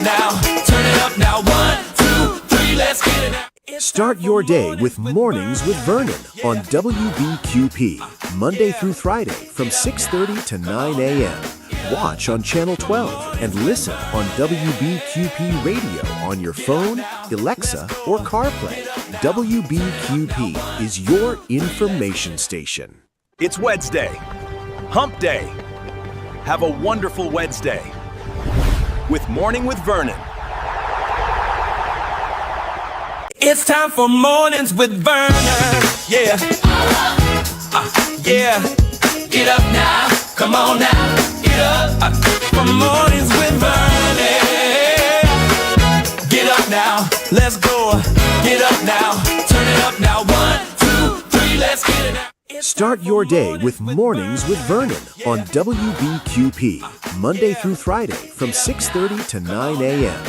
Now, turn it up now. 1, 2, 3, let's get it now. Start your day with Mornings with Vernon on WBQP, Monday through Friday from 6:30 to 9 a.m. Watch on Channel 12 and listen on WBQP Radio on your phone, Alexa, or CarPlay. WBQP is your information station. It's Wednesday, Hump Day. Have a wonderful Wednesday with Morning with Vernon. It's time for Mornings with Vernon. Yeah. Yeah. Get up now. Come on now. Get up. For Mornings with Vernon. Get up now. Let's go. Get up now. Turn it up now. 1, 2, 3, let's get it now. Start your day with Mornings with Vernon on WBQP, Monday through Friday from 6:30 to 9 a.m.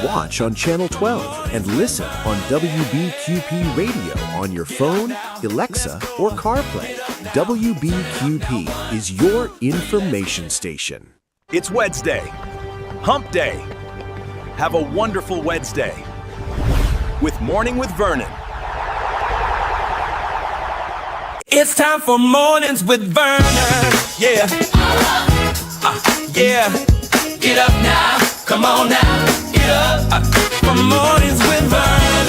Watch on Channel 12 and listen on WBQP Radio on your phone, Alexa, or CarPlay. WBQP is your information station. It's Wednesday, Hump Day. Have a wonderful Wednesday with Morning with Vernon. It's time for Mornings with Vernon. Yeah. Yeah. Get up now. Come on now. Get up. For Mornings with Vernon.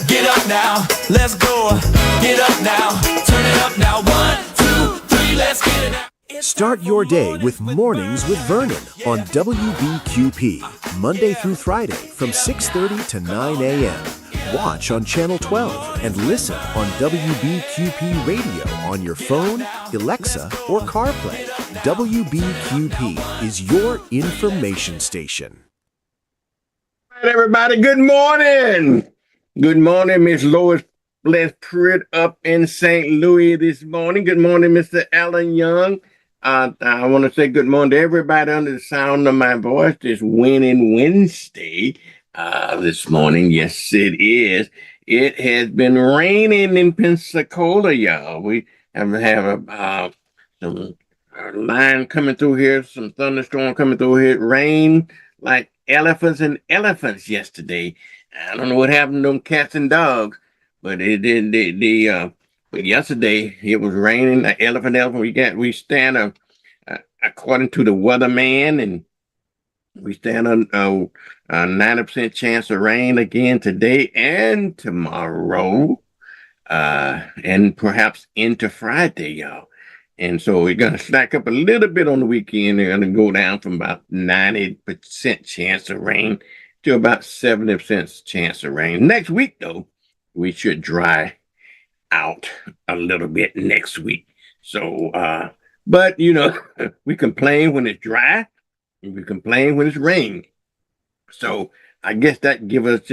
Get up now. Let's go. Get up now. Turn it up now. 1, 2, 3, let's get it now. Start your day with Mornings with Vernon on WBQP, Monday through Friday from 6:30 to 9 a.m. Watch on Channel 12 and listen on WBQP Radio on your phone, Alexa, or CarPlay. WBQP is your information station. All right, everybody, good morning. Good morning, Miss Lois Bless Pruitt up in St. Louis this morning. Good morning, Mr. Alan Young. I want to say good morning to everybody under the sound of my voice this Winning Wednesday. This morning. Yes, it is. It has been raining in Pensacola, y'all. We have some line coming through here, some thunderstorm coming through here. It rained like elephants and elephants yesterday. I don't know what happened to them cats and dogs, but it did. But yesterday it was raining. Elephant. We stand according to the weatherman, and we stand on a 90% chance of rain again today and tomorrow, and perhaps into Friday, y'all. And so we're going to slack up a little bit on the weekend. They're going to go down from about 90% chance of rain to about 70% chance of rain. Next week, though, we should dry out a little bit next week. So, but, we complain when it's dry. We complain when it's raining. So I guess that give us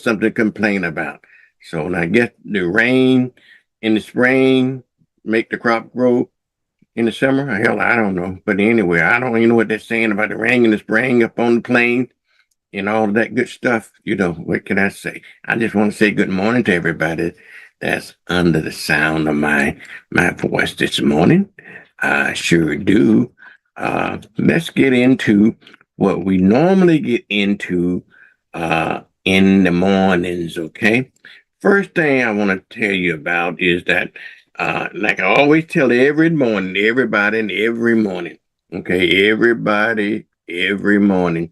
something to complain about. So and I guess the rain in the spring make the crop grow in the summer. Hell, I don't know. But anyway, I don't even know what they're saying about the rain in the spring up on the plains and all that good stuff. What can I say? I just want to say good morning to everybody that's under the sound of my voice this morning. I sure do. Let's get into what we normally get into in the mornings, okay? First thing I want to tell you about is that, like I always tell everybody and every morning, okay? Everybody, every morning.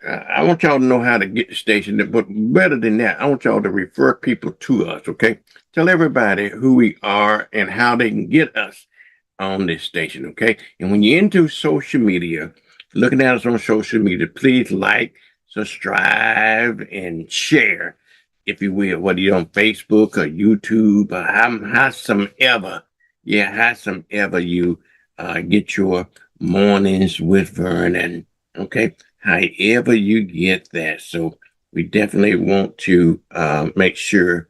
I want y'all to know how to get the station, but better than that, I want y'all to refer people to us, okay? Tell everybody who we are and how they can get us on this station, okay? And when you're into social media, looking at us on social media, please like, subscribe, and share, if you will, whether you're on Facebook or YouTube or howsomever you get your Mornings with Vernon, okay? However you get that. So we definitely want to make sure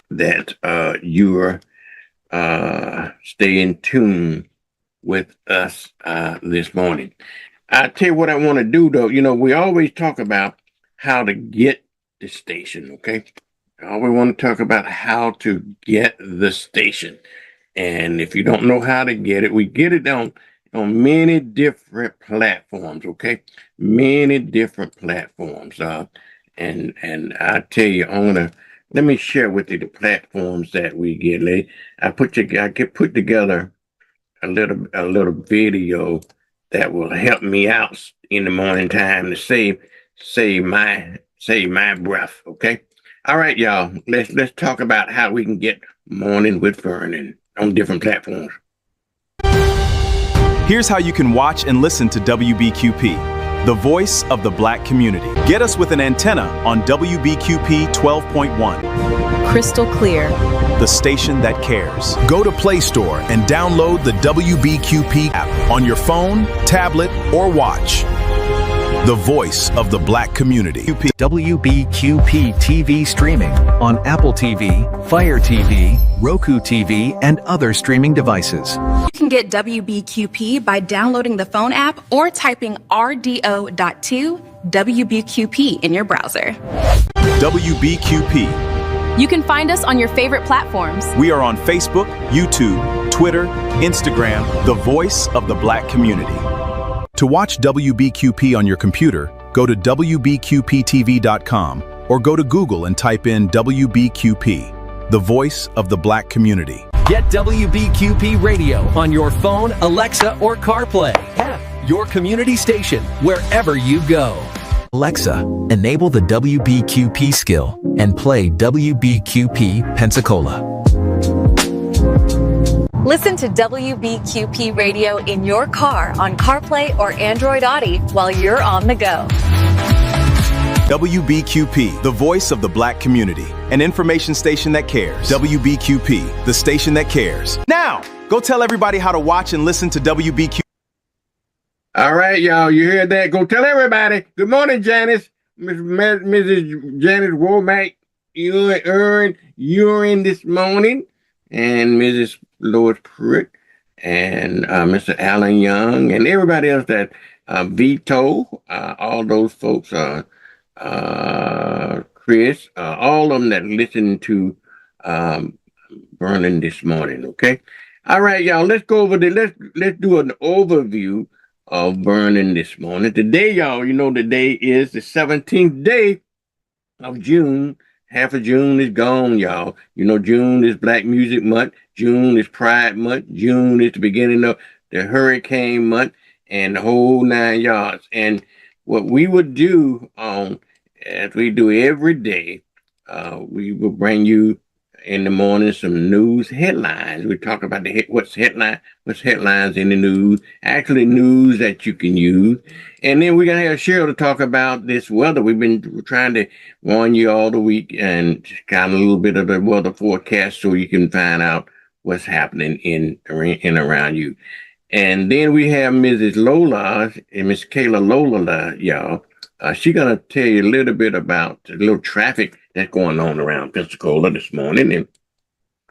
that you're stay in tune with us this morning. I tell you what I want to do, though. We always talk about how to get the station, okay? I always want to talk about how to get the station. And if you don't know how to get it, we get it on on many different platforms. Okay, many different platforms. And I tell you, let me share with you the platforms that we get. I get put together a little video that will help me out in the morning time to save my breath. Okay. All right, y'all. Let's talk about how we can get morning with Vernon on different platforms. Here's how you can watch and listen to WBQP, the voice of the Black community. Get us with an antenna on WBQP 12.1. Crystal clear. The station that cares. Go to Play Store and download the WBQP app on your phone, tablet, or watch. The voice of the Black community. WBQP TV streaming on Apple TV, Fire TV, Roku TV, and other streaming devices. You can get WBQP by downloading the phone app or typing RDO.2 WBQP in your browser. WBQP. You can find us on your favorite platforms. We are on Facebook, YouTube, Twitter, Instagram, the voice of the Black community. To watch WBQP on your computer, go to WBQPTV.com or go to Google and type in WBQP, the voice of the Black community. Get WBQP radio on your phone, Alexa, or CarPlay. Have your community station wherever you go. Alexa, enable the WBQP skill and play WBQP Pensacola. Listen to WBQP radio in your car on CarPlay or Android Auto while you're on the go. WBQP, the voice of the Black community, an information station that cares. WBQP, the station that cares. Now, go tell everybody how to watch and listen to WBQP. All right, y'all, you heard that? Go tell everybody. Good morning, Janice. Mrs. Janice Womack, you're in this morning, and Mrs. Lois Pruitt, and Mr. Alan Young, and everybody else that Vito, all those folks, Chris, all of them that listen to Vernon this morning. Okay, all right, y'all. Let's go over let's do an overview of Vernon this morning. Today, y'all, today is the 17th day of June. Half of June is gone, y'all. June is Black Music Month. June is Pride Month. June is the beginning of the hurricane month and the whole 9 yards. And what we would do as we do every day, we will bring you in the morning some news headlines. We talk about what's headlines in the news, actually news that you can use. And then we're going to have Cheryl to talk about this weather. We've been trying to warn you all the week and kind of a little bit of the weather forecast so you can find out what's happening in and around you. And then we have Mrs. Lola and Miss Kayla Lola, y'all. She's going to tell you a little bit about the little traffic that's going on around Pensacola this morning. And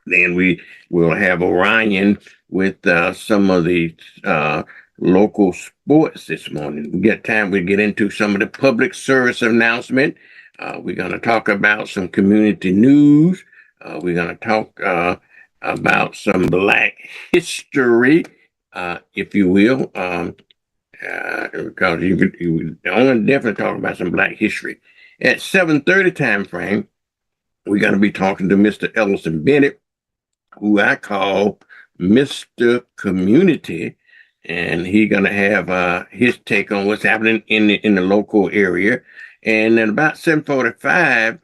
then we will have Orion with some of the local sports this morning. We get time, we get into some of the public service announcement. We're going to talk about some community news. We're going to talk about some Black history, if you will. Because you want to definitely talk about some Black history. At 7:30 time frame, we're going to be talking to Mr. Ellison Bennett, who I call Mr. Community, and he's going to have his take on what's happening in the local area. And at about 7:45,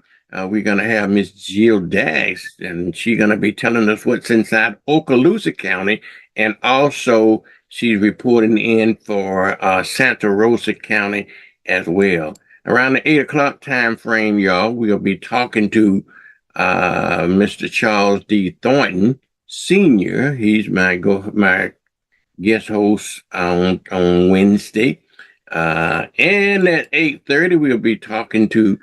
we're going to have Miss Jill Daggs, and she's going to be telling us what's inside Okaloosa County, and also she's reporting in for Santa Rosa County as well. Around the 8 o'clock time frame, y'all, we'll be talking to Mr. Charles D. Thornton Sr. He's my guest host on Wednesday. And at 8:30, we'll be talking to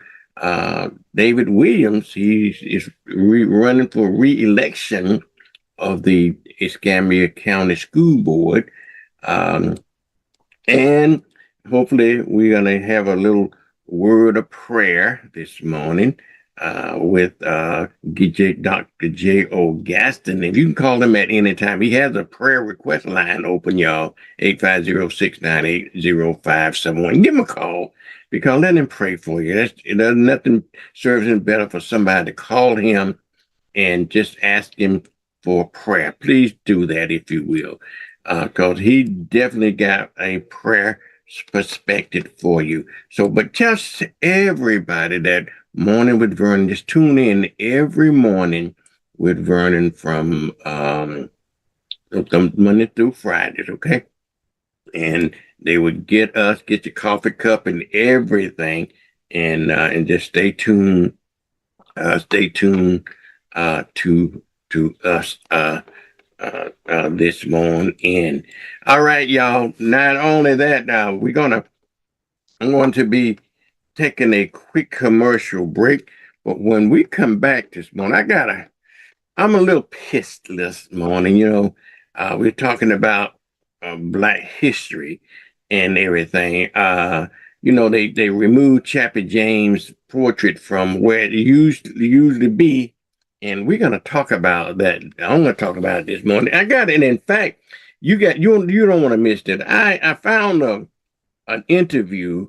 David Williams. He's running for re-election of the Escambia County School Board. And hopefully we're going to have a little word of prayer this morning. with Dr. J.O. Gaston. And you can call him at any time. He has a prayer request line open, y'all, 850-698-0571. Give him a call because let him pray for you. Nothing serves him better for somebody to call him and just ask him for prayer. Please do that if you will, because he definitely got a prayer perspective for you. So, but just everybody that Morning with Vernon, just tune in every morning with Vernon from Monday through Fridays, okay? And they would get your coffee cup and everything, and just stay tuned to us this morning. All right, y'all. Not only that, I'm going to be taking a quick commercial break, but when we come back this morning, I'm a little pissed this morning. We're talking about Black history and everything. They removed Chappie James' portrait from where it usually be, and we're gonna talk about that. I'm gonna talk about it this morning. I got it. In fact, you don't want to miss it. I found an interview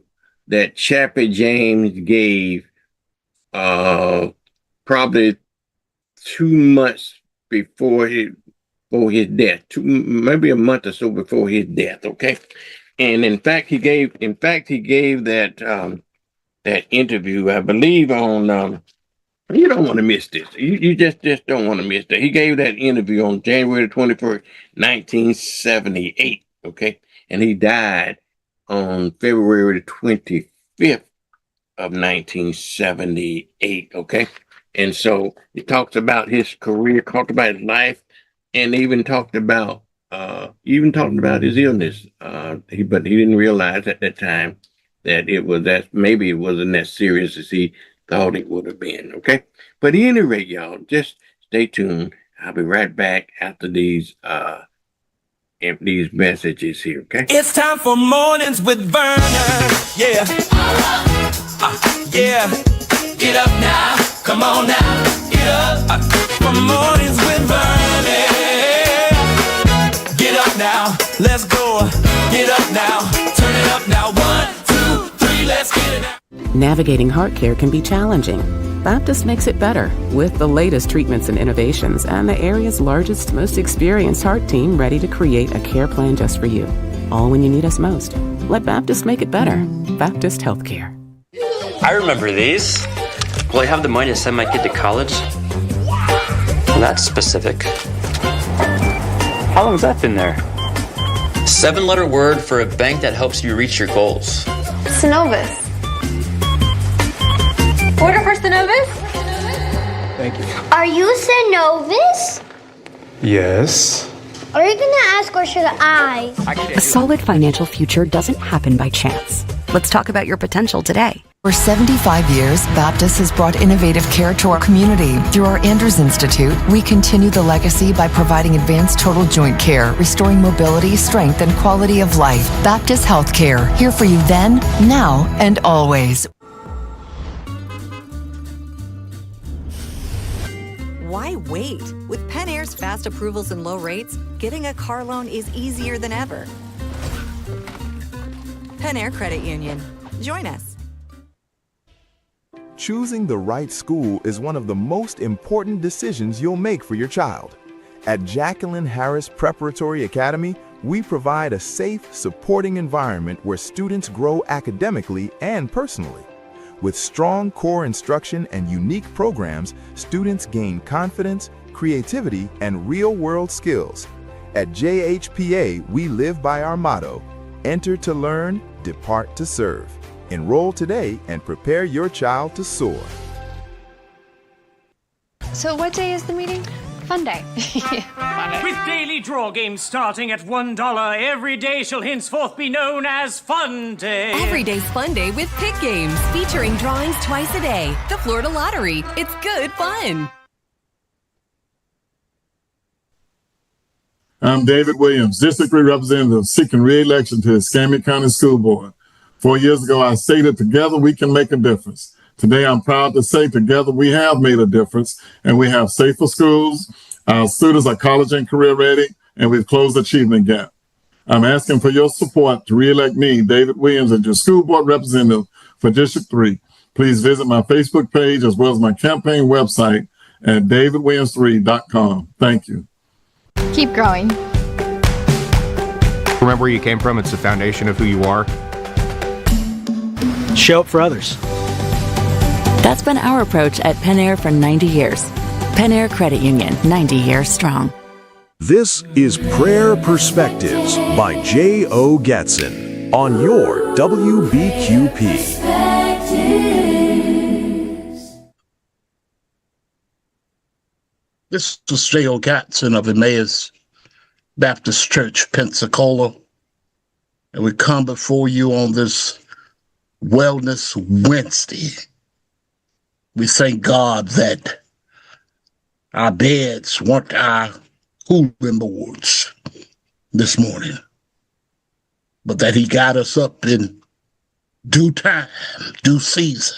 that Chappie James gave probably 2 months before his death, maybe a month or so before his death. Okay, and in fact he gave that interview, I believe, on. You don't want to miss this. You just don't want to miss that. He gave that interview on January 21st, 1978. Okay, and he died on February 25th of 1978. Okay, and so he talks about his career, talked about his life, and even talked about his illness. But he didn't realize at that time that maybe it wasn't as serious as he thought it would have been. Okay, but at any rate, y'all, just stay tuned. I'll be right back after these messages here. Okay, It's time for Mornings with Vernon. Yeah. Yeah. Get up now. Come on now. Get up. For Mornings with Vernon. Get up now. Let's go. Get up now. Turn it up now. 1, 2, 3. Let's get it out. Navigating heart care can be challenging. Baptist makes it better with the latest treatments and innovations and the area's largest, most experienced heart team ready to create a care plan just for you. All when you need us most. Let Baptist make it better. Baptist Healthcare. I remember these. Will I have the money to send my kid to college? Well, that's specific. How long has that been there? 7-letter word for a bank that helps you reach your goals. Synovus. Order for Synovus? Thank you. Are you Synovus? Yes. Are you gonna ask or should I? A solid financial future doesn't happen by chance. Let's talk about your potential today. For 75 years, Baptist has brought innovative care to our community. Through our Andrews Institute, we continue the legacy by providing advanced total joint care, restoring mobility, strength, and quality of life. Baptist Healthcare, here for you then, now, and always. Why wait? With Penn Air's fast approvals and low rates, getting a car loan is easier than ever. Penn Air Credit Union. Join us. Choosing the right school is one of the most important decisions you'll make for your child. At Jacqueline Harris Preparatory Academy, we provide a safe, supporting environment where students grow academically and personally. With strong core instruction and unique programs, students gain confidence, creativity, and real-world skills. At JHPA, we live by our motto, enter to learn, depart to serve. Enroll today and prepare your child to soar. So what day is the meeting? Fun day. With daily draw games starting at $1, every day shall henceforth be known as Fun Day. Every day's Fun Day with Pick Games, featuring drawings twice a day. The Florida Lottery. It's good fun. I'm David Williams, District 3 Representative seeking re-election to the Escambia County School Board. 4 years ago, I stated together we can make a difference. Today, I'm proud to say together we have made a difference, and we have safer schools. Our students are college and career ready, and we've closed the achievement gap. I'm asking for your support to re-elect me, David Williams, as your school board representative for District 3. Please visit my Facebook page as well as my campaign website at davidwilliams3.com. Thank you. Keep growing. Remember where you came from. It's the foundation of who you are. Show up for others. That's been our approach at Penn Air for 90 years. Penn Air Credit Union, 90 years strong. This is Prayer Perspectives by J.O. Gatson on your WBQP. This is J.O. Gatson of Emmaus Baptist Church, Pensacola, and we come before you on this Wellness Wednesday. We thank God that our beds weren't our cooling boards this morning, but that He got us up in due time, due season.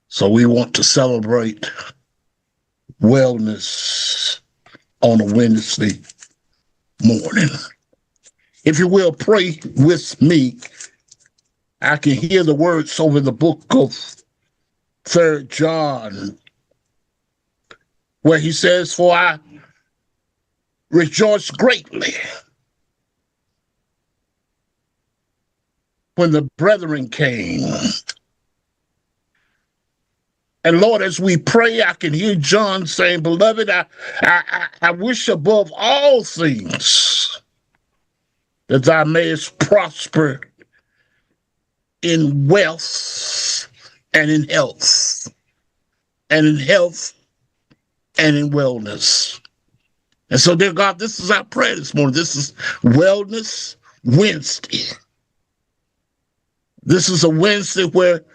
So we want to celebrate wellness on a Wednesday morning. If you will, pray with me. I can hear the words over the book of 3 John, where he says, "For I rejoice greatly when the brethren came." And Lord, as we pray, I can hear John saying, "Beloved, I wish above all things that thou mayest prosper in wealth and in health, and in health and in wellness." And so, dear God, this is our prayer this morning. This is Wellness Wednesday. This is a Wednesday where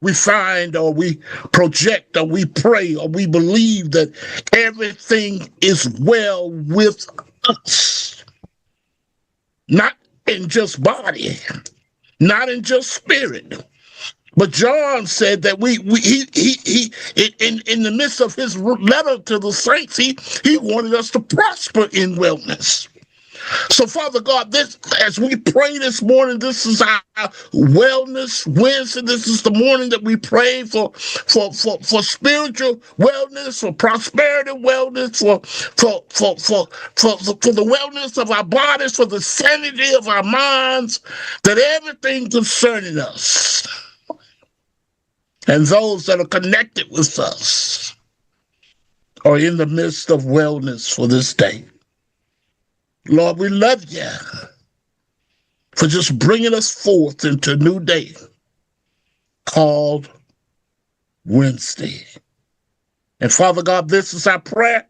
we find, or we project, or we pray, or we believe that everything is well with us. Not in just body, not in just spirit. But John said that in the midst of his letter to the saints, he wanted us to prosper in wellness. So, Father God, as we pray this morning, this is our Wellness Wednesday. This is the morning that we pray for spiritual wellness, for prosperity wellness, for the wellness of our bodies, for the sanity of our minds, that everything concerning us and those that are connected with us are in the midst of wellness for this day. Lord, we love you for just bringing us forth into a new day called Wednesday. And Father God, this is our prayer.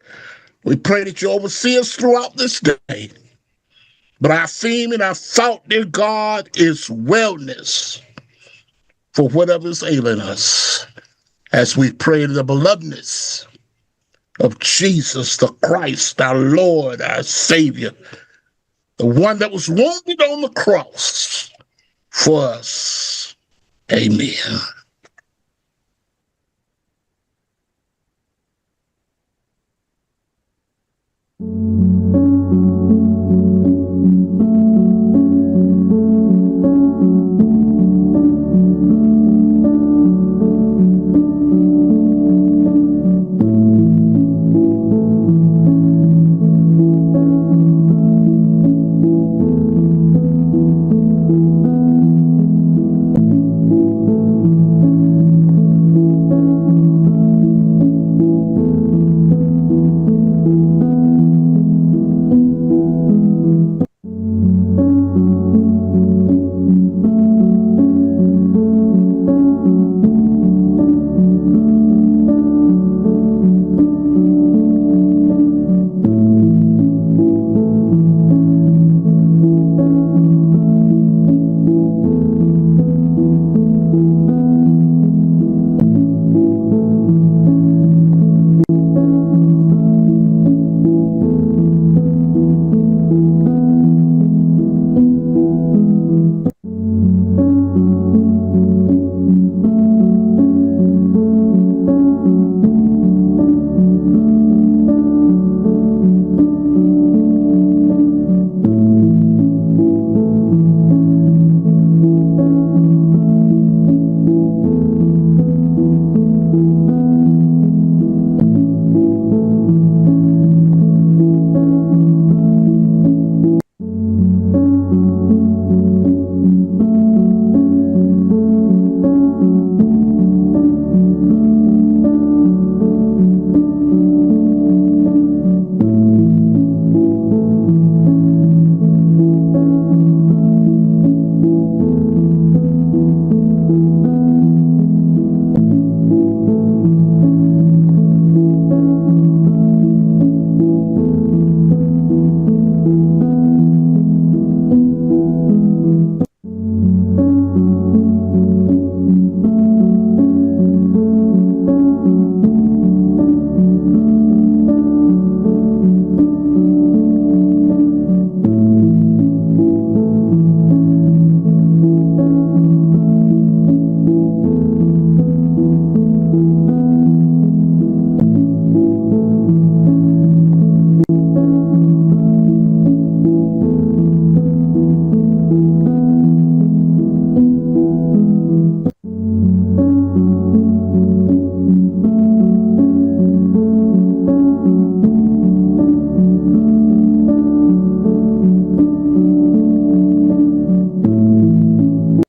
We pray that you oversee us throughout this day. But our theme and our thought, dear God, is wellness for whatever is ailing us, as we pray in the belovedness of Jesus the Christ, our Lord, our Savior, the one that was wounded on the cross for us. Amen.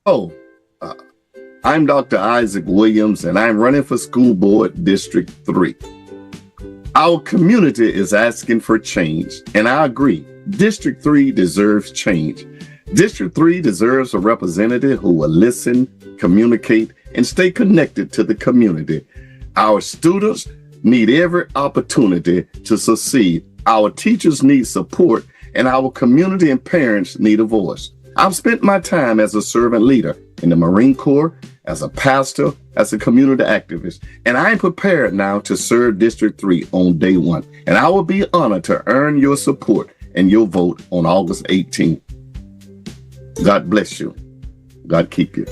Oh, uh, I'm Dr. Isaac Williams, and I'm running for School Board District 3. Our community is asking for change, and I agree. District 3 deserves change. District 3 deserves a representative who will listen, communicate, and stay connected to the community. Our students need every opportunity to succeed. Our teachers need support, and our community and parents need a voice. I've spent my time as a servant leader in the Marine Corps, as a pastor, as a community activist, and I'm prepared now to serve District 3 on day one. And I will be honored to earn your support and your vote on August 18th. God bless you. God keep you.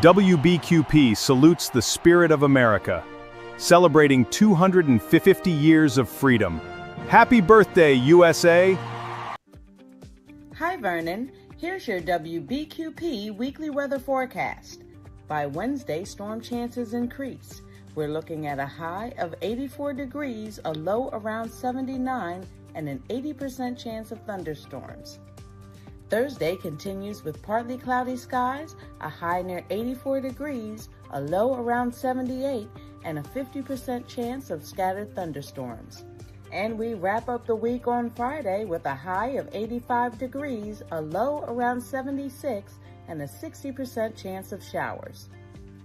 WBQP salutes the spirit of America, celebrating 250 years of freedom. Happy birthday, USA! Hi, Vernon. Here's your WBQP weekly weather forecast. By Wednesday, storm chances increase. We're looking at a high of 84 degrees, a low around 79, and an 80% chance of thunderstorms. Thursday continues with partly cloudy skies, a high near 84 degrees, a low around 78, and a 50% chance of scattered thunderstorms. And we wrap up the week on Friday with a high of 85 degrees, a low around 76, and a 60% chance of showers.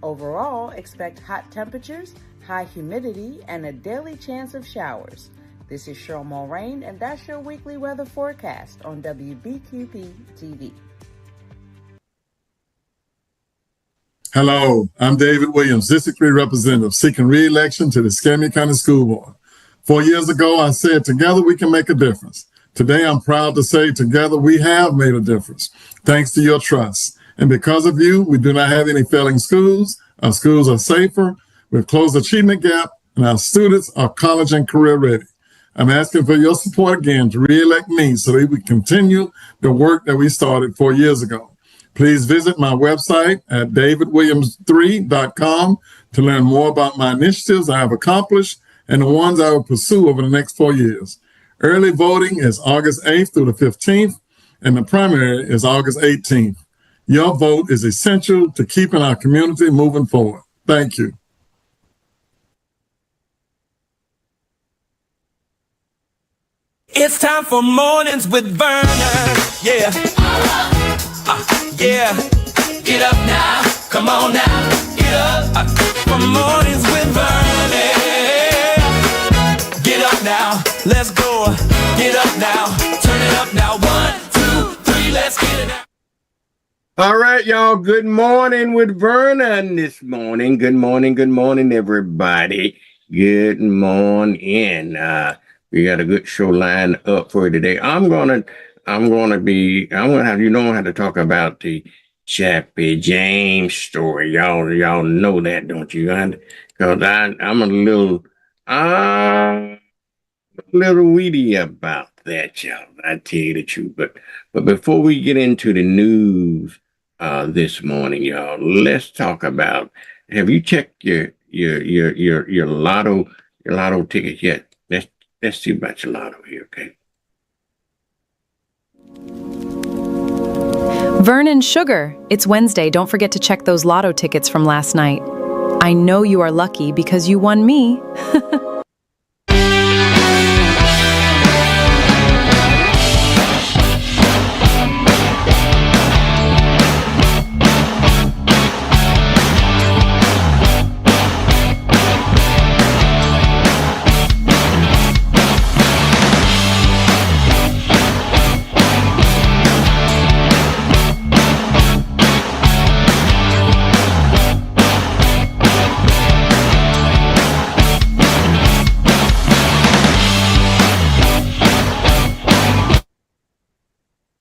Overall, expect hot temperatures, high humidity, and a daily chance of showers. This is Cheryl Mulrain, and that's your weekly weather forecast on WBQP TV. Hello, I'm David Williams, District 3 Representative, seeking re-election to the Escambia County School Board. 4 years ago, I said, together we can make a difference. Today, I'm proud to say, together we have made a difference, thanks to your trust. And because of you, we do not have any failing schools. Our schools are safer. We've closed the achievement gap, and our students are college and career ready. I'm asking for your support again to re-elect me so that we continue the work that we started 4 years ago. Please visit my website at davidwilliams3.com to learn more about my initiatives I have accomplished and the ones I will pursue over the next 4 years. Early voting is August 8th through the 15th, and the primary is August 18th. Your vote is essential to keeping our community moving forward. Thank you. It's time for Mornings with Vernon. Yeah. Yeah. Get up now. Come on now. Get up. For Mornings with Vernon. Get up now. Let's go. Get up now. Turn it up now. 1, 2, 3. Let's get it now. All right, y'all. Good morning with Vernon this morning. Good morning, everybody. Good morning. We got a good show lined up for you today. I'm gonna have to talk about the Chappie James story. Y'all know that, don't you? Because I'm a little weedy about that, y'all. I tell you the truth. But before we get into the news this morning, y'all, let's talk about. Have you checked your lotto tickets yet? Let's see about your lotto here, okay? Vernon Sugar, it's Wednesday. Don't forget to check those lotto tickets from last night. I know you are lucky because you won me.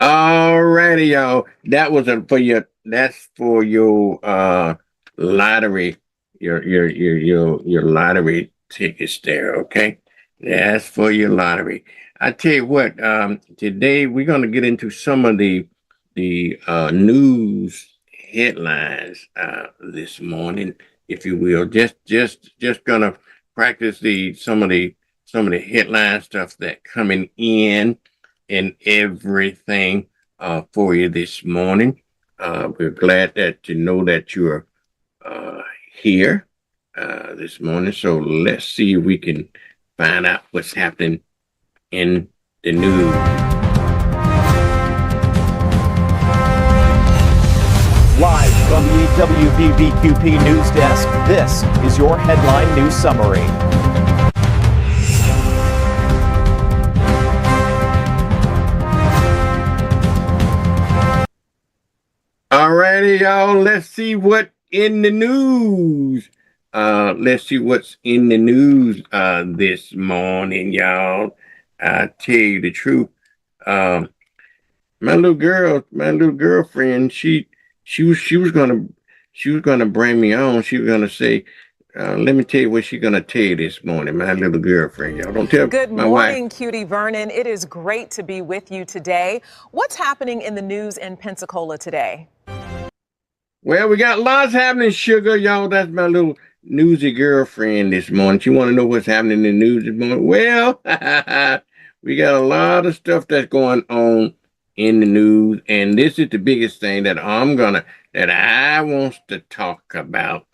Alrighty, y'all. That's for your lottery, your lottery tickets there, okay? That's for your lottery. I tell you what, today we're gonna get into some of the news headlines this morning, if you will. Just gonna practice some of the headline stuff that coming in. and everything for you this morning. We're glad that you know that you're here this morning. So let's see if we can find out what's happening in the news. Live from the WBQP News Desk, this is your headline news summary. Alrighty, y'all. Let's see what in the news. Let's see what's in the news this morning, y'all. I tell you the truth. My little girlfriend, she was gonna bring me on. She was gonna say, let me tell you what she's gonna tell you this morning. My little girlfriend, y'all. Don't tell Good my morning, wife. Cutie Vernon. It is great to be with you today. What's happening in the news in Pensacola today? Well, we got lots happening, sugar, y'all. That's my little newsy girlfriend this morning. She want to know what's happening in the news this morning. Well, we got a lot of stuff that's going on in the news, and this is the biggest thing that I wants to talk about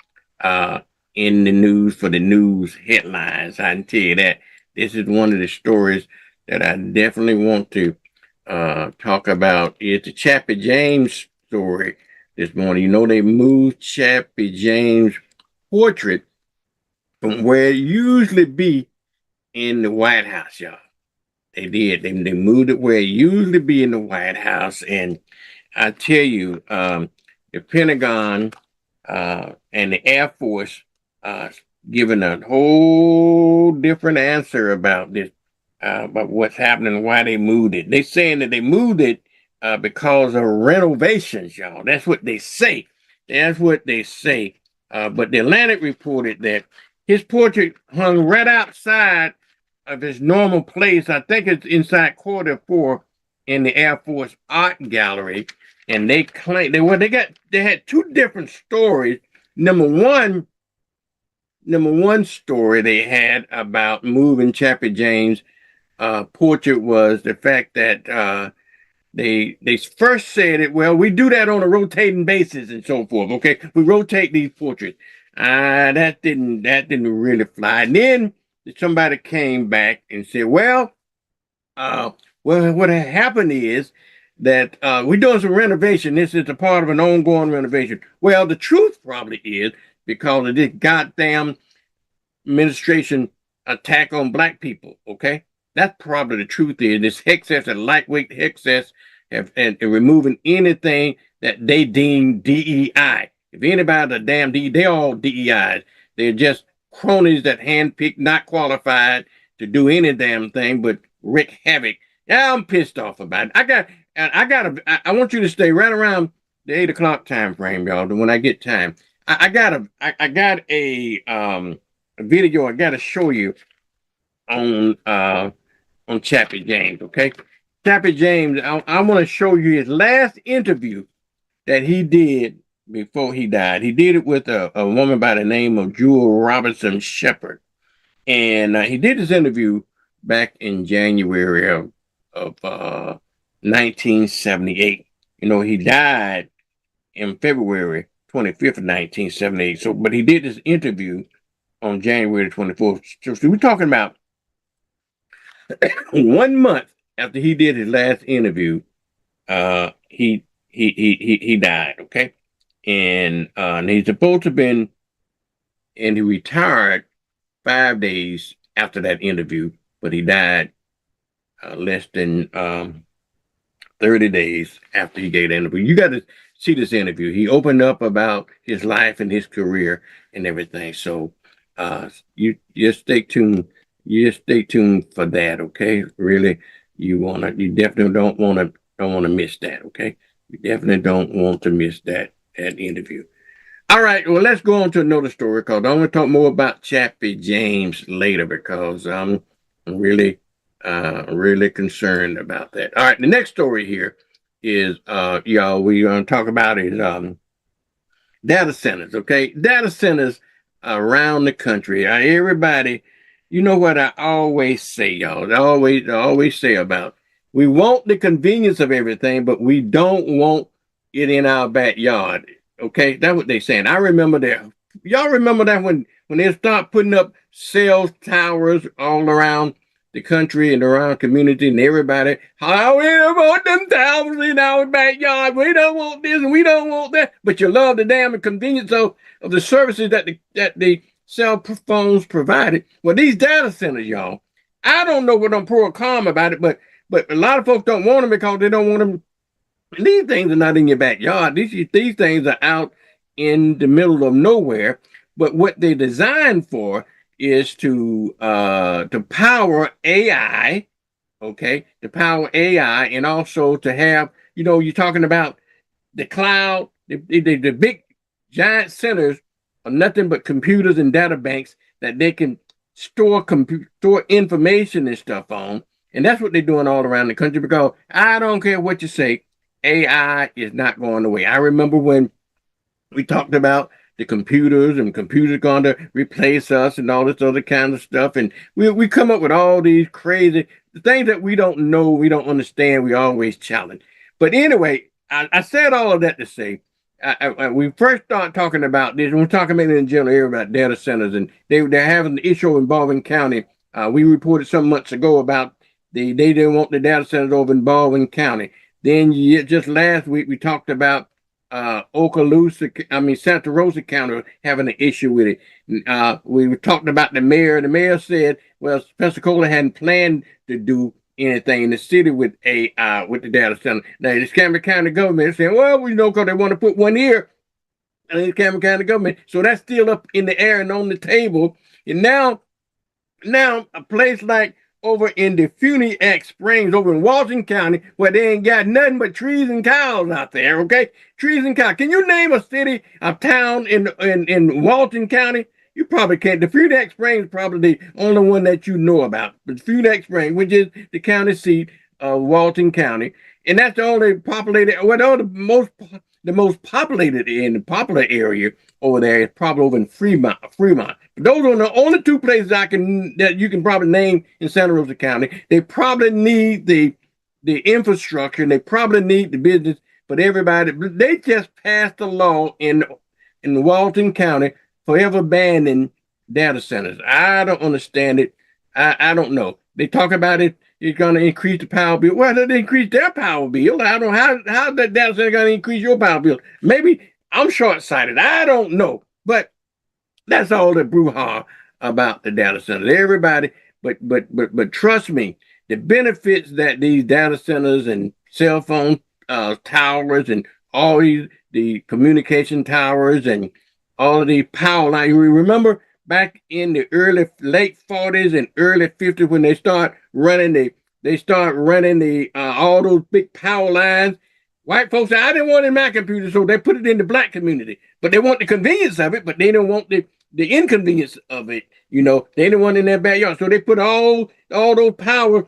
in the news for the news headlines. I can tell you that this is one of the stories that I definitely want to talk about. It's the Chappie James story this morning. You know, they moved Chappie James' portrait from where it usually be in the White House, y'all. They did. They moved it where it usually be in the White House. And I tell you, the Pentagon and the Air Force giving a whole different answer about this, about what's happening, why they moved it. They saying that they moved it because of renovations, y'all. That's what they say. That's what they say. But the Atlantic reported that his portrait hung right outside of his normal place. I think it's inside quarter 4 in the Air Force Art Gallery. And they claim they had two different stories. Number one story they had about moving Chappie James' portrait was the fact that they first said it, well, we do that on a rotating basis and so forth. Okay, we rotate these portraits. That didn't really fly. And then somebody came back and said, well, what had happened is that we're doing some renovation. This is a part of an ongoing renovation. Well, the truth probably is because of this goddamn administration attack on black people. Okay, that's probably the truth. Is this excess and lightweight excess and removing anything that they deem DEI. If anybody's a damn DEI, they all DEIs. They're just cronies that handpicked, not qualified to do any damn thing but wreak havoc. Yeah, I'm pissed off about it. I want you to stay right around the 8 o'clock time frame, y'all. When I get time, I got a video I got to show you on Chappie James. Okay, Chappie James. I want to show you his last interview that he did before he died. He did it with a woman by the name of Jewel Robinson Shepherd, and he did this interview back in January of 1978. You know, he died in February 25th of 1978. So, but he did this interview on January 24th. So we're talking about 1 month after he did his last interview. He died. Okay, and he's supposed to have been, and he retired 5 days after that interview, but he died less than 30 days after he gave the interview. You got to see this interview. He opened up about his life and his career and everything. So you just stay tuned. You just stay tuned for that, okay? Really, you definitely don't want to miss that, okay? You definitely don't want to miss that interview. All right, well, let's go on to another story because I want to talk more about Chappie James later because I'm really concerned about that. All right, the next story here is, y'all, we're going to talk about is data centers, okay? Data centers around the country. Everybody, you know what I always say, y'all. I always say about We want the convenience of everything, but we don't want it in our backyard. Okay, that's what they're saying. I remember that. Y'all remember that when they start putting up cell towers all around the country and around community and everybody, how we don't want them towers in our backyard. We don't want this and we don't want that. But you love the damn convenience of the services that the cell phones provided. Well, these data centers, y'all, I don't know what I'm pro or con about it, but a lot of folks don't want them because they don't want them. These things are not in your backyard. These things are out in the middle of nowhere. But what they're designed for is to power AI, okay, to power AI, and also to have, you're talking about the cloud, the big giant centers are nothing but computers and data banks that they can store information and stuff on. And that's what they're doing all around the country, because I don't care what you say, AI is not going away. I remember when we talked about the computers and computers going to replace us and all this other kind of stuff. And we come up with all these crazy things that we don't know, we don't understand, we always challenge. But anyway, I said all of that to say, we first start talking about this, and we're talking about in general here about data centers, and they're having the issue in Baldwin County. We reported some months ago about they didn't want the data centers over in Baldwin County. Then just last week we talked about Santa Rosa County having an issue with it. We were talking about the mayor. The mayor said, well, Pensacola hadn't planned to do anything in the city with the data center. Now, the Cameron County government is saying, well, because they want to put one here in the Cameron County government. So that's still up in the air and on the table. And now a place like over in the Funiac Springs, over in Walton County, where they ain't got nothing but trees and cows out there, okay? Trees and cows. Can you name a city, a town in Walton County? You probably can't. The Funiac Springs is probably the only one that you know about. But Funiac Springs, which is the county seat of Walton County, and that's the only populated, the most populated and popular area over there is probably over in Fremont. But those are the only two places that you can probably name in Santa Rosa County. They probably need the infrastructure, and they probably need the business, but everybody, they just passed a law in Walton County forever banning data centers. I don't understand it. I don't know. They talk about it. It's going to increase the power bill. Well, they increase their power bill. I don't know how that data center going to increase your power bill. Maybe I'm short-sighted. I don't know. But that's all the brouhaha about the data centers. Everybody, but trust me, the benefits that these data centers and cell phone towers and all the communication towers and all of the power lines. You remember back in the late 40s and early 50s when they start running all those big power lines. White folks said, I didn't want it in my computer, so they put it in the black community. But they want the convenience of it, but they don't want the inconvenience of it. They didn't want it in their backyard. So they put all those power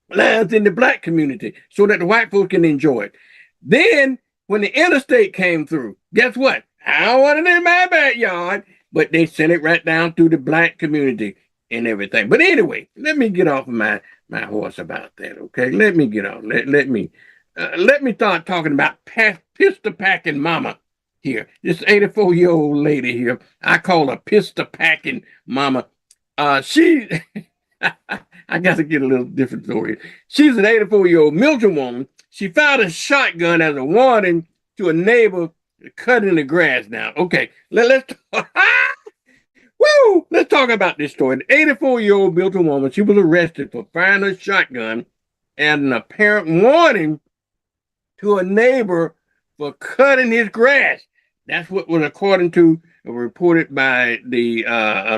lines in the black community so that the white folks can enjoy it. Then when the interstate came through, guess what? I don't want it in my backyard, but they sent it right down through the black community and everything. But anyway, let me get off of my horse about that, okay? Let me get off. Let me start talking about pistol packing mama here. This 84-year-old lady here, I call her pistol packing mama. She, I got to get a little different story. She's an 84-year-old Milton woman. She fired a shotgun as a warning to a neighbor cutting the grass now. Okay, let's talk about this story. The 84-year-old Milton woman, she was arrested for firing a shotgun as an apparent warning to a neighbor for cutting his grass. That's what was according to reported by the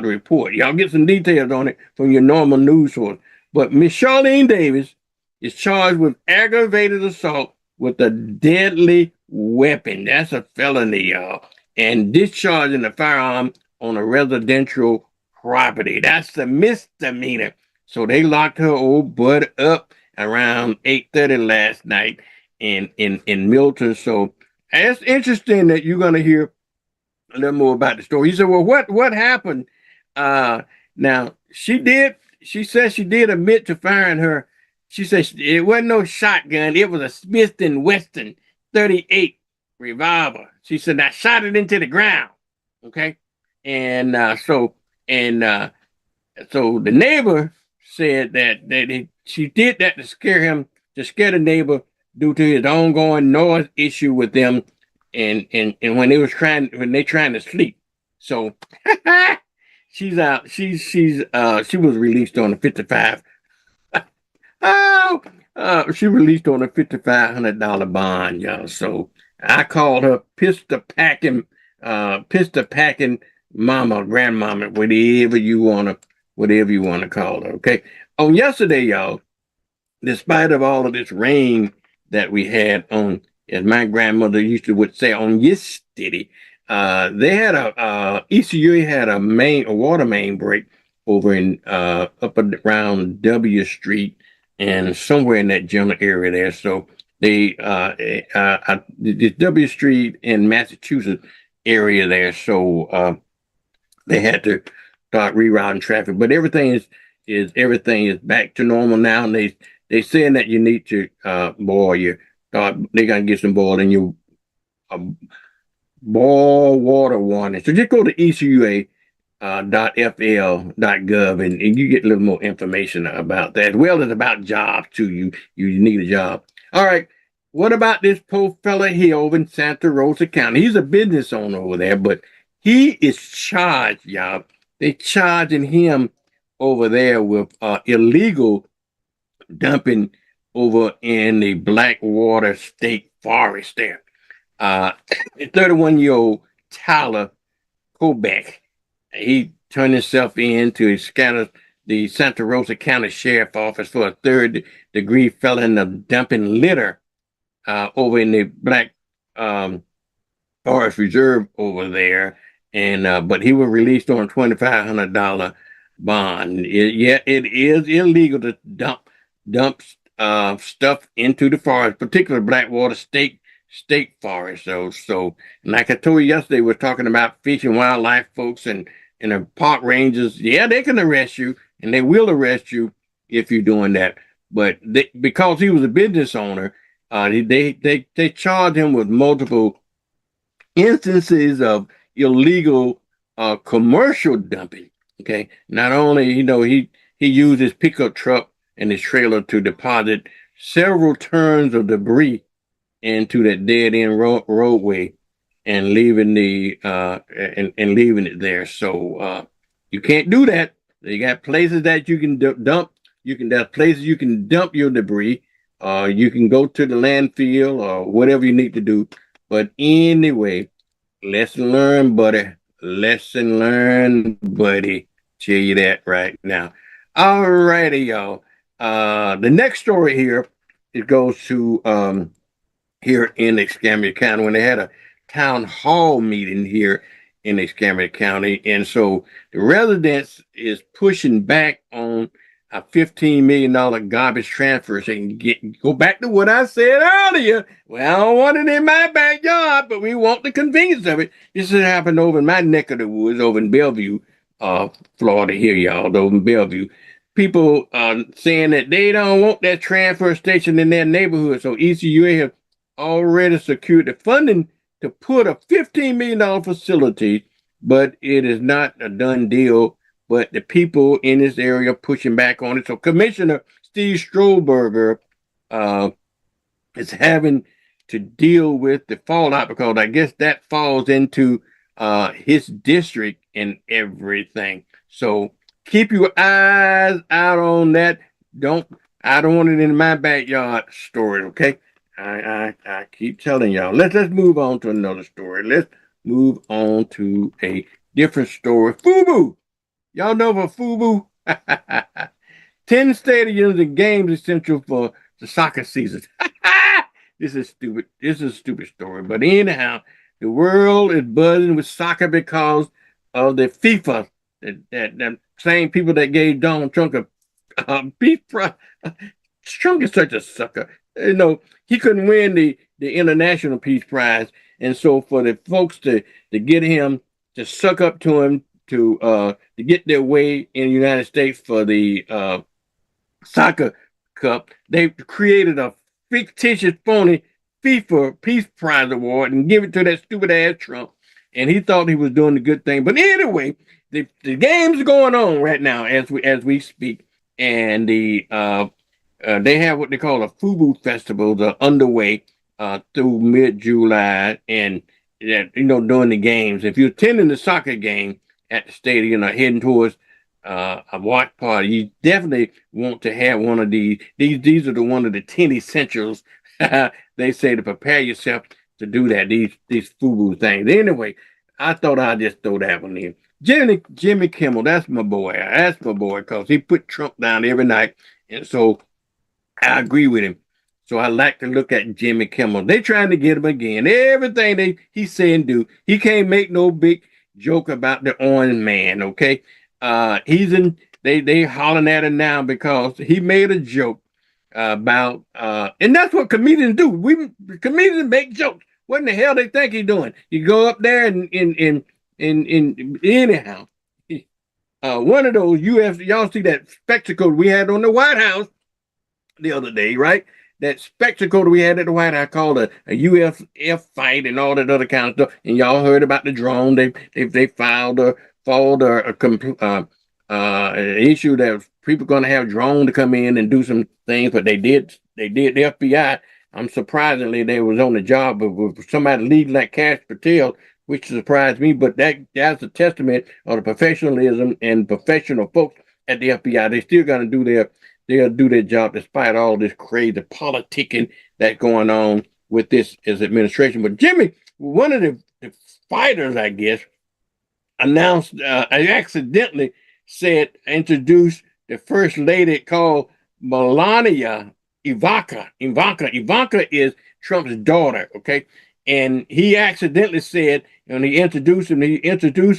report. Y'all get some details on it from your normal news source. But Miss Charlene Davis is charged with aggravated assault with a deadly weapon. That's a felony, y'all. And discharging a firearm on a residential property. That's the misdemeanor. So they locked her old butt up around 8:30 last night in Milton. So it's interesting that you're going to hear a little more about the story. You said, well, what happened? Now, she said she did admit to firing her She said it wasn't no shotgun. It was a Smith & Wesson 38 revolver. She said I shot it into the ground. Okay, and and so the neighbor said that she did that to scare him, to scare the neighbor due to his ongoing noise issue with them, and when they trying to sleep. So she's out. She was released on a 55. Oh, she released on a $5,500 bond, y'all. So I called her pistol packing mama, grandmama, whatever you wanna call her. Okay. On yesterday, y'all, despite of all of this rain that we had on, as my grandmother used to would say, on yesterday, they had ECU had a water main break over in up around W Street and somewhere in that general area there. So they the W Street in Massachusetts area there. So they had to start rerouting traffic, but everything is back to normal now. And they saying that you need to boil your they're gonna get some boil in your boil water warning. So just go to ECUA .fl.gov and you get a little more information about that, as well as about jobs too. You need a job. All right. What about this poor fella here over in Santa Rosa County? He's a business owner over there, but he is charged, y'all. They charging him over there with illegal dumping over in the Blackwater State Forest there. 31-year-old Tyler Kobeck, he turned himself in to the Santa Rosa County Sheriff Office for a third-degree felony of dumping litter over in the Black Forest Reserve over there. And but he was released on a $2,500 bond. It is illegal to dump stuff into the forest, particularly Blackwater State Forest. So like I told you yesterday, we're talking about fish and wildlife folks and the park rangers. Yeah, they can arrest you, and they will arrest you if you're doing that. But because he was a business owner, they charged him with multiple instances of illegal commercial dumping. Okay, not only he used his pickup truck and his trailer to deposit several tons of debris into that dead end roadway and leaving leaving it there. So you can't do that. You got places that you can dump. There's places you can dump your debris. You can go to the landfill or whatever you need to do. But anyway, lesson learned, buddy. Lesson learned, buddy. Tell you that right now. All righty, y'all. The next story here, it goes to here in Escambia County when they had a town hall meeting here in Escambia County. And so the residents is pushing back on a $15 million garbage transfer. So you can go back to what I said earlier. Well, I don't want it in my backyard, but we want the convenience of it. This has happened over in my neck of the woods, over in Bellevue, Florida here, y'all, over in Bellevue. People saying that they don't want that transfer station in their neighborhood. So ECUA have already secured the funding to put a $15 million facility, but it is not a done deal. But the people in this area are pushing back on it. So Commissioner Steve Stroberger is having to deal with the fallout because I guess that falls into his district and everything. So keep your eyes out on that. I don't want it in my backyard story, okay? I keep telling y'all. Let's move on to another story. Let's move on to a different story. FUBU. Y'all know about FUBU? 10 stadiums and games essential for the soccer season. This is stupid. This is a stupid story. But anyhow, the world is buzzing with soccer because of the FIFA, that same people that gave Donald Trump a beef prize. Trump is such a sucker. You know, he couldn't win the International Peace Prize. And so for the folks to get him to suck up to him to get their way in the United States for the soccer Cup. They created a fictitious, phony FIFA Peace Prize Award and give it to that stupid ass Trump. And he thought he was doing a good thing. But anyway, the game's going on right now as we speak, and they have what they call a FUBU festival underway through mid-July, and during the games. If you're attending the soccer game at the stadium or heading towards a watch party, you definitely want to have one of these. These are one of the 10 essentials they say to prepare yourself to do that. These FUBU things. Anyway, I thought I'd just throw that one in. Jimmy Kimmel, that's my boy. That's my boy because he put Trump down every night, and so I agree with him. So I like to look at Jimmy Kimmel. They trying to get him again. Everything he say and do, he can't make no big joke about the orange man. Okay, they hollering at him now because he made a joke about and that's what comedians do. Comedians make jokes. What in the hell they think he's doing? You go up there and anyhow. One of those y'all see that spectacle we had on the White House the other day, right? That spectacle that we had at the White House called a UFF fight and all that other kind of stuff. And y'all heard about the drone. They filed an issue that people going to have drone to come in and do some things, but they did. The FBI. Surprisingly, they was on the job with somebody leading like Cash Patel, which surprised me. But that's a testament of the professionalism and professional folks at the FBI. They still going to they'll do their job despite all this crazy politicking that's going on with this administration. But Jimmy, one of the fighters, I guess, announced, I accidentally introduced the first lady called Melania Ivanka. Ivanka is Trump's daughter, okay? And he accidentally said, when he introduced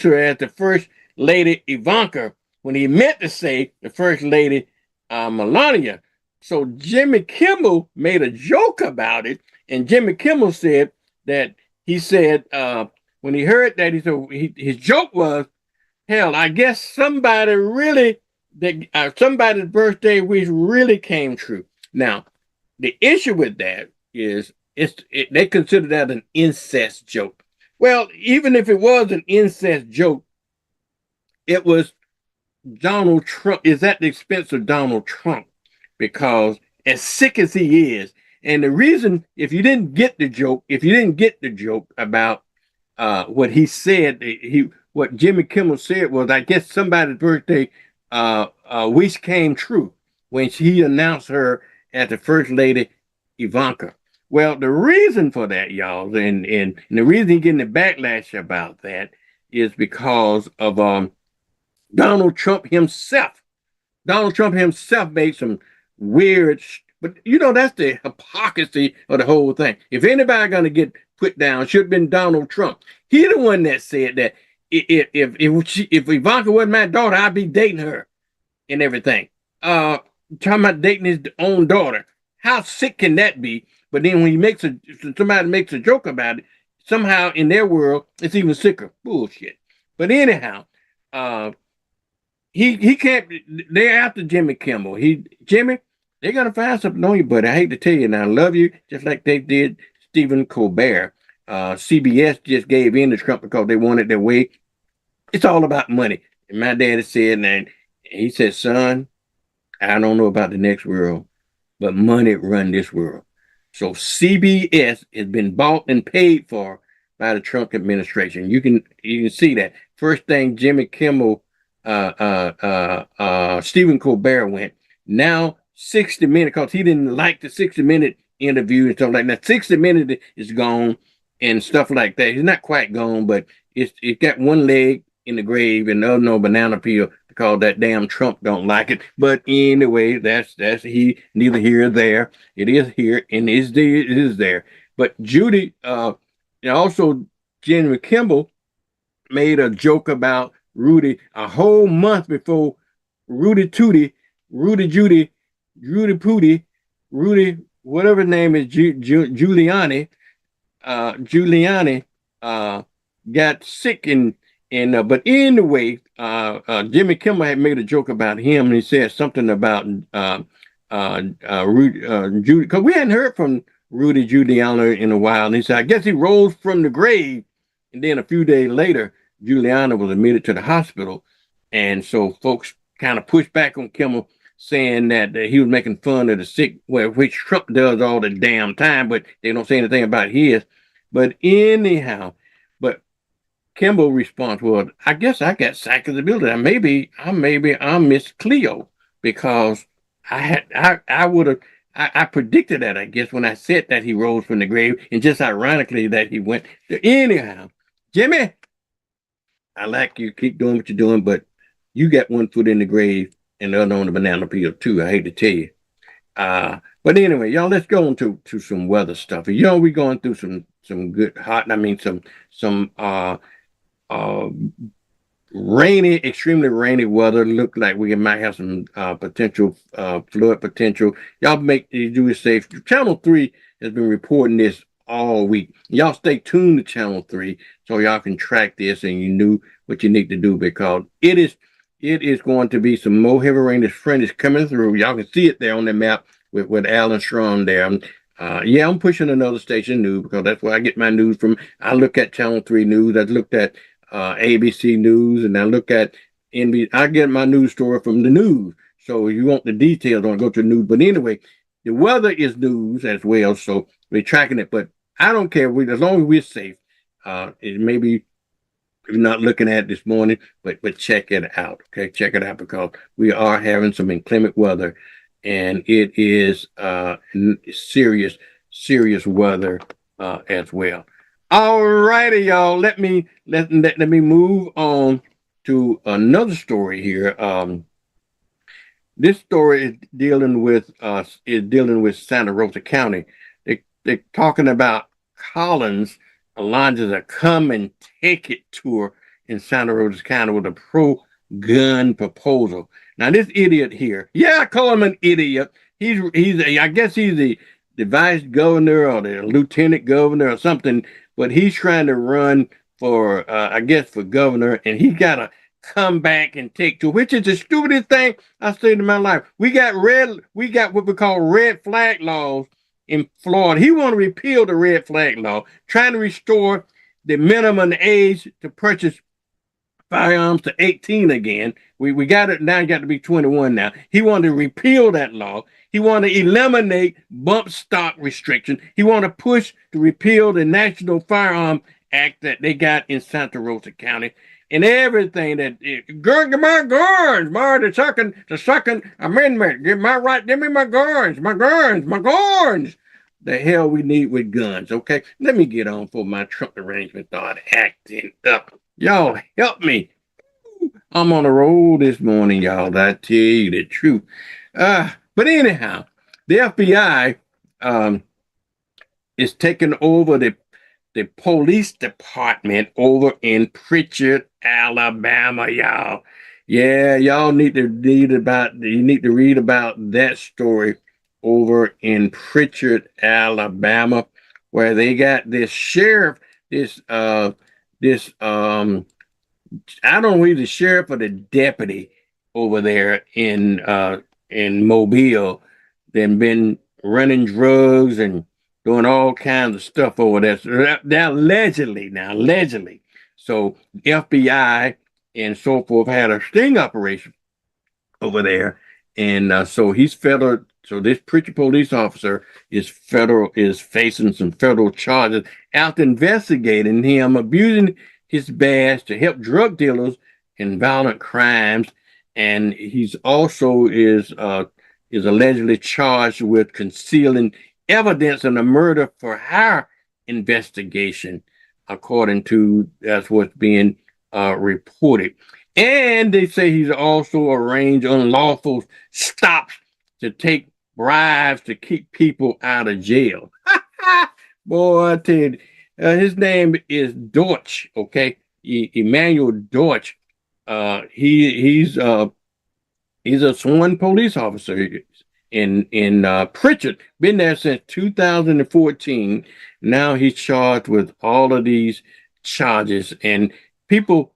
her as the first lady Ivanka, when he meant to say the first lady Melania. So Jimmy Kimmel made a joke about it, and Jimmy Kimmel said that when he heard that, his joke was, hell, I guess somebody's birthday wish really came true. Now, the issue with that is they consider that an incest joke. Well, even if it was an incest joke, it was Donald Trump is at the expense of Donald Trump, because as sick as he is, and the reason, if you didn't get the joke about what he said, what Jimmy Kimmel said was, I guess somebody's birthday wish came true when he announced her as the first lady Ivanka. Well, the reason for that, y'all, and the reason he's getting the backlash about that is because of Donald Trump himself. Donald Trump himself made some weird, but that's the hypocrisy of the whole thing. If anybody gonna get put down, should have been Donald Trump. He the one that said that if Ivanka wasn't my daughter, I'd be dating her and everything. Talking about dating his own daughter. How sick can that be? But then when somebody makes a joke about it, somehow in their world, it's even sicker. Bullshit. But anyhow, he can't. They're after Jimmy Kimmel. Jimmy, they're gonna find something on you, buddy. I hate to tell you, and I love you, just like they did Stephen Colbert. CBS just gave in to Trump because they wanted their way. It's all about money. And my daddy said, and he said, son, I don't know about the next world, but money run this world. So CBS has been bought and paid for by the Trump administration. You can see that. First thing, Jimmy Kimmel, Stephen Colbert went. Now 60 Minutes, because he didn't like the 60-minute interview and stuff like that. 60 Minutes is gone and stuff like that. He's not quite gone, but it's got one leg in the grave and the other no banana peel, because that damn Trump don't like it. But anyway, that's he neither here or there. It is here and it is there. But Judy, and also Jimmy Kimmel made a joke about Rudy a whole month before Rudy Tootie, Rudy Judy, Rudy Pootie, Rudy, whatever his name is, Giuliani got sick but anyway, Jimmy Kimmel had made a joke about him, and he said something about Judy, because we hadn't heard from Rudy Giuliani in a while. And he said, I guess he rose from the grave. And then a few days later, Giuliani was admitted to the hospital. And so folks kind of pushed back on Kimmel, saying that he was making fun of the sick, well, which Trump does all the damn time, but they don't say anything about his. But anyhow, but Kimball's response was, I guess I got sacked of the building. I'm Miss Cleo, because I would have I predicted that, I guess, when I said that he rose from the grave, and just ironically that he went. Anyhow, Jimmy, I like you. Keep doing what you're doing, but you got one foot in the grave and the other on the banana peel too. I hate to tell you. But anyway, y'all, let's go on to some weather stuff. You know, we're going through some good hot. I mean, some rainy, extremely rainy weather. Look like we might have some potential flood potential. Y'all make do it safe. Channel 3 has been reporting this all week. Y'all stay tuned to Channel 3 so y'all can track this and you knew what you need to do, because it is going to be some more heavy rain. This front is coming through. Y'all can see it there on the map with Alan Strong there. Yeah, I'm pushing another station news because that's where I get my news from. I look at Channel 3 News. I looked at ABC News, and I look at NBC. I get my news story from the news. So if you want the details, don't go to the news. But anyway, the weather is news as well, so we're tracking it. But I don't care. As long as we're safe. It maybe you're not looking at it this morning, but check it out. Okay, check it out, because we are having some inclement weather, and it is serious weather as well. All righty, y'all. Let me move on to another story here. This story is dealing with Santa Rosa County. They're talking about Collins launches a come and take it tour in Santa Rosa County with a pro-gun proposal. Now this idiot here, yeah, I call him an idiot. I guess he's the vice governor or the lieutenant governor or something, but he's trying to run for, I guess, for governor, and he got to come back and take to, which is the stupidest thing I've seen in my life. We got what we call red flag laws in Florida. He want to repeal the red flag law, trying to restore the minimum age to purchase firearms to 18 again. We got it now. You got to be 21 now. He wanted to repeal that law. He wanted to eliminate bump stock restriction. He wanted to push to repeal the National Firearm Act that they got in Santa Rosa County, and everything that get my guns, the second amendment. Give me my guns. The hell we need with guns, okay? Let me get on for my Trump arrangement start acting up. Y'all help me. I'm on a roll this morning, y'all. I tell you the truth. But anyhow, the FBI is taking over the police department over in Pritchard, Alabama, y'all. Yeah, y'all need to read about that story over in Pritchard, Alabama, where they got this sheriff, I don't know if he's the sheriff or the deputy over there in Mobile, then been running drugs and doing all kinds of stuff over there. So they're allegedly. So FBI and so forth had a sting operation over there, and so he's federal. So this Pritchard police officer is facing some federal charges after investigating him abusing his badge to help drug dealers in violent crimes, and he's also is allegedly charged with concealing evidence in a murder for hire investigation, according to that's what's being reported. And they say he's also arranged unlawful stops to take bribes to keep people out of jail. Boy, I tell you, his name is Deutsch, okay? Emmanuel Deutsch. He's a sworn police officer in Pritchard. Been there since 2014. Now he's charged with all of these charges, and people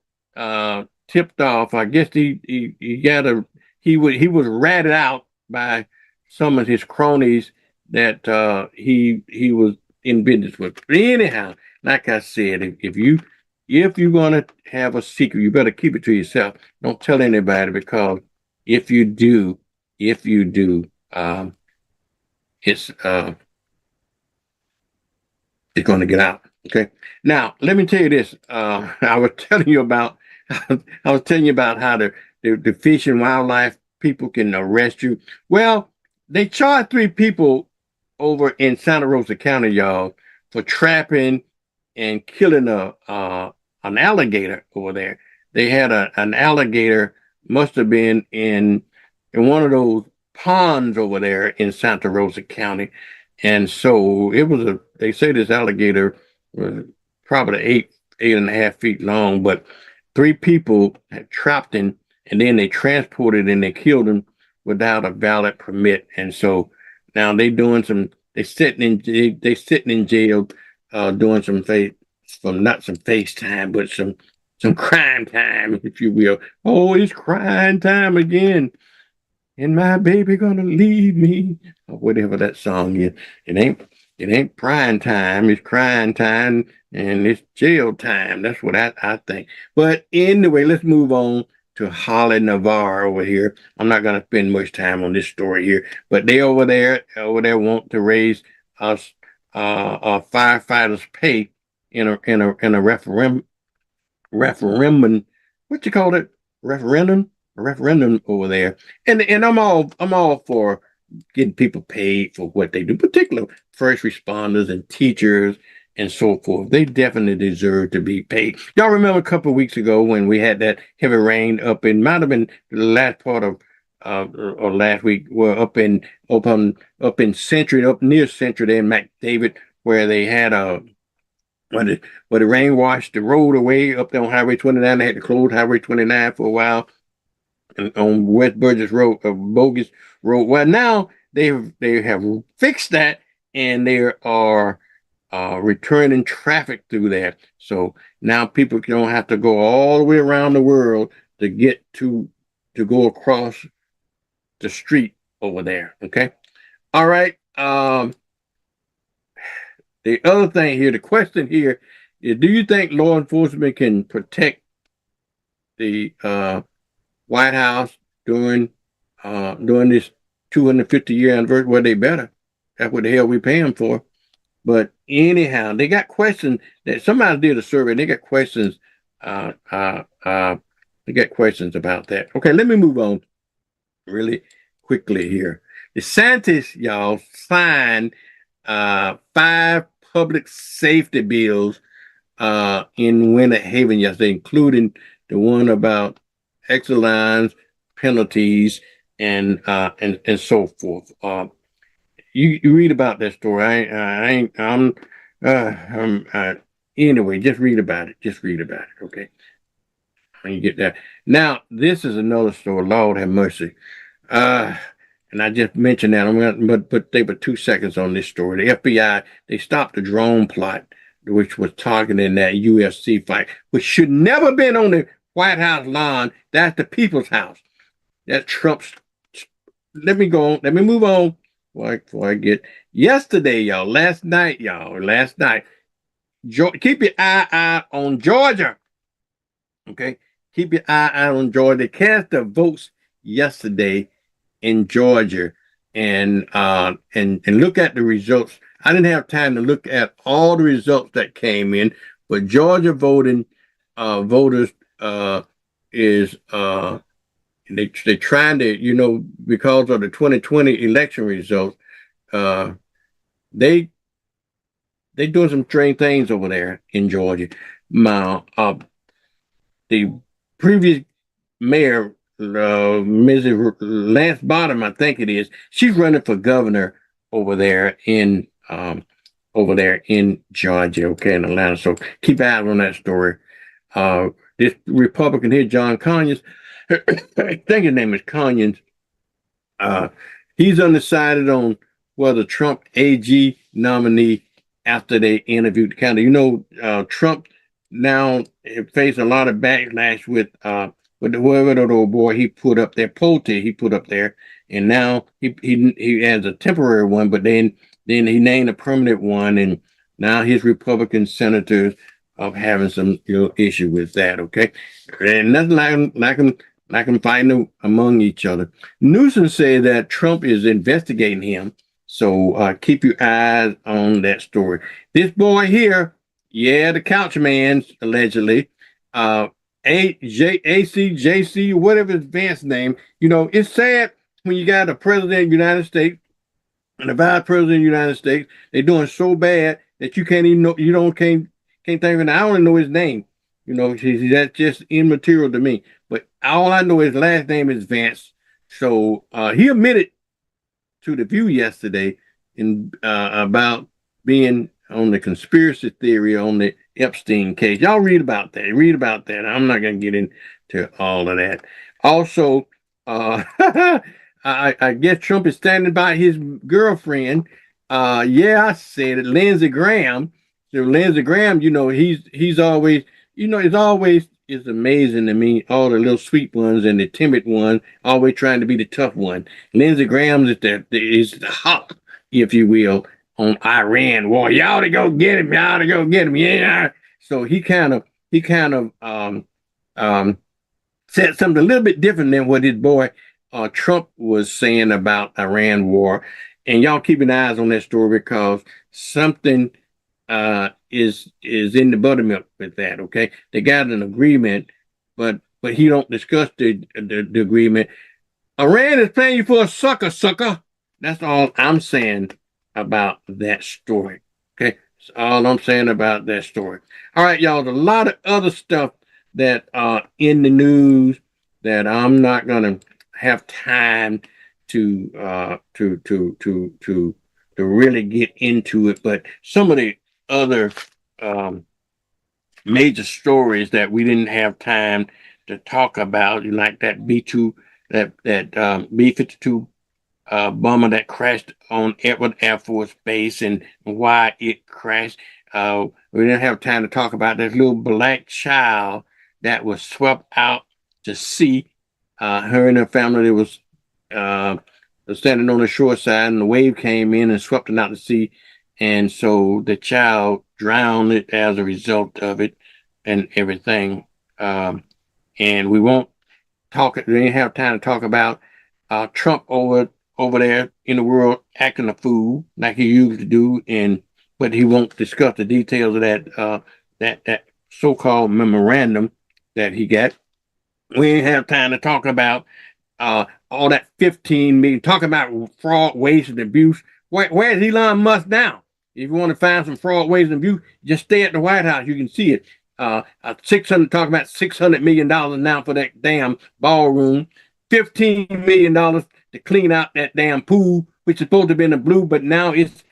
tipped off. I guess he was ratted out by some of his cronies that he was in business with. But anyhow, like I said, if you're gonna have a secret, you better keep it to yourself. Don't tell anybody, because if you do, it's it's going to get out. Okay. Now, let me tell you this. I was telling you about how the fish and wildlife people can arrest you. Well, they charged 3 people over in Santa Rosa County, y'all, for trapping and killing an alligator over there. They had an alligator, must have been in one of those ponds over there in Santa Rosa County. And so they say this alligator was probably 8.5 feet long, but 3 people had trapped him, and then they transported and they killed him without a valid permit. And so now they sitting in jail, doing not some face time, but some crime time, if you will. Oh, it's crime time again. And my baby gonna leave me, or whatever that song is. It ain't prime time, it's crying time, and it's jail time. That's what I think. But anyway, let's move on to Holly Navarre over here. I'm not gonna spend much time on this story here, but they over there want to raise us firefighters' pay in a referendum. What you call it? Referendum? A referendum over there. And I'm all for getting people paid for what they do, particularly first responders and teachers and so forth. They definitely deserve to be paid. Y'all remember a couple of weeks ago when we had that heavy rain might have been the last part of or last week, well, up in Century, up near Century there in McDavid, where they had where the rain washed the road away up there on Highway 29. They had to close Highway 29 for a while. On West Burgess Road, Bogus Road. Well, now they have fixed that, and they are returning traffic through there. So now people don't have to go all the way around the world to get to go across the street over there. Okay. All right. The other thing here, the question here is, do you think law enforcement can protect the White House during this 250-year anniversary? Well, they better. That's what the hell we pay them for. But anyhow, they got questions that somebody did a survey. And they got questions. They got questions about that. Okay, let me move on really quickly here. The DeSantis, y'all, signed 5 public safety bills in Winter Haven yesterday, including the one about exit lines, penalties, and so forth. You read about that story. Anyway, just read about it. Just read about it. Okay. When you get that. Now, this is another story. Lord have mercy. And I just mentioned that. I'm going to take but 2 seconds on this story. The FBI, they stopped the drone plot, which was targeting that UFC fight, which should never been on the White House lawn. That's the people's house. That's Trump's. Let me go on. Let me move on before I get yesterday, y'all. Last night. Keep your eye out on Georgia. Okay, keep your eye out on Georgia. They cast the votes yesterday in Georgia, and look at the results. I didn't have time to look at all the results that came in, but Georgia voters is they trying to, because of the 2020 election results, they doing some strange things over there in Georgia. The previous mayor, Mrs. Lance Bottom, I think it is, she's running for governor over there in Georgia, okay, in Atlanta. So keep an eye on that story. This Republican here, John Conyers, I think his name is Conyers. He's undecided on whether Trump AG nominee after they interviewed the candidate. Trump now faced a lot of backlash with whoever that old boy he put up there, Pulte, he put up there, and now he has a temporary one, but then he named a permanent one, and now his Republican senators are having some issue with that. Okay, and nothing like them fighting among each other. Newsom said that Trump is investigating him, so keep your eyes on that story. This boy here, yeah, the couch man, allegedly, ACJC, whatever his advanced name. It's sad when you got a president of the United States and the vice president of the United States. They're doing so bad that you can't even know. Can't think of it. I don't know his name. That's just immaterial to me. But all I know his last name is Vance. So he admitted to The View yesterday about being on the conspiracy theory on the Epstein case. Y'all read about that. I'm not going to get into all of that. Also, I guess Trump is standing by his girlfriend. Yeah, I said it, Lindsey Graham. So Lindsey Graham, he's always, it's amazing to me, all the little sweet ones and the timid ones, always trying to be the tough one. Lindsey Graham is the hawk, if you will, on Iran war. Y'all ought to go get him. Yeah. So he kind of said something a little bit different than what his boy Trump was saying about Iran war. And y'all keep an eyes on that story because something is in the buttermilk with that. Okay, they got an agreement, but he don't discuss the agreement. Iran is playing you for a sucker. That's all I'm saying about that story. Okay, that's all I'm saying about that story. All right, y'all. There's a lot of other stuff that in the news that I'm not gonna have time to really get into it, but some of the other major stories that we didn't have time to talk about, like that B-52 bomber that crashed on Edward Air Force Base and why it crashed. We didn't have time to talk about this little black child that was swept out to sea. Her and her family was standing on the shore side, and the wave came in and swept them out to sea. And so the child drowned it as a result of it and everything. And we won't talk, we didn't have time to talk about Trump over there in the world acting a fool like he usually do, but he won't discuss the details of that so-called memorandum that he got. We didn't have time to talk about all that 15 million, talking about fraud, waste, and abuse. Where's Elon Musk now? If you want to find some fraud, waste, and abuse, just stay at the White House. You can see it. Talking about $600 million now for that damn ballroom. $15 million to clean out that damn pool, which is supposed to be in the blue, but now it's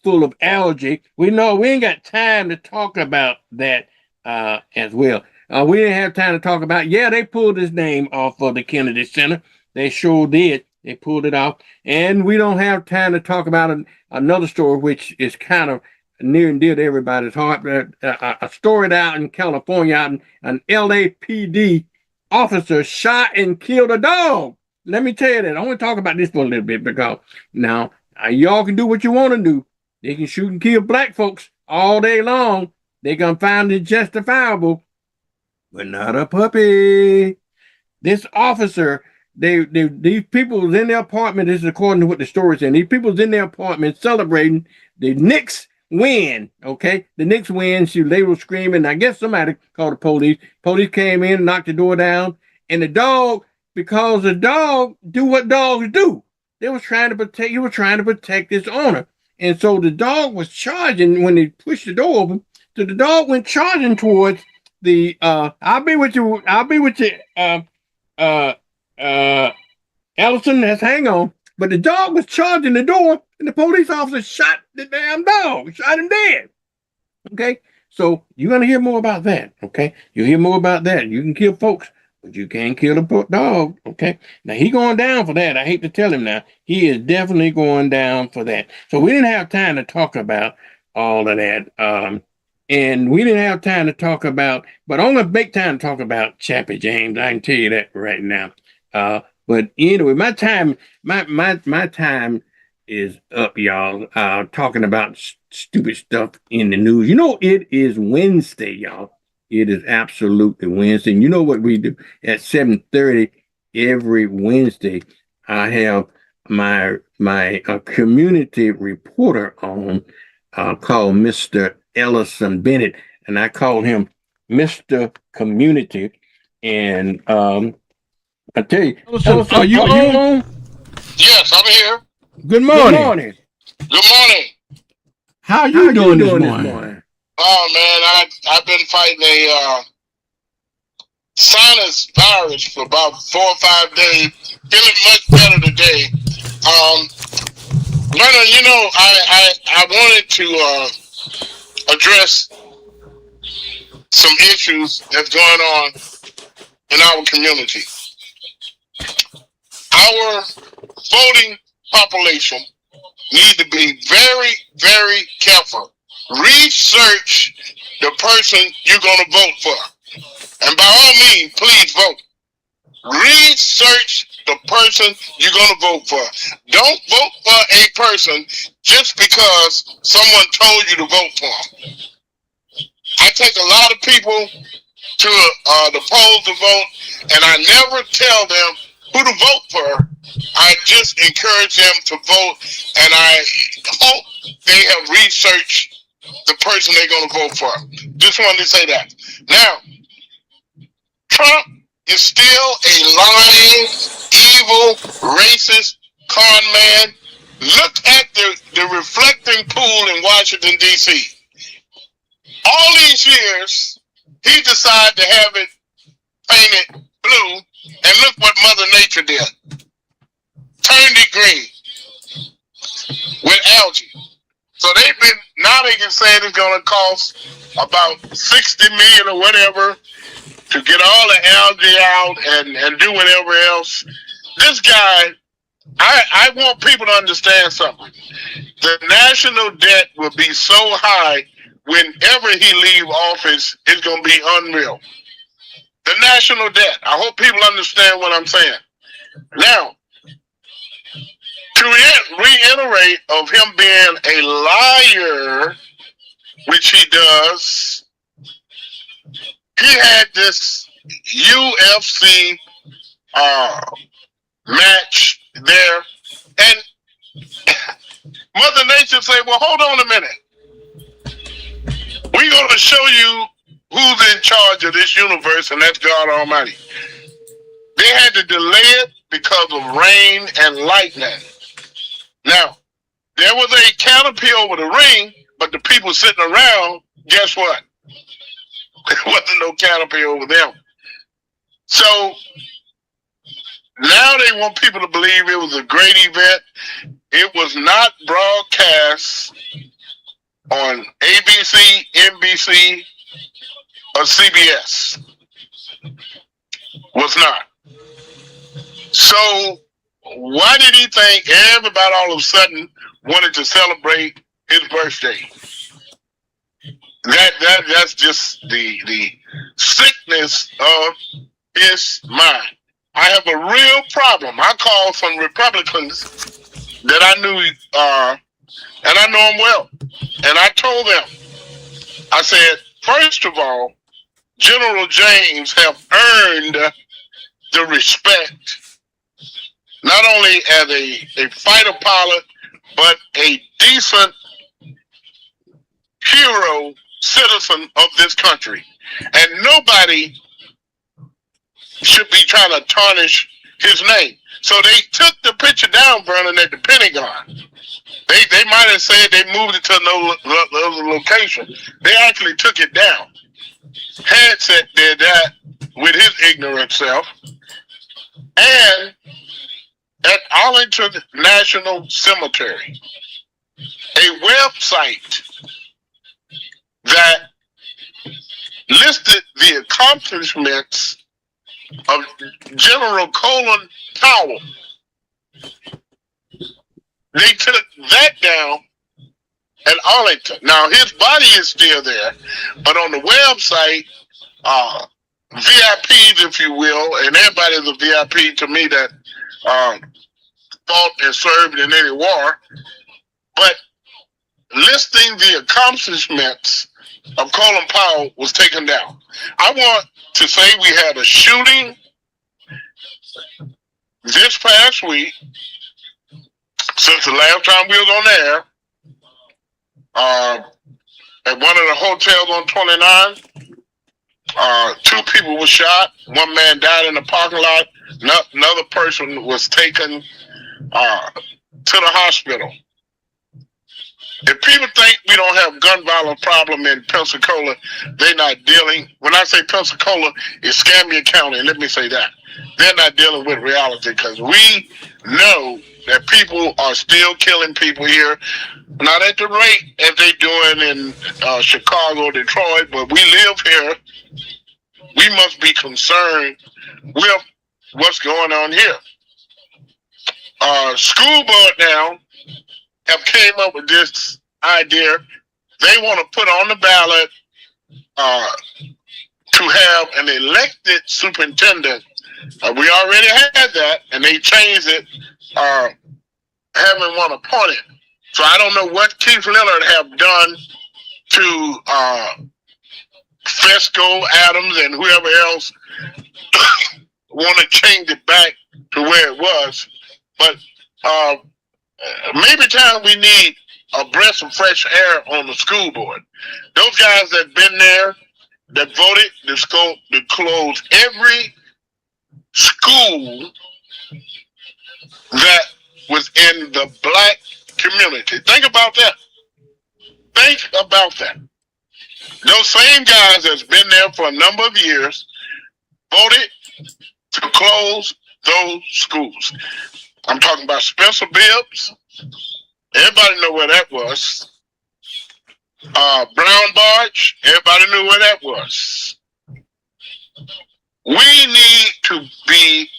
full of algae. We know we ain't got time to talk about that as well. We didn't have time to talk about, they pulled his name off of the Kennedy Center. They sure did. They pulled it off. And we don't have time to talk about another story, which is kind of near and dear to everybody's heart. A story out in California, an LAPD officer shot and killed a dog. Let me tell you that. I want to talk about this for a little bit because now y'all can do what you want to do. They can shoot and kill black folks all day long. They gonna find it justifiable, but not a puppy. This officer, these people was in their apartment. This is according to what the story said. These people was in their apartment celebrating the Knicks win. Okay, the Knicks win. They were screaming. I guess somebody called the police. Police came in, knocked the door down, and the dog, because the dog do what dogs do. They was trying to protect. He was trying to protect his owner, and so the dog was charging when they pushed the door open. So the dog went charging towards the. I'll be with you. Ellison, let's hang on. But the dog was charging the door, and the police officer shot the damn dog, shot him dead. Okay, so you're gonna hear more about that. Okay, you'll hear more about that. You can kill folks, but you can't kill a dog. Okay, now he going down for that. I hate to tell him now, he is definitely going down for that. So we didn't have time to talk about all of that. And we didn't have time to talk about, but I'm gonna make time to talk about Chappie James. I can tell you that right now. But anyway, my time is up, y'all. Talking about stupid stuff in the news. You know, it is Wednesday, y'all. It is absolutely Wednesday. And you know what we do at 7:30 every Wednesday? I have my community reporter on called Mr. Ellison Bennett, and I call him Mr. Community. And I tell you, Ellison, are you on? Yes, I'm here. Good morning. Good morning. How you doing this morning? Oh man, I've been fighting a sinus virus for about 4 or 5 days. Feeling much better today. Vernon, you know, I wanted to address some issues that's going on in our community. Our voting population need to be very, very careful. Research the person you're going to vote for. And by all means, please vote. Research the person you're going to vote for. Don't vote for a person just because someone told you to vote for them. I take a lot of people to the polls to vote, and I never tell them who to vote for. I just encourage them to vote, and I hope they have researched the person they're going to vote for. Just wanted to say that. Now, Trump is still a lying, evil, racist con man. Look at the reflecting pool in Washington, D.C. All these years, he decided to have it painted blue, and look what Mother Nature did. Turned it green with algae. So now they can say it's going to cost about $60 million or whatever to get all the algae out and do whatever else. This guy, I want people to understand something. The national debt will be so high whenever he leave office, it's going to be unreal. The national debt. I hope people understand what I'm saying. Now, to reiterate of him being a liar, which he does, he had this UFC match there, and Mother Nature said, well, hold on a minute. We're going to show you who's in charge of this universe, and that's God Almighty. They had to delay it because of rain and lightning. Now, there was a canopy over the ring, but the people sitting around, guess what? There wasn't no canopy over them. So now they want people to believe it was a great event. It was not broadcast on ABC, NBC, or CBS. Was not. So why did he think everybody all of a sudden wanted to celebrate his birthday? That's just the sickness of his mind. I have a real problem. I called some Republicans that I knew, and I know them well. And I told them, I said, first of all, General James have earned the respect, not only as a fighter pilot, but a decent hero citizen of this country. And nobody should be trying to tarnish his name. So they took the picture down, Vernon, at the Pentagon. They might have said they moved it to another location. They actually took it down. Headset did that with his ignorant self. And at Arlington National Cemetery, a website that listed the accomplishments of General Colin Powell. They took that down at Arlington. Now, his body is still there, but on the website, VIPs, if you will, and everybody's a VIP to me that fought and served in any war. But listing the accomplishments of Colin Powell was taken down. I want to say we had a shooting this past week, since the last time we was on air, at one of the hotels on 29. 2 people were shot. 1 man died in the parking lot. Another person was taken to the hospital. If people think we don't have gun violence problem in Pensacola, they're not dealing. When I say Pensacola, it's Escambia County. Let me say that. They're not dealing with reality, because we know that people are still killing people here. Not at the rate as they doing in Chicago, Detroit, but we live here. We must be concerned with what's going on here. School board now have came up with this idea. They want to put on the ballot to have an elected superintendent. We already had that, and they changed it, having one appointed. So I don't know what Keith Leonard have done to Fesco, Adams, and whoever else want to change it back to where it was. But maybe time we need a breath of fresh air on the school board. Those guys that been there, that voted to close every school that was in the black community. Think about that. Think about that. Those same guys that's been there for a number of years voted to close those schools. I'm talking about Spencer Bibbs. Everybody know where that was. Brown Barge. Everybody knew where that was. We need to be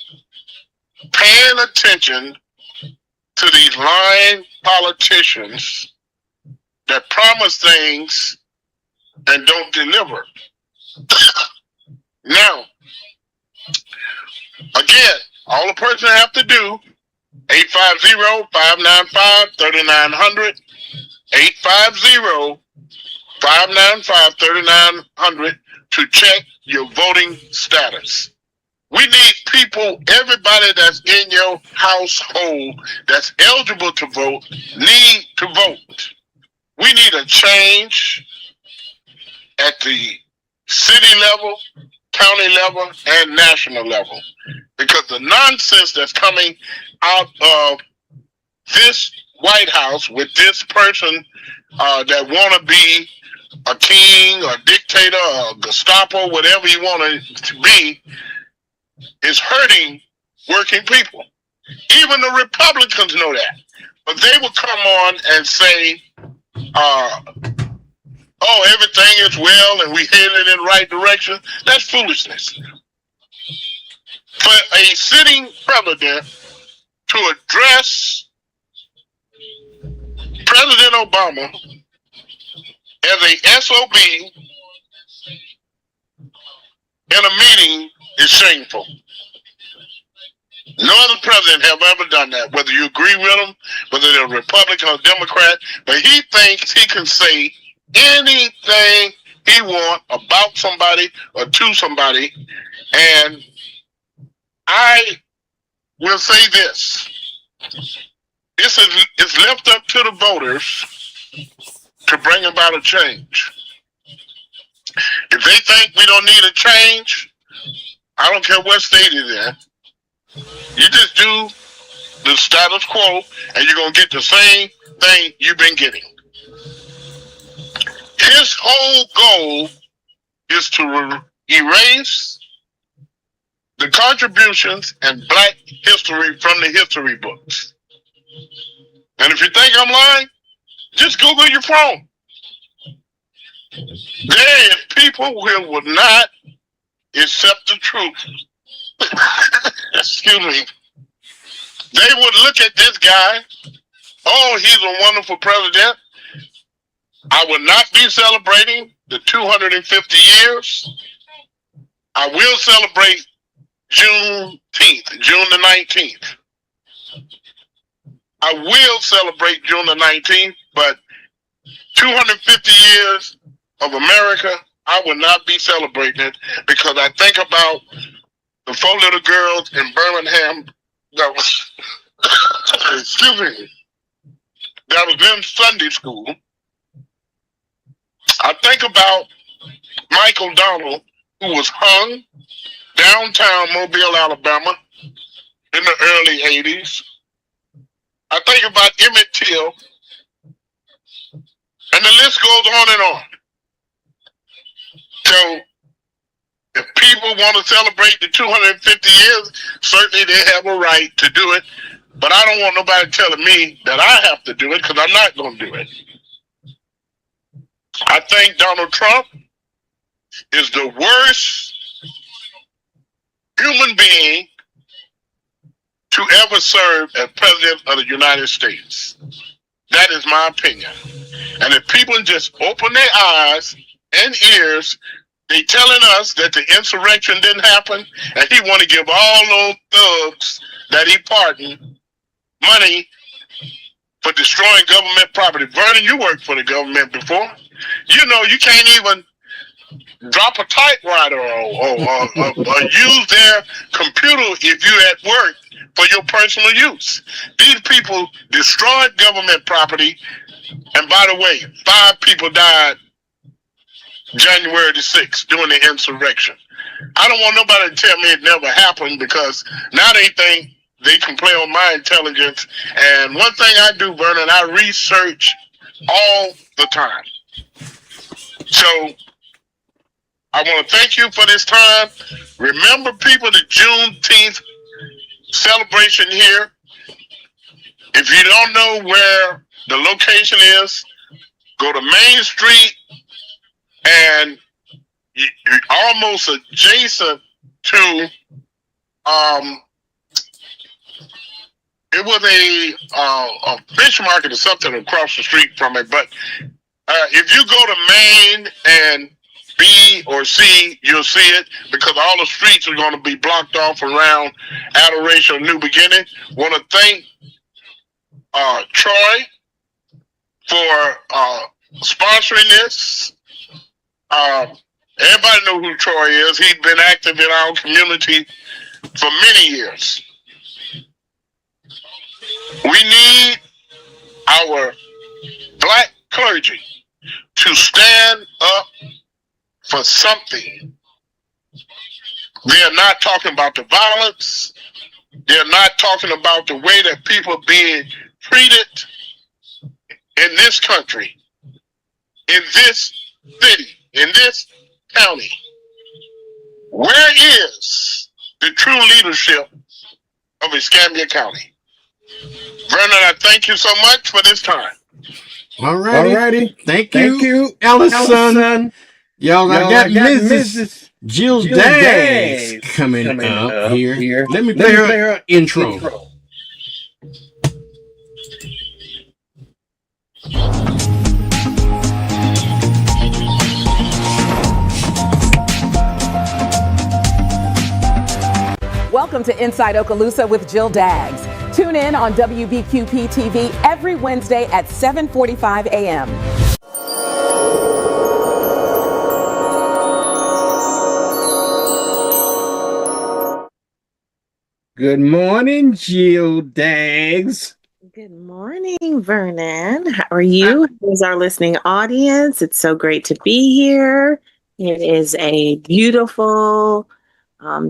paying attention to these lying politicians that promise things and don't deliver. Now, again, all the person have to do, 850-595-3900, 850-595-3900 to check your voting status. We need people, everybody that's in your household that's eligible to vote, need to vote. We need a change at the city level, county level, and national level. Because the nonsense that's coming out of this White House with this person that want to be a king, a dictator, a Gestapo, whatever you want it to be, is hurting working people. Even the Republicans know that. But they will come on and say, oh, everything is well and we headed in the right direction. That's foolishness. For a sitting president to address President Obama as a SOB in a meeting is shameful. No other president have ever done that, whether you agree with him, whether they're Republican or Democrat, but he thinks he can say anything he wants about somebody or to somebody. And I will say this. It's left up to the voters to bring about a change. If they think we don't need a change, I don't care what state it's in. You just do the status quo and you're going to get the same thing you've been getting. His whole goal is to erase the contributions and black history from the history books. And if you think I'm lying, just Google your phone. There is people who would not accept the truth. Excuse me. They would look at this guy. Oh, he's a wonderful president. I will not be celebrating the 250 years. I will celebrate Juneteenth, June the 19th. I will celebrate June the 19th, but 250 years of America, I will not be celebrating it because I think about the 4 little girls in Birmingham that was, excuse me, that was in Sunday school. I think about Michael Donald, who was hung downtown Mobile, Alabama in the early 80s. I think about Emmett Till, and the list goes on and on. So, if people want to celebrate the 250 years, certainly they have a right to do it. But I don't want nobody telling me that I have to do it because I'm not going to do it. I think Donald Trump is the worst human being to ever serve as president of the United States. That is my opinion. And if people just open their eyes and ears, they telling us that the insurrection didn't happen, and he want to give all those thugs that he pardoned money for destroying government property. Vernon, you worked for the government before. You know you can't even drop a typewriter or use their computer if you're at work for your personal use. These people destroyed government property, and by the way, 5 people died January the 6th during the insurrection. I don't want nobody to tell me it never happened because now they think they can play on my intelligence. And one thing I do, Vernon, I research all the time. So I want to thank you for this time. Remember, people, the Juneteenth celebration here. If you don't know where the location is, go to Main Street, and you're almost adjacent to it was a fish market or something across the street from it. But if you go to Main and B or C, you'll see it because all the streets are going to be blocked off around Adoration of New Beginning. Want to thank Troy for sponsoring this. Everybody know who Troy is. He's been active in our community for many years. We need our black clergy to stand up for something. They're not talking about the violence. They're not talking about the way that people are being treated in this country, in this city, in this county. Where is the true leadership of Escambia County? Vernon, I thank you so much for this time. All righty. Thank you, Ellison. Y'all, I got Mrs. Jill Daggs coming up here. Let me play her intro. Welcome to Inside Okaloosa with Jill Daggs. Tune in on WBQP TV every Wednesday at 7:45 a.m. Good morning, Jill Daggs. Good morning, Vernon. How are you? Who's our listening audience? It's so great to be here. It is a beautiful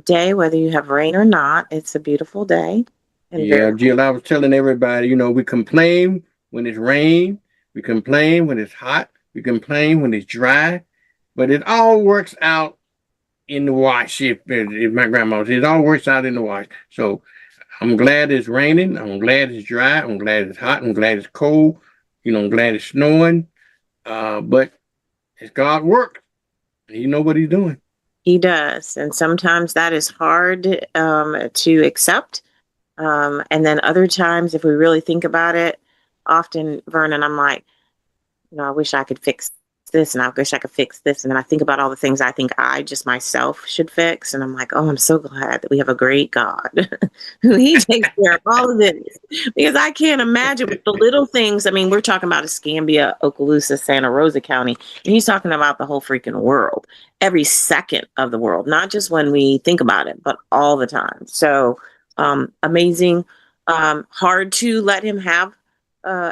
day, whether you have rain or not. It's a beautiful day. And yeah, Jill, I was telling everybody, we complain when it's rain. We complain when it's hot. We complain when it's dry. But it all works out in the wash, if my grandma said, it all works out in the wash. So I'm glad it's raining. I'm glad it's dry. I'm glad it's hot. I'm glad it's cold. I'm glad it's snowing. But it's God's work. He knows what he's doing. He does. And sometimes that is hard to accept. And then other times, if we really think about it, often, Vernon, I'm like, I wish I could fix this, and I wish I could fix this. And then I think about all the things I think I just myself should fix. And I'm like, oh, I'm so glad that we have a great God who he takes care of all of this. Because I can't imagine with the little things. I mean, we're talking about Escambia, Okaloosa, Santa Rosa County, and he's talking about the whole freaking world, every second of the world, not just when we think about it, but all the time. So amazing. Hard to let him have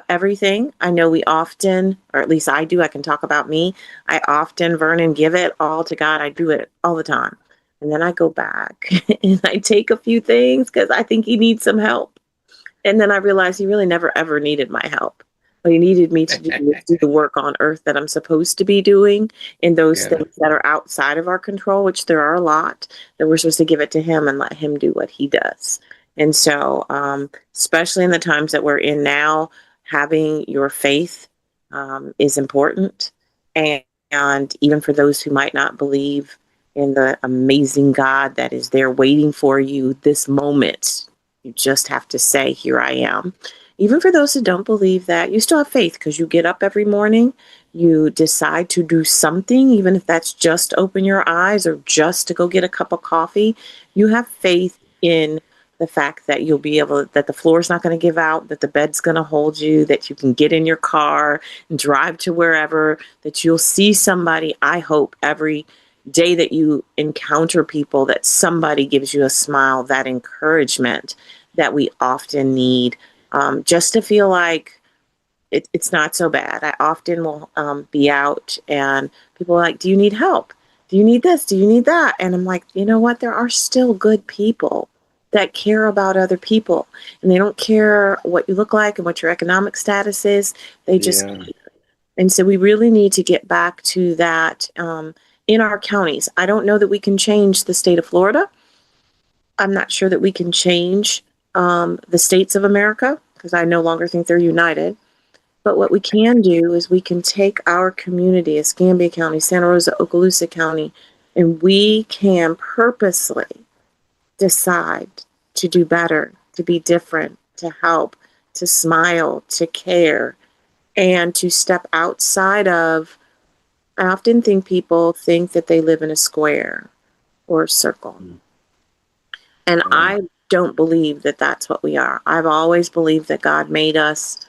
everything. I know we often, or at least I do, I can talk about me. I often, Vernon, give it all to God. I do it all the time. And then I go back and I take a few things because I think he needs some help. And then I realize he really never, ever needed my help. What he needed me to do is do the work on earth that I'm supposed to be doing in those things that are outside of our control, which there are a lot, that we're supposed to give it to him and let him do what he does. And so, especially in the times that we're in now, having your faith is important. And even for those who might not believe in the amazing God that is there waiting for you this moment, you just have to say, here I am. Even for those who don't believe that, you still have faith because you get up every morning, you decide to do something, even if that's just open your eyes or just to go get a cup of coffee. You have faith in the fact that you'll be able, that the floor is not going to give out, that the bed's going to hold you, that you can get in your car and drive to wherever, that you'll see somebody, I hope, every day that you encounter people, that somebody gives you a smile, that encouragement that we often need, just to feel like it's not so bad. I often will be out and people are like, do you need help? Do you need this? Do you need that? And I'm like, you know what? There are still good people that care about other people, and they don't care what you look like and what your economic status is. They just care. And so we really need to get back to that in our counties. I don't know that we can change the state of Florida. I'm not sure that we can change the states of America because I no longer think they're united. But what we can do is we can take our community, Escambia County, Santa Rosa, Okaloosa County, and we can purposely decide to do better, to be different, to help, to smile, to care, and to step outside of, I often think people think that they live in a square or a circle. And I don't believe that that's what we are. I've always believed that God made us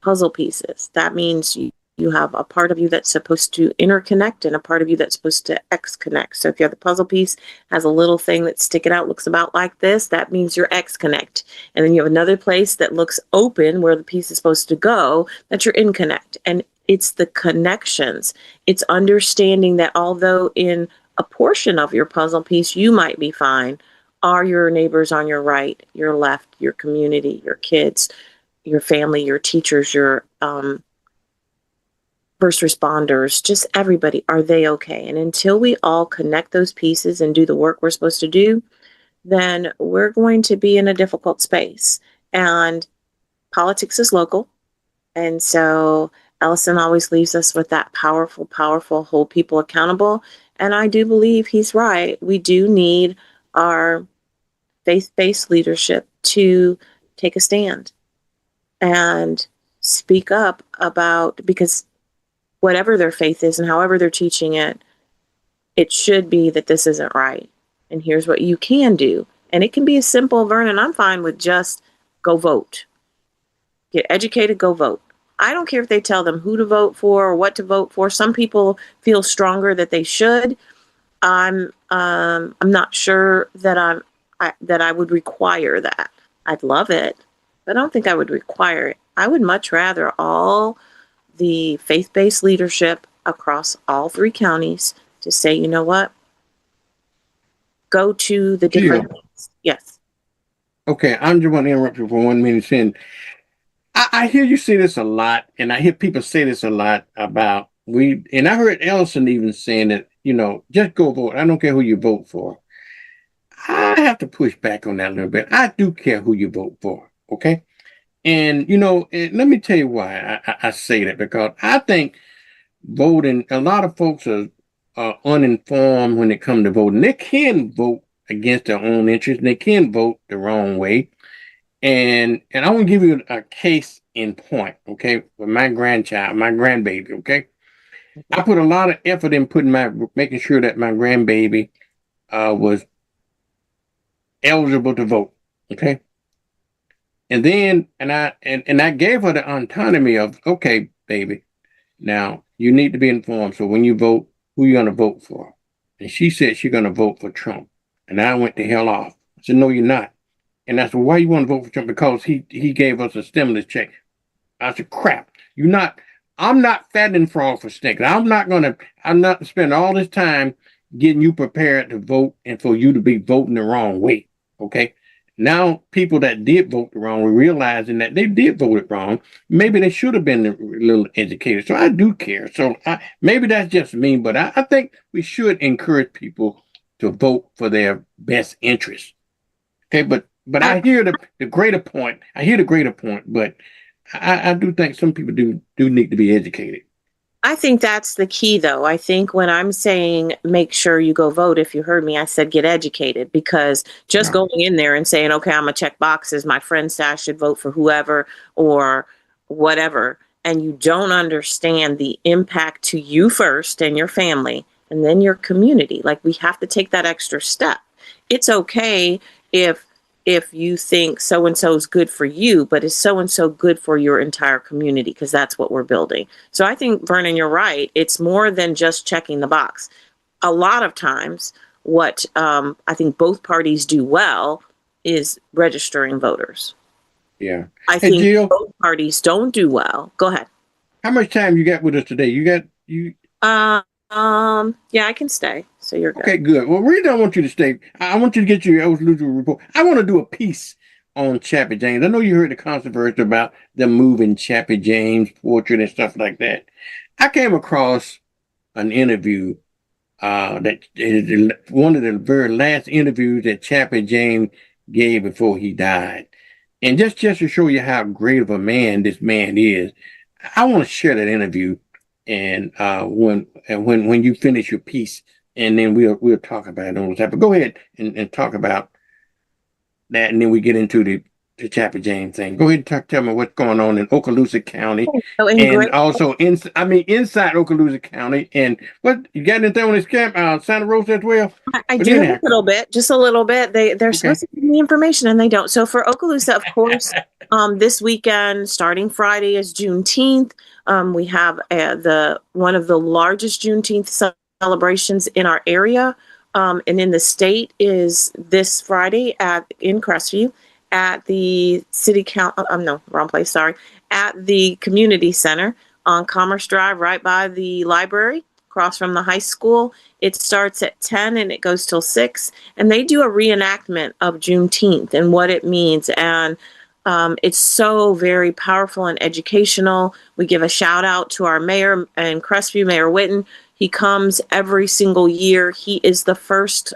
puzzle pieces. That means you have a part of you that's supposed to interconnect and a part of you that's supposed to exconnect. So if you have the puzzle piece has a little thing that's sticking out, looks about like this, that means you're exconnect. And then you have another place that looks open where the piece is supposed to go, that you're inconnect. And it's the connections. It's understanding that although in a portion of your puzzle piece you might be fine, are your neighbors on your right, your left, your community, your kids, your family, your teachers, your first responders, just everybody, are they okay? And until we all connect those pieces and do the work we're supposed to do, then we're going to be in a difficult space. And politics is local. And so Ellison always leaves us with that powerful, powerful hold people accountable. And I do believe he's right. We do need our faith-based leadership to take a stand and speak up about, because whatever their faith is and however they're teaching it, it should be that this isn't right. And here's what you can do. And it can be as simple, Vernon, I'm fine with just go vote. Get educated, go vote. I don't care if they tell them who to vote for or what to vote for. Some people feel stronger that they should. I'm not sure that I would require that. I'd love it, but I don't think I would require it. I would much rather all the faith-based leadership across all three counties to say, you know what? Go to the different things. Yes. Okay, I'm just want to interrupt you for 1 minute. Saying, I hear you say this a lot, and I hear people say this a lot about and I heard Ellison even saying that, just go vote. I don't care who you vote for. I have to push back on that a little bit. I do care who you vote for, okay? And, and let me tell you why I say that, because I think voting, a lot of folks are uninformed when it comes to voting. They can vote against their own interests. They can vote the wrong way. And I want to give you a case in point, okay, with my grandchild, my grandbaby, okay? I put a lot of effort in making sure that my grandbaby was eligible to vote. Okay. And then I gave her the autonomy of, okay, baby, now you need to be informed. So when you vote, who you gonna vote for? And she said she's gonna vote for Trump. And I went the hell off. I said, no, you're not. And I said, why you want to vote for Trump? Because he gave us a stimulus check. I said, crap, I'm not fattening frog for snakes. I'm not spend all this time getting you prepared to vote and for you to be voting the wrong way. Okay. Now people that did vote the wrong way realizing that they did vote it wrong. Maybe they should have been a little educated. So I do care. So maybe that's just me, but I think we should encourage people to vote for their best interest. Okay, but I hear the greater point. I hear the greater point, but I do think some people do need to be educated. I think that's the key, though. I think when I'm saying make sure you go vote, if you heard me, I said get educated, because just going in there and saying, okay, I'm going to check boxes, my friend said I should vote for whoever or whatever, and you don't understand the impact to you first and your family and then your community. Like, we have to take that extra step. It's okay if you think so-and-so is good for you, but is so-and-so good for your entire community? Because that's what we're building. So I think, Vernon, you're right. It's more than just checking the box. A lot of times what I think both parties do well is registering voters. Yeah. I think Jill, both parties don't do well. Go ahead. How much time you got with us today? Yeah, I can stay. So you're good. Okay, good. Well, really don't want you to stay. I want you to get your Oskaloosa report. I want to do a piece on Chappie James. I know you heard the controversy about them moving Chappie James' portrait and stuff like that. I came across an interview that is one of the very last interviews that Chappie James gave before he died. And just to show you how great of a man this man is, I want to share that interview. And when you finish your piece, and then we'll talk about it on that. But go ahead and talk about that, and then we get into the Chappie James thing. Go ahead and tell me what's going on in Okaloosa County, and also inside Okaloosa County. And what you got anything on this camp, Santa Rosa as well? I do a little bit, just a little bit. They're supposed to give me information and they don't. So for Okaloosa, of course, this weekend, starting Friday, is Juneteenth. We have one of the largest Juneteenth celebrations in our area, and in the state is this Friday in Crestview at the city council. No, wrong place. Sorry, at the community center on Commerce Drive, right by the library, across from the high school. It starts at 10 and it goes till 6, and they do a reenactment of Juneteenth and what it means. And it's so very powerful and educational. We give a shout out to our mayor in Crestview, Mayor Witten. He comes every single year. He is the first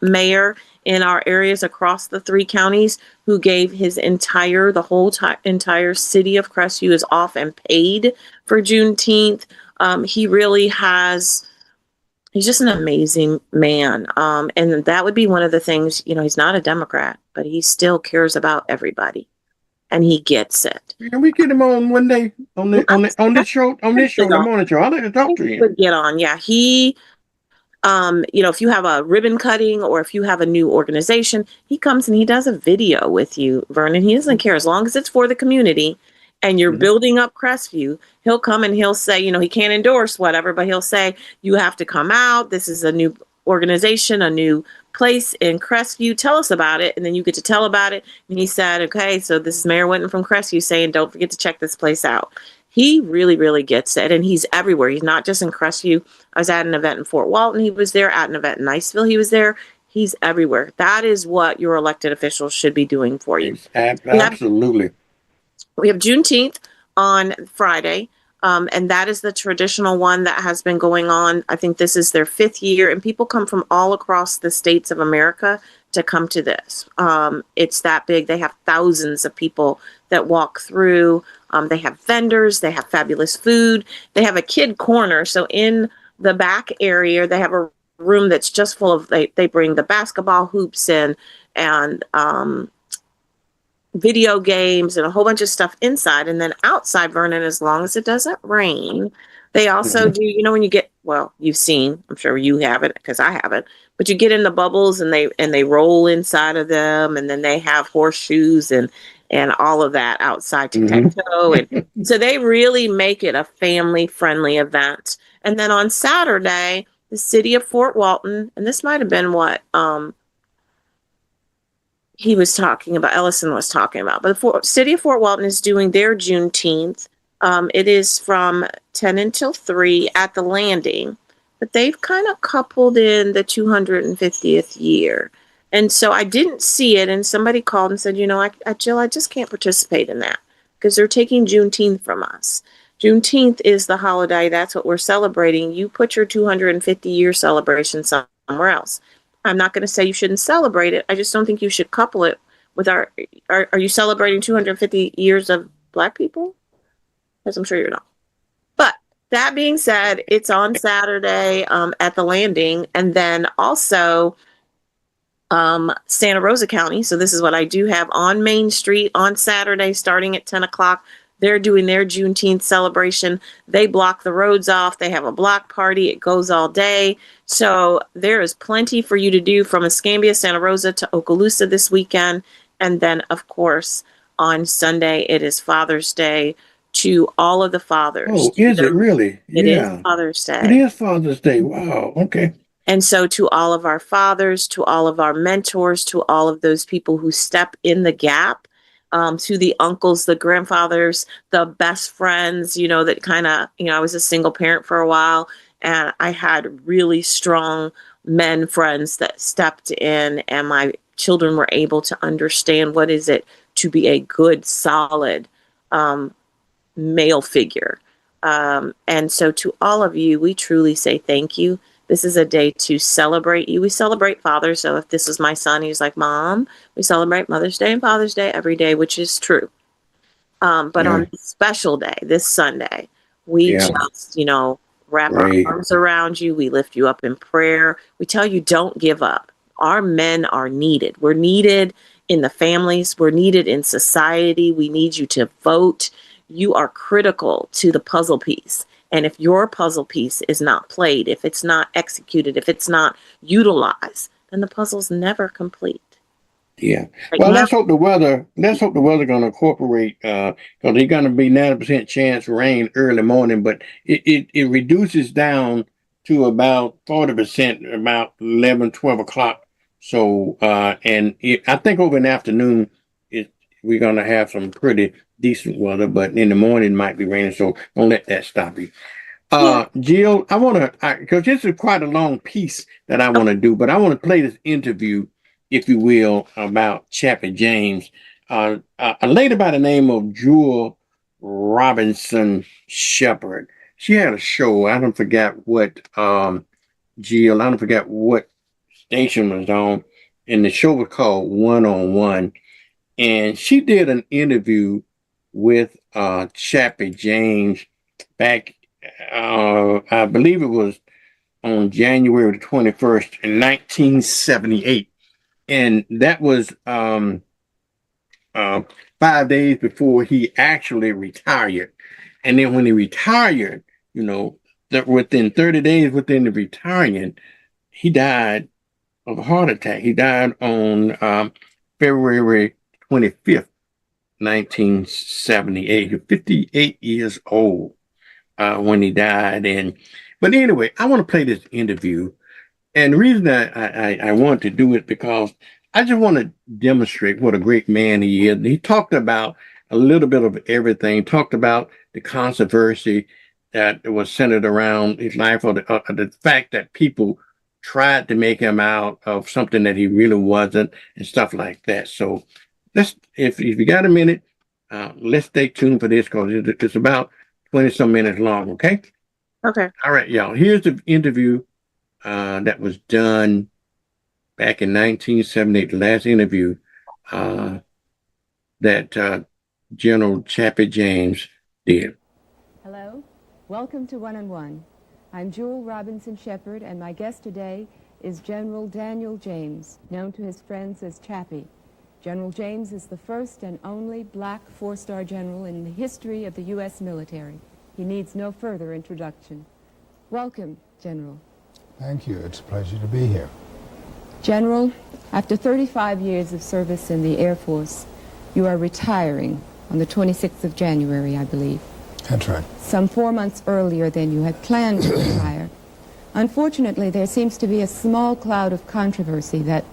mayor in our areas across the 3 counties who gave his entire city of Crestview is off and paid for Juneteenth. He really he's just an amazing man. And that would be one of the things, he's not a Democrat, but he still cares about everybody. And he gets it. Can we get him on one day on this show, the morning show? I'd like to talk to him. Get on, yeah. He, if you have a ribbon cutting or if you have a new organization, he comes and he does a video with you, Vernon. He doesn't care as long as it's for the community and you're building up Crestview. He'll come and he'll say, he can't endorse whatever, but he'll say, you have to come out. This is a new organization, a new place in Crestview. Tell us about it. And then you get to tell about it. And he said, okay, so this is Mayor Winton from Crestview saying, don't forget to check this place out. He really, really gets it. And he's everywhere. He's not just in Crestview. I was at an event in Fort Walton. He was there. At an event in Niceville. He was there. He's everywhere. That is what your elected officials should be doing for you. Absolutely. We have Juneteenth on Friday. And that is the traditional one that has been going on. I think this is their 5th year, and people come from all across the states of America to come to this. It's that big. They have thousands of people that walk through. They have vendors. They have fabulous food. They have a kid corner. So in the back area, they have a room that's just full of, they bring the basketball hoops in and video games and a whole bunch of stuff inside. And then outside, Vernon, as long as it doesn't rain, They also do, when you get, well, you've seen, I'm sure you haven't because I haven't, but you get in the bubbles and they roll inside of them, and then they have horseshoes and all of that outside tic-tac-toe. And so they really make it a family friendly event. And then on Saturday, the city of Fort Walton, and this might have been what he was talking about, Ellison was talking about, but the city of Fort Walton is doing their Juneteenth. It is from 10 until 3 at the landing, but they've kind of coupled in the 250th year. And so I didn't see it, and somebody called and said, Jill, I just can't participate in that because they're taking Juneteenth from us. Juneteenth is the holiday. That's what we're celebrating. You put your 250-year celebration somewhere else. I'm not going to say you shouldn't celebrate it. I just don't think you should couple it with are you celebrating 250 years of Black people? Because I'm sure you're not. But that being said, it's on Saturday at the landing, and then also Santa Rosa County. So this is what I do have on Main Street on Saturday, starting at 10 o'clock. They're doing their Juneteenth celebration. They block the roads off. They have a block party. It goes all day. So there is plenty for you to do from Escambia, Santa Rosa to Okaloosa this weekend. And then, of course, on Sunday, it is Father's Day. To all of the fathers. Oh, is it really? It is Father's Day. It is Father's Day. Wow. Okay. And so to all of our fathers, to all of our mentors, to all of those people who step in the gap, to the uncles, the grandfathers, the best friends, that kind of, I was a single parent for a while, and I had really strong men friends that stepped in, and my children were able to understand what is it to be a good, solid, male figure. And so to all of you, we truly say thank you. This is a day to celebrate you. We celebrate fathers. So if this is my son, he's like, Mom, we celebrate Mother's Day and Father's Day every day, which is true. But on this special day, this Sunday, we just, wrap our arms around you. We lift you up in prayer. We tell you, don't give up. Our men are needed. We're needed in the families. We're needed in society. We need you to vote. You are critical to the puzzle piece. And if your puzzle piece is not played, if it's not executed, if it's not utilized, then the puzzle's never complete. Yeah. Well, let's hope the weather going to incorporate, because there's going to be 90% chance rain early morning, but it reduces down to about 40%, about 11, 12 o'clock. So, I think over in the afternoon, we're going to have some pretty decent weather, but in the morning it might be raining, so don't let that stop you. Jill, I want to, because this is quite a long piece that I want to do, but I want to play this interview, if you will, about Chappie James. A lady by the name of Jewel Robinson Shepherd. She had a show. I don't forget what, Jill, I don't forget what station was on, and the show was called One on One. And she did an interview with Chappie James back, I believe it was on January the 21st in 1978. And that was 5 days before he actually retired. And then when he retired, that within 30 days within the retiring, he died of a heart attack. He died on February 25th, 1978. He was 58 years old when he died. But anyway, I want to play this interview. And the reason I want to do it because I just want to demonstrate what a great man he is. He talked about a little bit of everything, talked about the controversy that was centered around his life, or the fact that people tried to make him out of something that he really wasn't, and stuff like that. So if you got a minute, let's stay tuned for this, because it's about 20-some minutes long, okay? Okay. All right, y'all. Here's the interview that was done back in 1978, the last interview that General Chappie James did. Hello, welcome to One on One. I'm Jewel Robinson Shepherd, and my guest today is General Daniel James, known to his friends as Chappie. General James is the first and only black four-star general in the history of the U.S. military. He needs no further introduction. Welcome, General. Thank you. It's a pleasure to be here. General, after 35 years of service in the Air Force, you are retiring on the 26th of January, I believe. That's right. Some 4 months earlier than you had planned to retire. Unfortunately, there seems to be a small cloud of controversy that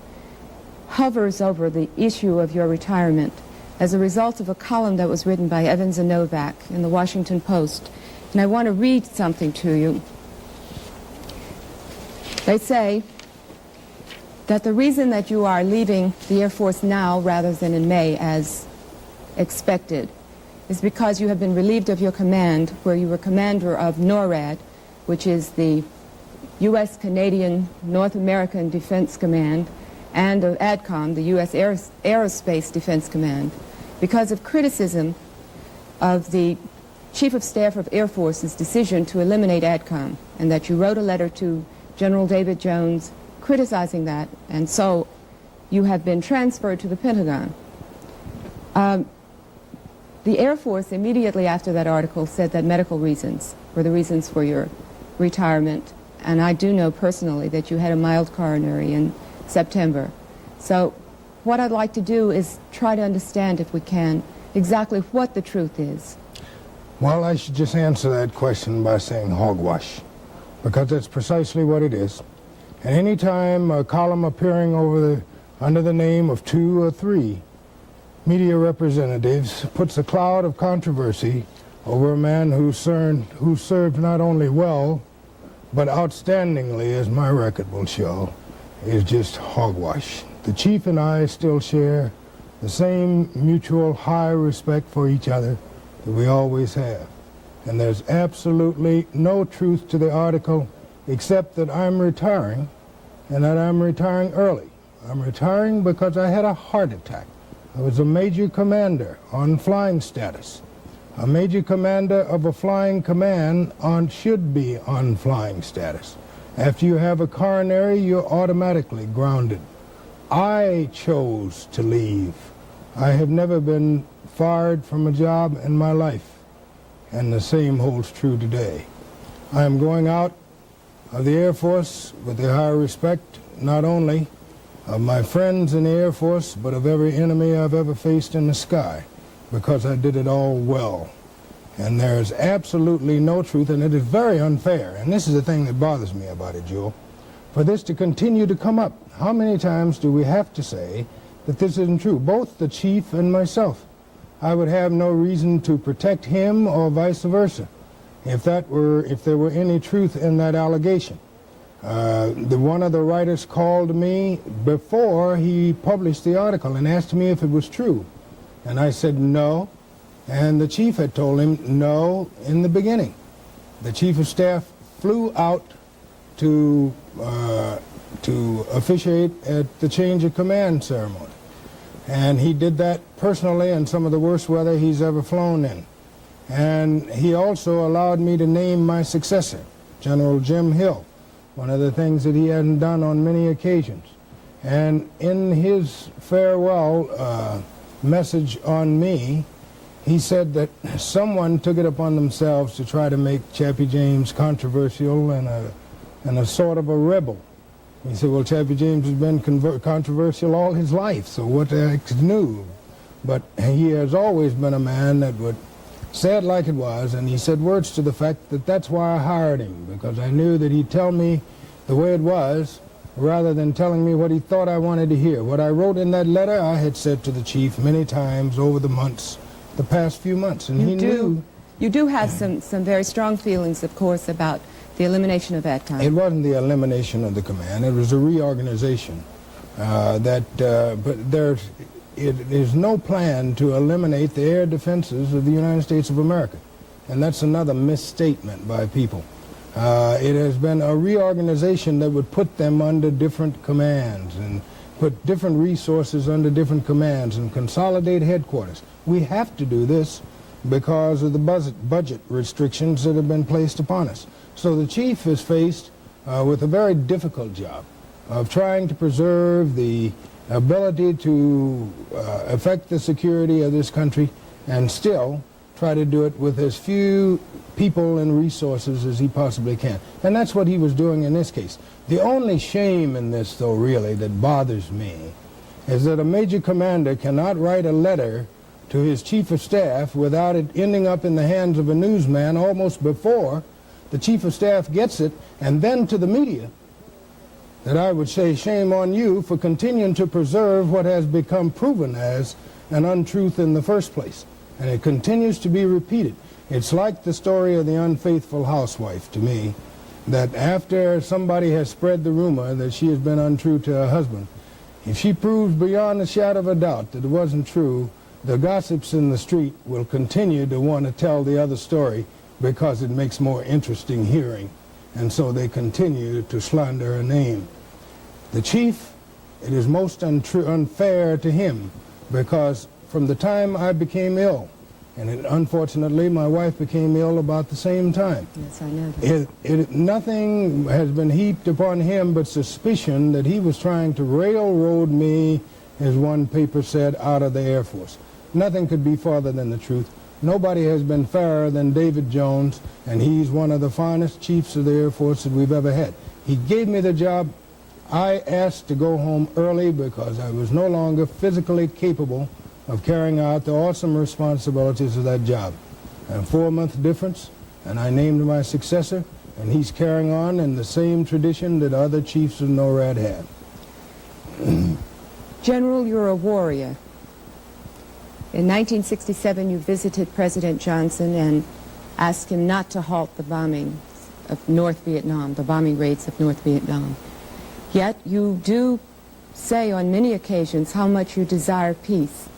hovers over the issue of your retirement as a result of a column that was written by Evans and Novak in the Washington Post. And I want to read something to you. They say that the reason that you are leaving the Air Force now rather than in May as expected is because you have been relieved of your command, where you were commander of NORAD, which is the U.S. Canadian North American Defense Command, and of ADCOM, the U.S. Aerospace Defense Command, because of criticism of the Chief of Staff of Air Force's decision to eliminate ADCOM, and that you wrote a letter to General David Jones criticizing that, and so you have been transferred to the Pentagon. The Air Force immediately after that article said that medical reasons were the reasons for your retirement, and I do know personally that you had a mild coronary in September. So what I'd like to do is try to understand, if we can, exactly what the truth is. Well, I should just answer that question by saying hogwash, because that's precisely what it is. And any time a column appearing under the name of 2 or 3 media representatives puts a cloud of controversy over a man who served not only well, but outstandingly, as my record will show, is just hogwash. The Chief and I still share the same mutual high respect for each other that we always have. And there's absolutely no truth to the article except that I'm retiring, and that I'm retiring early. I'm retiring because I had a heart attack. I was a major commander on flying status. A major commander of a flying command should be on flying status. After you have a coronary, you're automatically grounded. I chose to leave. I have never been fired from a job in my life, and the same holds true today. I am going out of the Air Force with the high respect, not only of my friends in the Air Force, but of every enemy I've ever faced in the sky, because I did it all well. And there's absolutely no truth, and it is very unfair, and this is the thing that bothers me about it, Jewel, for this to continue to come up. How many times do we have to say that this isn't true? Both the Chief and myself. I would have no reason to protect him or vice versa if there were any truth in that allegation. One of the writers called me before he published the article and asked me if it was true. And I said no, and the Chief had told him no in the beginning. The Chief of Staff flew out to officiate at the change of command ceremony. And he did that personally in some of the worst weather he's ever flown in. And he also allowed me to name my successor, General Jim Hill, one of the things that he hadn't done on many occasions. And in his farewell message on me, he said that someone took it upon themselves to try to make Chappie James controversial and a sort of a rebel. He said, well, Chappie James has been controversial all his life, so what the heck's new? But he has always been a man that would say it like it was, and he said words to the fact that that's why I hired him, because I knew that he'd tell me the way it was, rather than telling me what he thought I wanted to hear. What I wrote in that letter, I had said to the Chief many times over the months, the past few months, and he knew. You do have some very strong feelings, of course, about the elimination of ADCOM. It wasn't the elimination of the command, it was a reorganization. But there is no plan to eliminate the air defenses of the United States of America. And that's another misstatement by people. It has been a reorganization that would put them under different commands and put different resources under different commands and consolidate headquarters. We have to do this because of the budget restrictions that have been placed upon us. So the Chief is faced with a very difficult job of trying to preserve the ability to affect the security of this country and still try to do it with as few people and resources as he possibly can. And that's what he was doing in this case. The only shame in this, though, really, that bothers me is that a major commander cannot write a letter to his chief of staff without it ending up in the hands of a newsman almost before the chief of staff gets it, and then to the media. That I would say shame on you for continuing to preserve what has become proven as an untruth in the first place. And it continues to be repeated. It's like the story of the unfaithful housewife to me, that after somebody has spread the rumor that she has been untrue to her husband, if she proves beyond a shadow of a doubt that it wasn't true, the gossips in the street will continue to want to tell the other story because it makes more interesting hearing. And so they continue to slander her name. The chief, it is most unfair to him because from the time I became ill, and unfortunately my wife became ill about the same time. Yes, I know. Nothing has been heaped upon him but suspicion that he was trying to railroad me, as one paper said, out of the Air Force. Nothing could be farther than the truth. Nobody has been fairer than David Jones, and he's one of the finest chiefs of the Air Force that we've ever had. He gave me the job. I asked to go home early because I was no longer physically capable of carrying out the awesome responsibilities of that job. And a 4-month difference, and I named my successor, and he's carrying on in the same tradition that other chiefs of NORAD had. General, you're a warrior. In 1967, you visited President Johnson and asked him not to halt the bombing of North Vietnam, the bombing raids of North Vietnam. Yet you do say on many occasions how much you desire peace.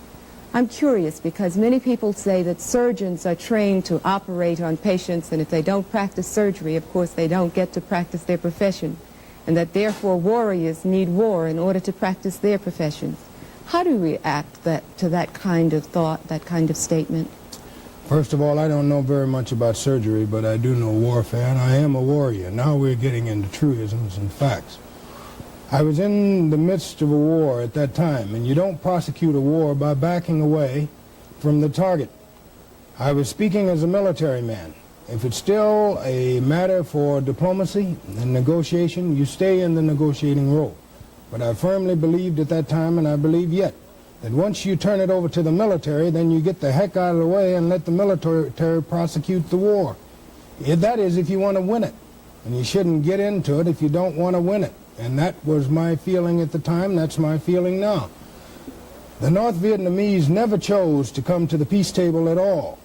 I'm curious because many people say that surgeons are trained to operate on patients, and if they don't practice surgery, of course, they don't get to practice their profession, and that therefore warriors need war in order to practice their professions. How do you react to that kind of thought, that kind of statement? First of all, I don't know very much about surgery, but I do know warfare, and I am a warrior. Now we're getting into truisms and facts. I was in the midst of a war at that time, and you don't prosecute a war by backing away from the target. I was speaking as a military man. If it's still a matter for diplomacy and negotiation, you stay in the negotiating role. But I firmly believed at that time, and I believe yet, that once you turn it over to the military, then you get the heck out of the way and let the military prosecute the war. That is, if you want to win it. And you shouldn't get into it if you don't want to win it. And that was my feeling at the time. That's my feeling now. The North Vietnamese never chose to come to the peace table at all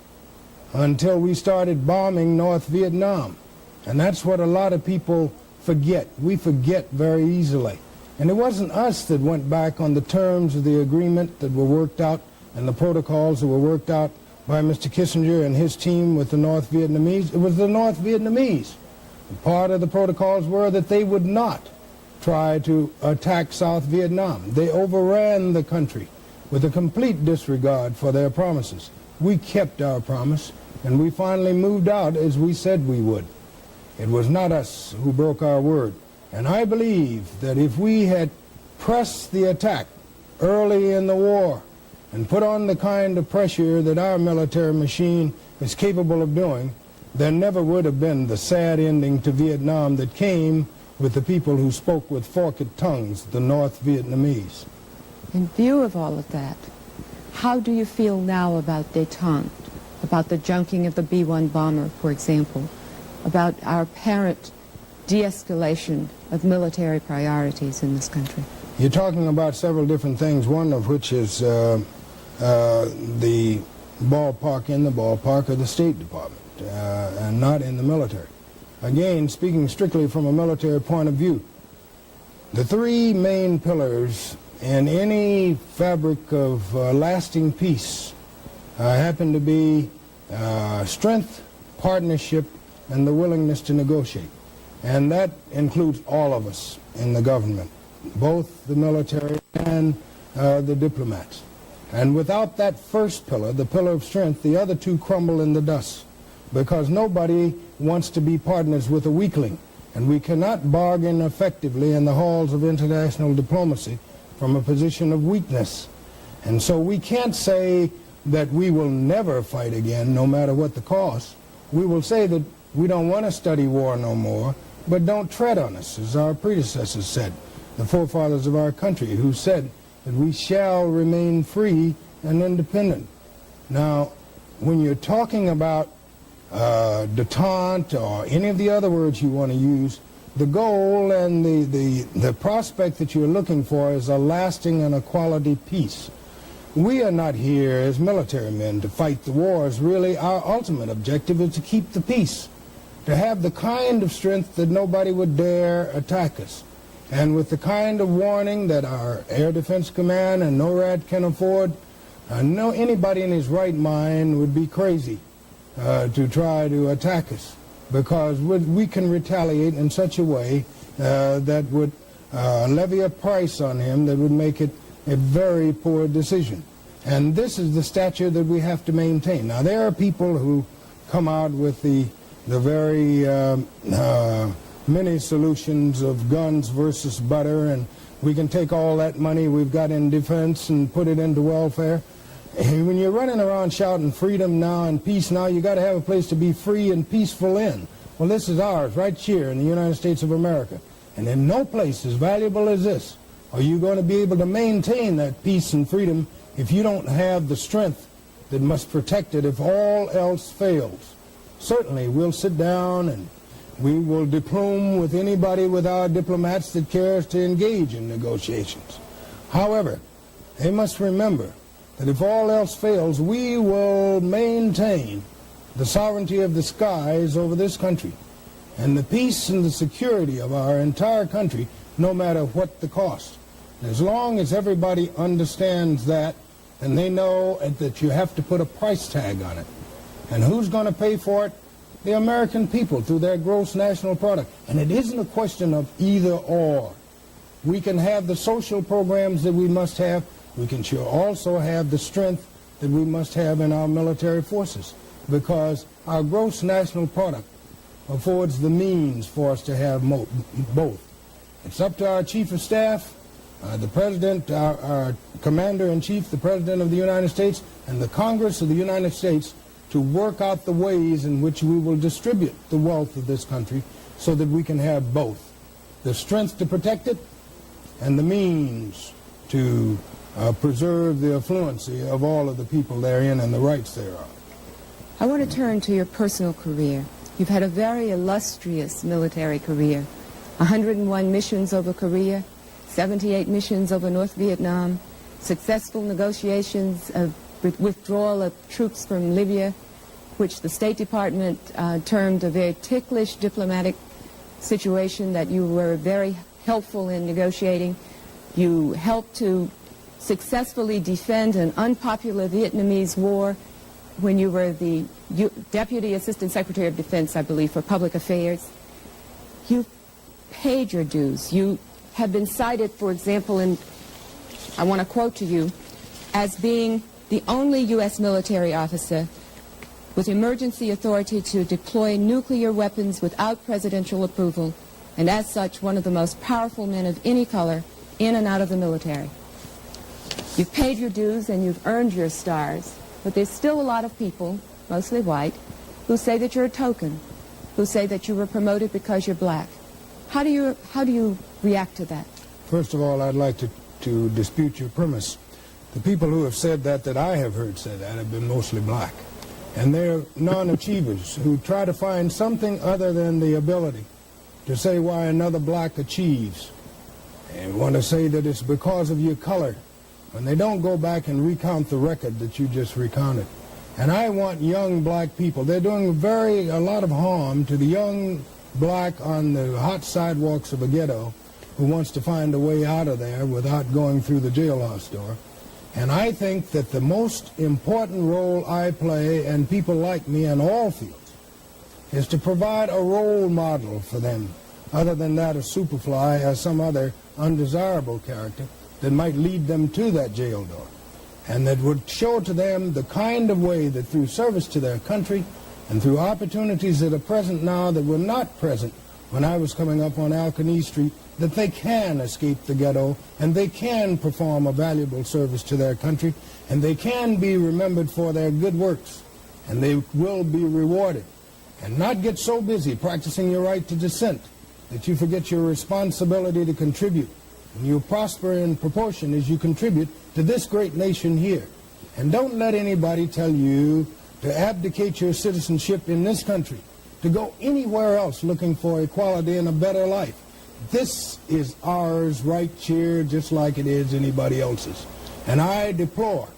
until we started bombing North Vietnam. And that's what a lot of people forget. We forget very easily. And it wasn't us that went back on the terms of the agreement that were worked out and the protocols that were worked out by Mr. Kissinger and his team with the North Vietnamese. It was the North Vietnamese. And part of the protocols were that they would not try to attack South Vietnam. They overran the country with a complete disregard for their promises. We kept our promise, and we finally moved out as we said we would. It was not us who broke our word. And I believe that if we had pressed the attack early in the war and put on the kind of pressure that our military machine is capable of doing, there never would have been the sad ending to Vietnam that came with the people who spoke with forked tongues, the North Vietnamese. In view of all of that, how do you feel now about détente, about the junking of the B-1 bomber, for example, about our apparent de-escalation of military priorities in this country? You're talking about several different things, one of which is the ballpark in the ballpark of the State Department, and not in the military. Again, speaking strictly from a military point of view, the three main pillars in any fabric of lasting peace happen to be strength, partnership, and the willingness to negotiate. And that includes all of us in the government, both the military and the diplomats. And without that first pillar, the pillar of strength, the other two crumble in the dust, because nobody wants to be partners with a weakling. And we cannot bargain effectively in the halls of international diplomacy from a position of weakness. And so we can't say that we will never fight again, no matter what the cost. We will say that we don't want to study war no more, but don't tread on us, as our predecessors said, the forefathers of our country, who said that we shall remain free and independent. Now, when you're talking about detente or any of the other words you want to use, the goal and the prospect that you're looking for is a lasting and a quality peace. We are not here as military men to fight the wars. Really, our ultimate objective is to keep the peace, to have the kind of strength that nobody would dare attack us, and with the kind of warning that our Air Defense Command and NORAD can afford. Anybody in his right mind would be crazy to try to attack us, because we can retaliate in such a way that would levy a price on him that would make it a very poor decision. And this is the stature that we have to maintain. Now, there are people who come out with the very many solutions of guns versus butter, and we can take all that money we've got in defense and put it into welfare. And when you're running around shouting freedom now and peace now, you got to have a place to be free and peaceful in. Well, this is ours right here in the United States of America. And in no place as valuable as this are you going to be able to maintain that peace and freedom if you don't have the strength that must protect it if all else fails. Certainly, we'll sit down and we will diploom with anybody with our diplomats that cares to engage in negotiations. However, they must remember that if all else fails, we will maintain the sovereignty of the skies over this country and the peace and the security of our entire country, no matter what the cost. And as long as everybody understands that, and they know that you have to put a price tag on it. And who's going to pay for it? The American people through their gross national product. And it isn't a question of either or. We can have the social programs that we must have. We can sure also have the strength that we must have in our military forces, because our gross national product affords the means for us to have both. It's up to our Chief of Staff, the President, our Commander-in-Chief, the President of the United States, and the Congress of the United States to work out the ways in which we will distribute the wealth of this country so that we can have both. The strength to protect it and the means to preserve the affluency of all of the people therein and the rights thereof. I want to turn to your personal career. You've had a very illustrious military career. 101 missions over Korea, 78 missions over North Vietnam, successful negotiations of withdrawal of troops from Libya, which the State Department termed a very ticklish diplomatic situation that you were very helpful in negotiating. You helped to successfully defend an unpopular Vietnamese war when you were the Deputy Assistant Secretary of Defense, I believe, for Public Affairs. You paid your dues. You have been cited, for example, and I want to quote to you, as being the only U.S. military officer with emergency authority to deploy nuclear weapons without presidential approval, and as such, one of the most powerful men of any color in and out of the military. You've paid your dues and you've earned your stars, but there's still a lot of people, mostly white, who say that you're a token, who say that you were promoted because you're black. How do you react to that? First of all, I'd like to dispute your premise. The people who have said that I have heard say that have been mostly black. And they're non-achievers who try to find something other than the ability to say why another black achieves. And want to say that it's because of your color, when they don't go back and recount the record that you just recounted. And I want young black people. They're doing a lot of harm to the young black on the hot sidewalks of a ghetto who wants to find a way out of there without going through the jailhouse door. And I think that the most important role I play, and people like me in all fields, is to provide a role model for them, other than that of Superfly or some other undesirable character that might lead them to that jail door, and that would show to them the kind of way that through service to their country and through opportunities that are present now that were not present when I was coming up on Alkanee Street, that they can escape the ghetto and they can perform a valuable service to their country and they can be remembered for their good works and they will be rewarded. And not get so busy practicing your right to dissent that you forget your responsibility to contribute. And you prosper in proportion as you contribute to this great nation here. And don't let anybody tell you to abdicate your citizenship in this country, to go anywhere else looking for equality and a better life. This is ours right here, just like it is anybody else's. And I deplore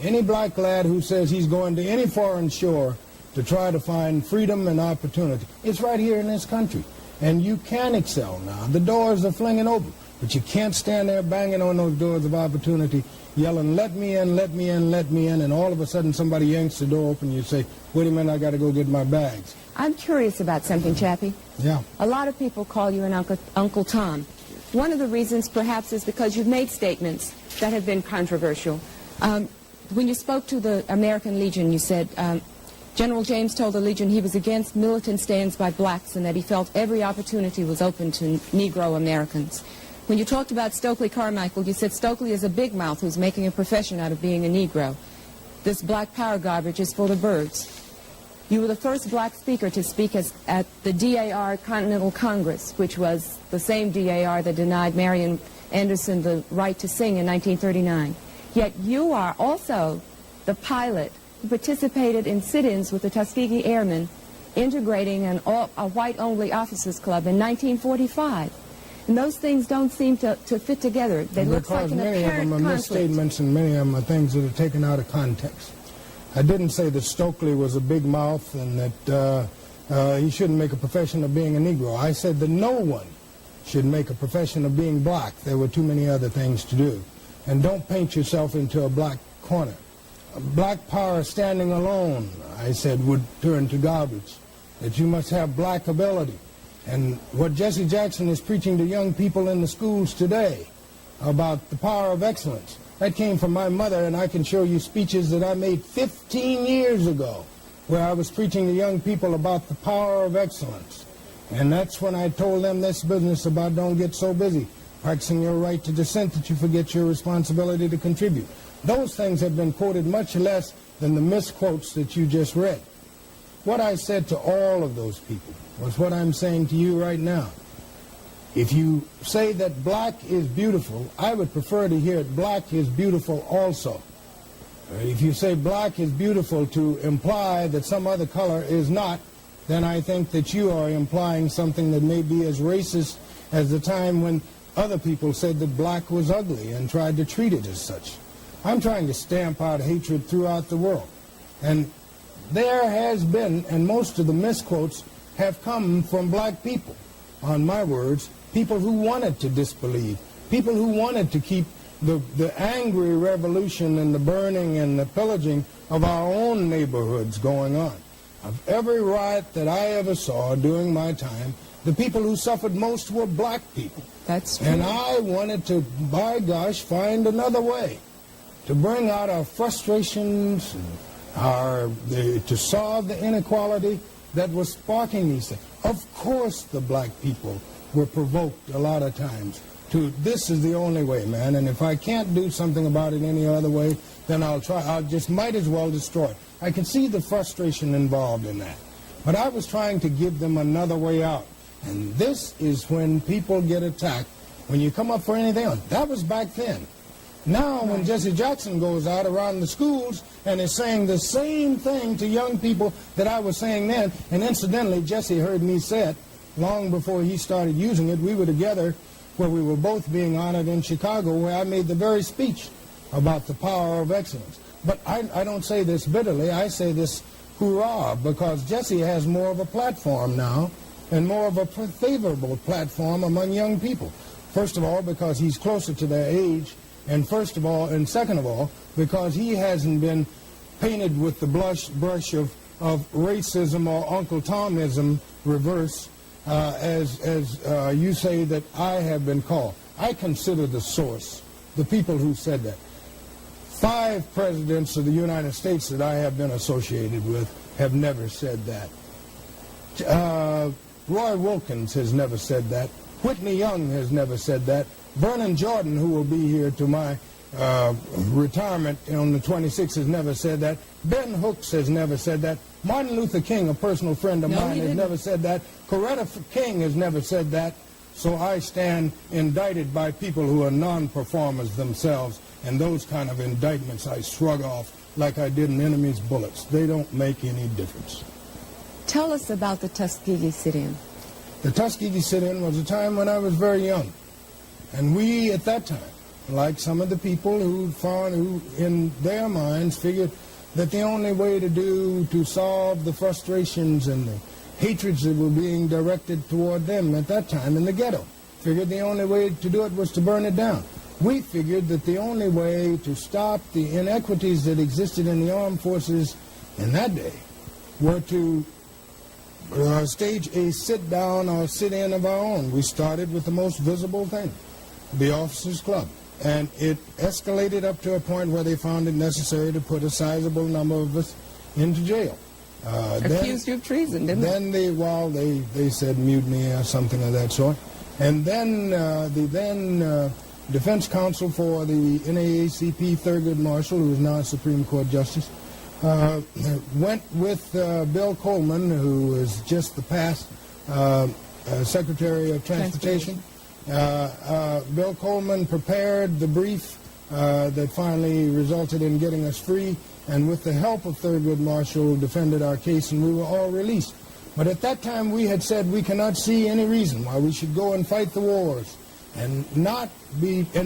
any black lad who says he's going to any foreign shore to try to find freedom and opportunity. It's right here in this country. And you can excel now. The doors are flinging open. But you can't stand there banging on those doors of opportunity, yelling, let me in, let me in, let me in, and all of a sudden somebody yanks the door open and you say, wait a minute, I got to go get my bags. I'm curious about something, Chappie. Yeah. A lot of people call you an Uncle Tom. One of the reasons, perhaps, is because you've made statements that have been controversial. When you spoke to the American Legion, you said, General James told the Legion he was against militant stands by blacks and that he felt every opportunity was open to Negro Americans. When you talked about Stokely Carmichael, you said Stokely is a big mouth who's making a profession out of being a Negro. This black power garbage is for the birds. You were the first black speaker to speak at the DAR Continental Congress, which was the same DAR that denied Marian Anderson the right to sing in 1939. Yet you are also the pilot who participated in sit-ins with the Tuskegee Airmen, integrating a white-only officers club in 1945. And those things don't seem to fit together. They look like an apparent conflict. Because many of them are misstatements and many of them are things that are taken out of context. I didn't say that Stokely was a big mouth and that he shouldn't make a profession of being a Negro. I said that no one should make a profession of being black. There were too many other things to do. And don't paint yourself into a black corner. Black power standing alone, I said, would turn to garbage. That you must have black ability. And what Jesse Jackson is preaching to young people in the schools today about the power of excellence, that came from my mother, and I can show you speeches that I made 15 years ago where I was preaching to young people about the power of excellence. And that's when I told them this business about don't get so busy practicing your right to dissent that you forget your responsibility to contribute. Those things have been quoted much less than the misquotes that you just read. What I said to all of those people was what I'm saying to you right now. If you say that black is beautiful, I would prefer to hear it black is beautiful also. If you say black is beautiful to imply that some other color is not, then I think that you are implying something that may be as racist as the time when other people said that black was ugly and tried to treat it as such. I'm trying to stamp out hatred throughout the world. And there has been, and most of the misquotes have come from black people, on my words, people who wanted to disbelieve, people who wanted to keep the angry revolution and the burning and the pillaging of our own neighborhoods going on. Of every riot that I ever saw during my time, the people who suffered most were black people. That's true. And I wanted to, by gosh, find another way to bring out our frustrations, to solve the inequality that was sparking these things. Of course the black people were provoked a lot of times to, this is the only way, man, and if I can't do something about it any other way, then I'll try. I'll just might as well destroy it. I can see the frustration involved in that. But I was trying to give them another way out. And this is when people get attacked, when you come up for anything else. That was back then. Now, when Jesse Jackson goes out around the schools and is saying the same thing to young people that I was saying then, and incidentally, Jesse heard me say it long before he started using it. We were together where we were both being honored in Chicago, where I made the very speech about the power of excellence. But I don't say this bitterly. I say this hurrah, because Jesse has more of a platform now and more of a favorable platform among young people. First of all, because he's closer to their age, and first of all, and second of all, because he hasn't been painted with the brush of racism or Uncle Tomism reverse, as you say that I have been called. I consider the source, the people who said that. 5 presidents of the United States that I have been associated with have never said that. Roy Wilkins has never said that. Whitney Young has never said that. Vernon Jordan, who will be here to my retirement on the 26th, has never said that. Ben Hooks has never said that. Martin Luther King, a personal friend of mine, has never said that. Coretta King has never said that. So I stand indicted by people who are non-performers themselves, and those kind of indictments I shrug off like I did an enemy's bullets. They don't make any difference. Tell us about the Tuskegee sit-in. The Tuskegee sit-in was a time when I was very young. And we, at that time, like some of the people who in their minds figured that the only way to solve the frustrations and the hatreds that were being directed toward them at that time in the ghetto, figured the only way to do it was to burn it down. We figured that the only way to stop the inequities that existed in the armed forces in that day were to stage a sit-down or sit-in of our own. We started with the most visible thing, the Officers Club. And it escalated up to a point where they found it necessary to put a sizable number of us into jail. Accused you of treason, didn't they? They said mutiny or something of that sort. And then the then defense counsel for the NAACP Thurgood Marshall, who is now a Supreme Court Justice, went with Bill Coleman, who is just the past Secretary of Transportation. Bill Coleman prepared the brief that finally resulted in getting us free, and with the help of Thurgood Marshall defended our case, and we were all released. But at that time we had said we cannot see any reason why we should go and fight the wars and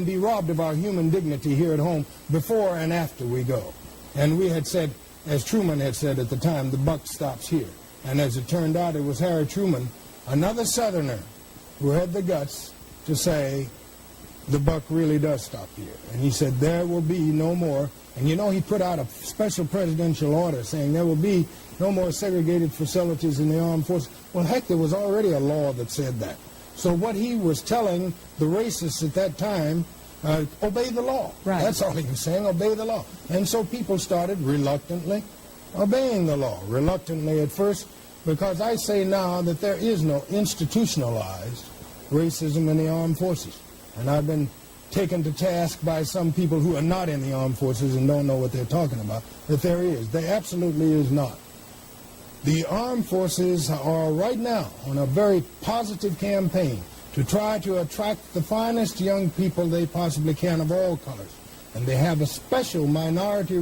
be robbed of our human dignity here at home before and after we go. And we had said, as Truman had said at the time, the buck stops here. And as it turned out, it was Harry Truman, another Southerner, who had the guts to say the buck really does stop here. And he said there will be no more. And you know, he put out a special presidential order saying there will be no more segregated facilities in the armed forces. Well, heck, there was already a law that said that. So what he was telling the racists at that time, obey the law. Right. That's all he was saying, obey the law. And so people started reluctantly obeying the law. Reluctantly at first, because I say now that there is no institutionalized racism in the armed forces. And I've been taken to task by some people who are not in the armed forces and don't know what they're talking about, that there is. There absolutely is not. The armed forces are right now on a very positive campaign to try to attract the finest young people they possibly can of all colors. And they have a special minority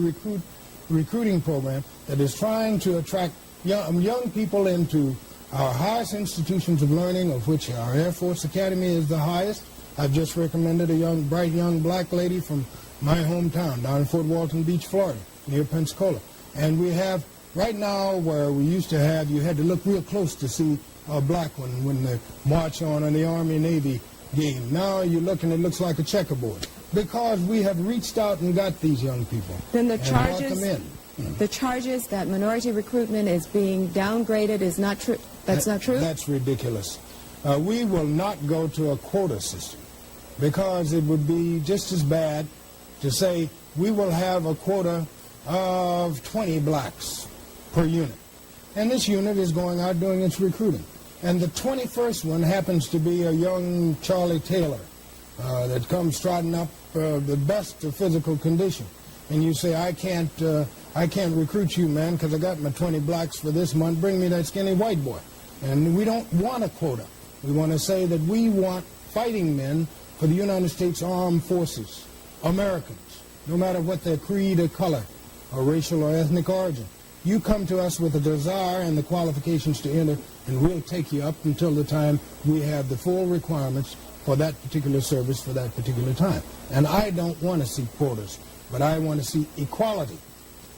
recruiting program that is trying to attract young people into our highest institutions of learning, of which our Air Force Academy is the highest. I've just recommended a bright young black lady from my hometown down in Fort Walton Beach, Florida, near Pensacola. And we have right now where we used to have, you had to look real close to see a black one when the march on in the Army-Navy game. Now you look and it looks like a checkerboard because we have reached out and got these young people. Then the and brought them charges, in. the charges that minority recruitment is being downgraded is not true. That's not true? That's ridiculous. We will not go to a quota system because it would be just as bad to say we will have a quota of 20 blacks per unit. And this unit is going out doing its recruiting. And the 21st one happens to be a young Charlie Taylor that comes striding up the best of physical condition. And you say, I can't recruit you, man, because I got my 20 blacks for this month. Bring me that skinny white boy. And we don't want a quota. We want to say that we want fighting men for the United States Armed Forces, Americans, no matter what their creed or color or racial or ethnic origin. You come to us with a desire and the qualifications to enter, and we'll take you up until the time we have the full requirements for that particular service for that particular time. And I don't want to see quotas, but I want to see equality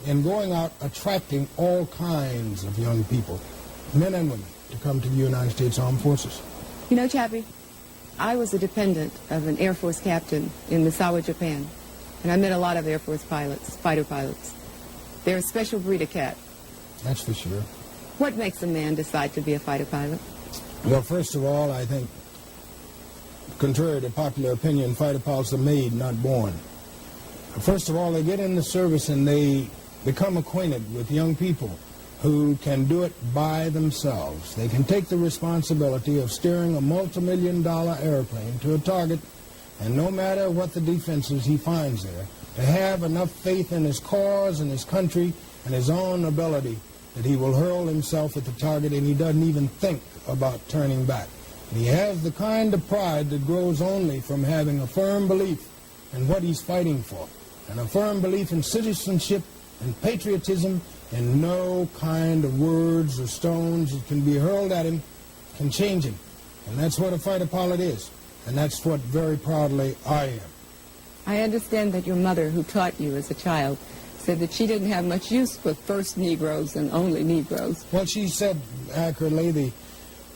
in going out attracting all kinds of young people, men and women, to come to the United States Armed Forces. You know, Chappie, I was a dependent of an Air Force captain in Misawa, Japan, and I met a lot of Air Force pilots, fighter pilots. They're a special breed of cat. That's for sure. What makes a man decide to be a fighter pilot? Well, first of all, I think, contrary to popular opinion, fighter pilots are made, not born. First of all, they get in the service and they become acquainted with young people who can do it by themselves. They can take the responsibility of steering a multi-million-dollar airplane to a target, and no matter what the defenses he finds there, to have enough faith in his cause and his country and his own ability that he will hurl himself at the target and he doesn't even think about turning back. And he has the kind of pride that grows only from having a firm belief in what he's fighting for, and a firm belief in citizenship and patriotism, and no kind of words or stones that can be hurled at him can change him. And that's what a fighter pilot is, and that's what very proudly I am. I understand that your mother, who taught you as a child, said that she didn't have much use for first Negroes and only Negroes. Well, she said accurately,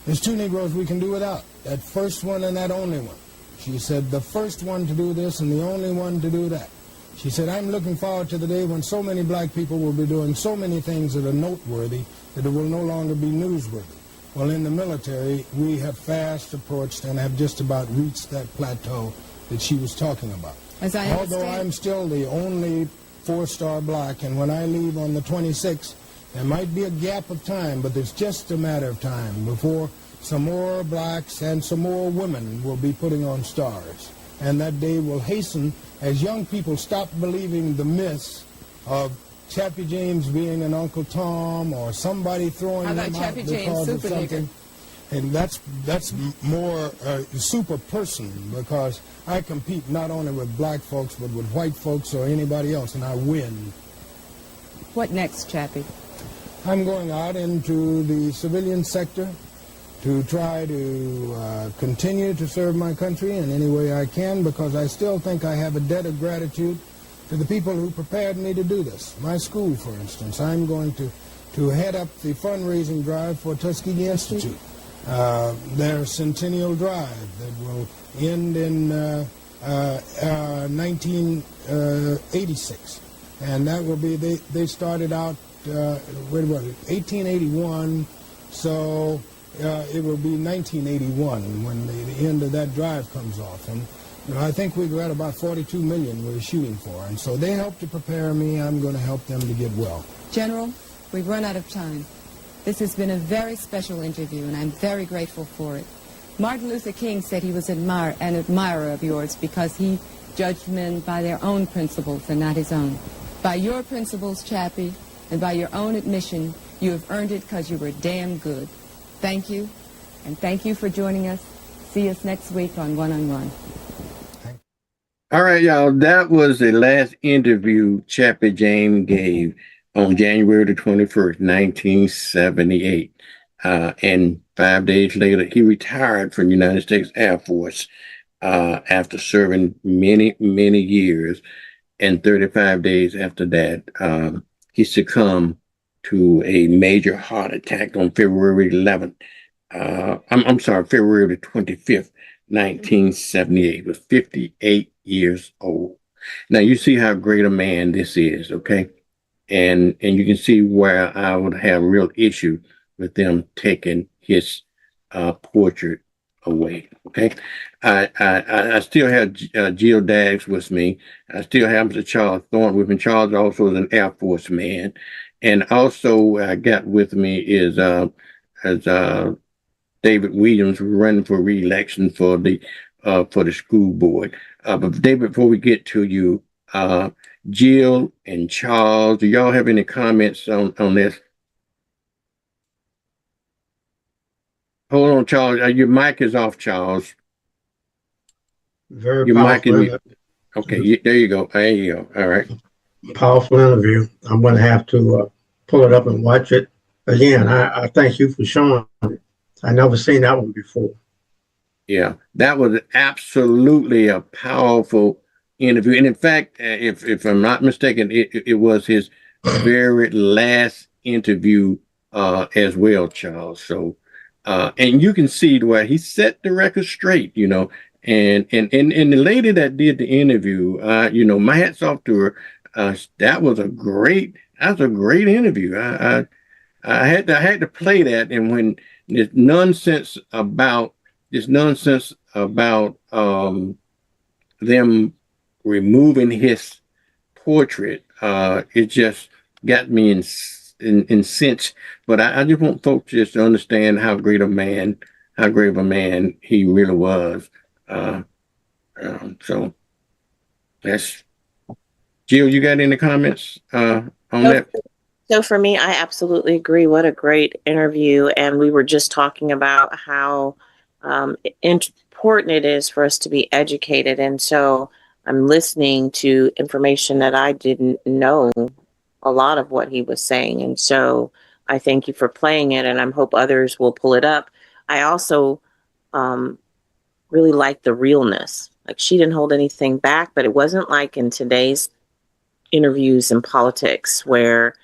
there's two Negroes we can do without, that first one and that only one. She said, the first one to do this and the only one to do that. She said, I'm looking forward to the day when so many black people will be doing so many things that are noteworthy that it will no longer be newsworthy. Well, in the military, we have fast approached and have just about reached that plateau that she was talking about. Although I'm still the only four-star black, and when I leave on the 26th, there might be a gap of time, but it's just a matter of time before some more blacks and some more women will be putting on stars. And that day will hasten as young people stop believing the myths of Chappie James being an Uncle Tom or somebody throwing him out because of something. And that's more super person, because I compete not only with black folks but with white folks or anybody else, and I win. What next, Chappie? I'm going out into the civilian sector to try to continue to serve my country in any way I can, because I still think I have a debt of gratitude to the people who prepared me to do this. My school, for instance, I'm going to head up the fundraising drive for Tuskegee Institute, their centennial drive that will end in 1986. And that will be, they started out, 1881, so it will be 1981 when the end of that drive comes off. And I think we've got about 42 million we're shooting for. And so they helped to prepare me. I'm going to help them to get well. General, we've run out of time. This has been a very special interview, and I'm very grateful for it. Martin Luther King said he was an admirer of yours because he judged men by their own principles and not his own. By your principles, Chappie, and by your own admission, you have earned it because you were damn good. Thank you, and thank you for joining us. See us next week on One on One. All right, y'all. That was the last interview Chappie James gave on January the 21st, 1978. And 5 days later, he retired from the United States Air Force after serving many, many years. And 35 days after that, he succumbed to a major heart attack on February 11th. I'm sorry, February the 25th, 1978. He was 58 years old. Now, you see how great a man this is, okay? And you can see where I would have real issue with them taking his portrait away, okay? I still have Jill Daggs with me. I still have Mr. Charles Thornton with me. Charles also is an Air Force man. And also I got with me is David Williams, running for re-election for the school board. But David, before we get to you, Jill and Charles, do y'all have any comments on this? Hold on, Charles. Your mic is off, Charles. Very your powerful. Mic is okay. There you go. There you go. All right. Powerful interview. I'm going to have to pull it up and watch it again. I thank you for showing it. I never seen that one before. Yeah, that was absolutely a powerful interview. And in fact, if I'm not mistaken, it was his very last interview as well, Charles. So, and you can see where he set the record straight, and the lady that did the interview, my hat's off to her. That was a great interview. I had to play that, and when this nonsense about them removing his portrait, it just got me incensed, but I just want folks just to understand how great of a man he really was. So that's Jill. You got any comments on that? So for me, I absolutely agree. What a great interview. And we were just talking about how important it is for us to be educated. And so I'm listening to information that I didn't know a lot of what he was saying. And so I thank you for playing it, and I hope others will pull it up. I also really like the realness. Like, she didn't hold anything back, but it wasn't like in today's interviews in politics where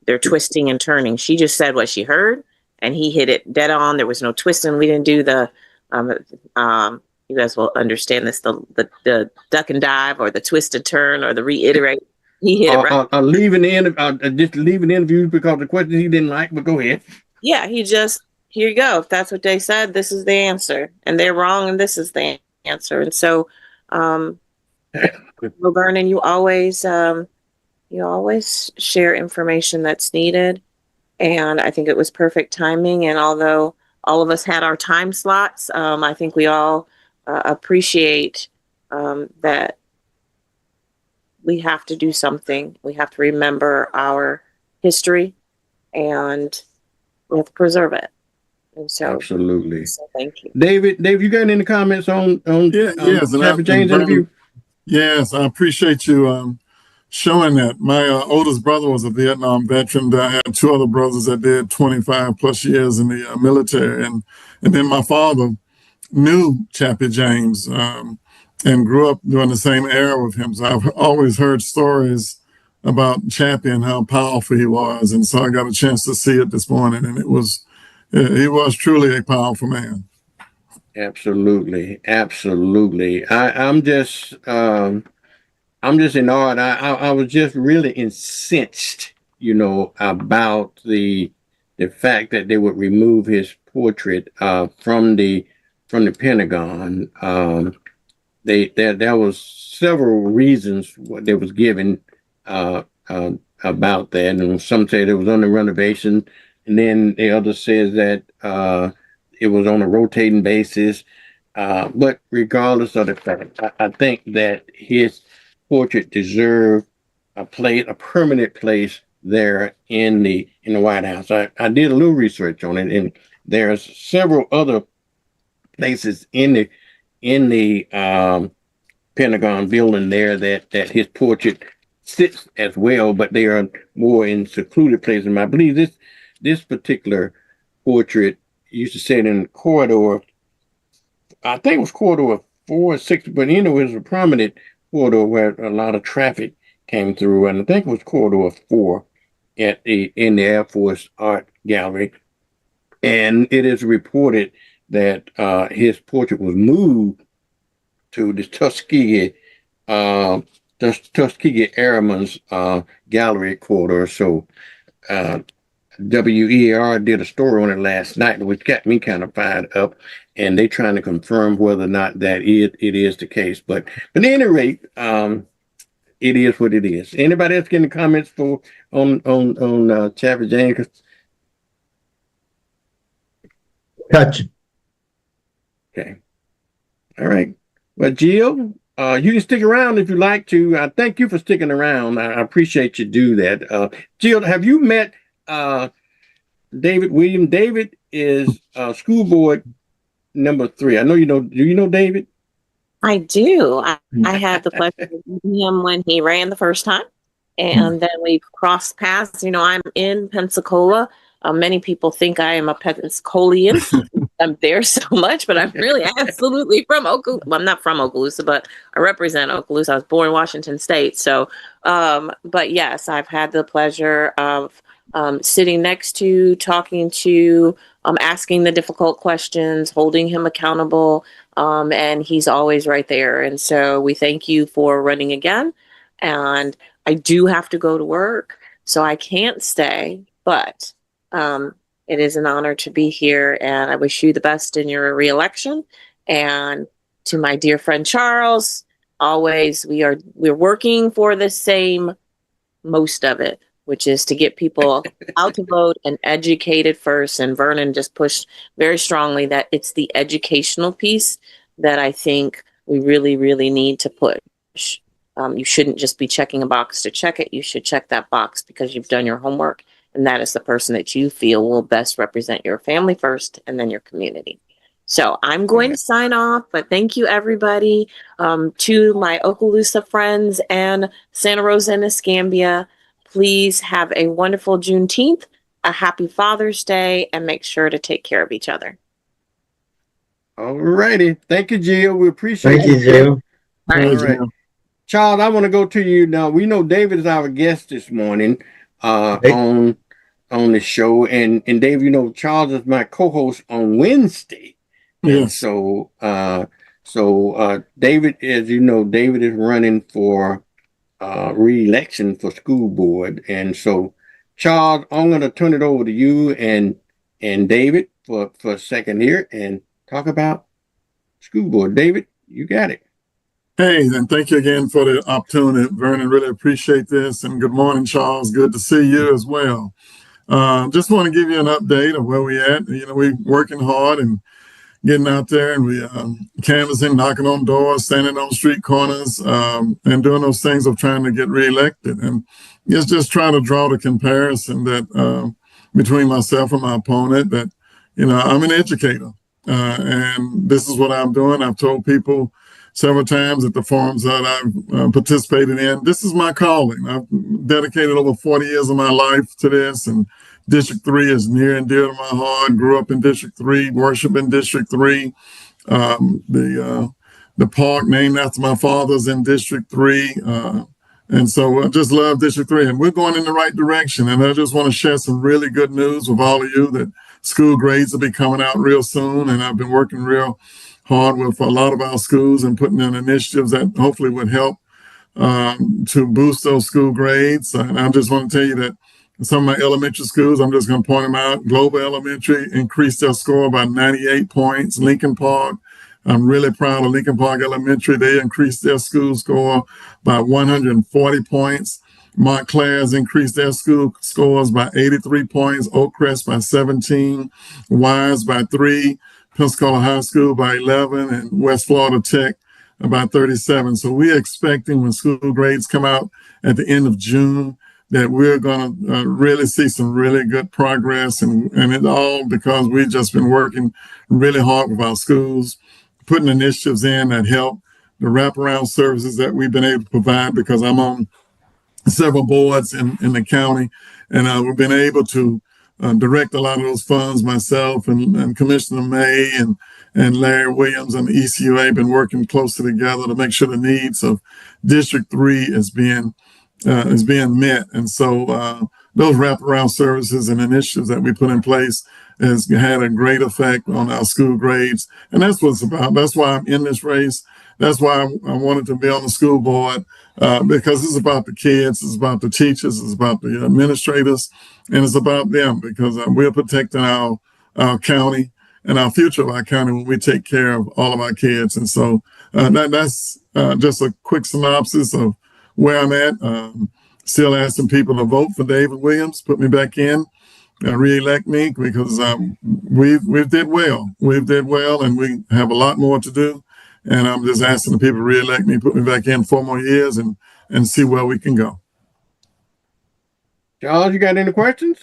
they're twisting and turning. She just said what she heard, and he hit it dead on. There was no twisting. We didn't do the you guys will understand this, the duck and dive or the twist and turn or the reiterate. He hit it right. Just leaving interviews because the questions he didn't like, but go ahead. Yeah, he just, here you go. If that's what they said, this is the answer. And they're wrong, and this is the answer. And so, Vernon, you always share information that's needed. And I think it was perfect timing. And although all of us had our time slots, I think we all appreciate that we have to do something. We have to remember our history, and we have to preserve it. And so, absolutely. So thank you, David. Dave, you got any comments on Chaplain James' interview? Yes, I appreciate you showing that. My oldest brother was a Vietnam veteran. I had two other brothers that did 25 plus years in the military, and then my father knew Chappie James and grew up during the same era with him. So I've always heard stories about Chappie and how powerful he was, and so I got a chance to see it this morning, and he was truly a powerful man. Absolutely. I'm just in awe. I was just really incensed, about the fact that they would remove his portrait from the Pentagon. There was several reasons what they was given about that, and some say it was on the renovation, and then the other says that it was on a rotating basis. But regardless of the fact, I think that his portrait deserved a permanent place there in the White House. I did a little research on it, and there's several other places in the Pentagon building there that his portrait sits as well, but they are more in secluded places. And I believe this particular portrait used to sit in corridor, I think it was corridor 4 or 6, but it was a prominent corridor where a lot of traffic came through, and I think it was corridor 4 in the Air Force Art Gallery. And it is reported that his portrait was moved to the Tuskegee Airmen's Gallery corridor. So WER did a story on it last night, which got me kind of fired up, and they're trying to confirm whether or not that it is the case. But at any rate, it is what it is. Anybody else getting comments on Chappie James? Gotcha. Okay. All right. Well, Jill, you can stick around if you like to. Thank you for sticking around. I appreciate you do that. Jill, have you met David Williams? David is school board number 3. I know you know. Do you know David? I do. I had the pleasure of meeting him when he ran the first time, and then we crossed paths. I'm in Pensacola. Many people think I am a Pensacolian. I'm there so much, but I'm really absolutely from Okaloosa. Well, I'm not from Okaloosa, but I represent Okaloosa. I was born in Washington State. So, but yes, I've had the pleasure of sitting next to, talking to, asking the difficult questions, holding him accountable, and he's always right there. And so we thank you for running again. And I do have to go to work, so I can't stay, but it is an honor to be here, and I wish you the best in your reelection. And to my dear friend Charles, always we're working for the same, most of it, which is to get people out to vote and educated first. And Vernon just pushed very strongly that it's the educational piece that I think we really, really need to push. You shouldn't just be checking a box to check it. You should check that box because you've done your homework, and that is the person that you feel will best represent your family first and then your community. So I'm going to sign off, but thank you, everybody, to my Okaloosa friends and Santa Rosa and Escambia. Please have a wonderful Juneteenth, a happy Father's Day, and make sure to take care of each other. All righty. Thank you, Jill. We appreciate Thank you, Jill. All right. Charles, I want to go to you now. We know David is our guest this morning on the show. And Dave, Charles is my co-host on Wednesday. Yes. And so David, as you know, David is running for re-election for school board. And so, Charles, I'm going to turn it over to you and David for a second here and talk about school board. David, you got it. Hey, and thank you again for the opportunity, Vernon. Really appreciate this. And good morning, Charles. Good to see you as well. Just want to give you an update of where we're at. We're working hard and getting out there, and we canvassing, knocking on doors, standing on street corners, and doing those things of trying to get reelected. And it's just trying to draw the comparison that between myself and my opponent that, I'm an educator. And this is what I'm doing. I've told people several times at the forums that I've participated in, this is my calling. I've dedicated over 40 years of my life to this, and District 3 is near and dear to my heart. Grew up in District 3, worship in District 3. The park named after my father's in District 3. And so I just love District 3, and we're going in the right direction. And I just want to share some really good news with all of you that school grades will be coming out real soon. And I've been working real hard with a lot of our schools and putting in initiatives that hopefully would help to boost those school grades. And I just want to tell you that some of my elementary schools, I'm just going to point them out. Global Elementary increased their score by 98 points. Lincoln Park, I'm really proud of Lincoln Park Elementary. They increased their school score by 140 points. Montclair's increased their school scores by 83 points. Oakcrest by 17. Wise by 3. Pensacola High School by 11, and West Florida Tech by 37. So we're expecting when school grades come out at the end of June that we're going to really see some really good progress. And it's all because we've just been working really hard with our schools, putting initiatives in that help the wraparound services that we've been able to provide, because I'm on several boards in the county, and we've been able to direct a lot of those funds myself, and Commissioner May and Larry Williams and the ECUA been working closely together to make sure the needs of District 3 is being met. And so those wraparound services and initiatives that we put in place has had a great effect on our school grades. And that's what it's about. That's why I'm in this race. That's why I wanted to be on the school board, because it's about the kids, it's about the teachers, it's about the administrators, and it's about them, because we're protecting our county and our future of our county when we take care of all of our kids. And so that's just a quick synopsis of where I'm at. Still asking people to vote for David Williams, put me back in, re-elect me, because we've did well. We've did well, and we have a lot more to do. And I'm just asking the people to re-elect me, put me back in 4 more years, and see where we can go. Charles, you got any questions?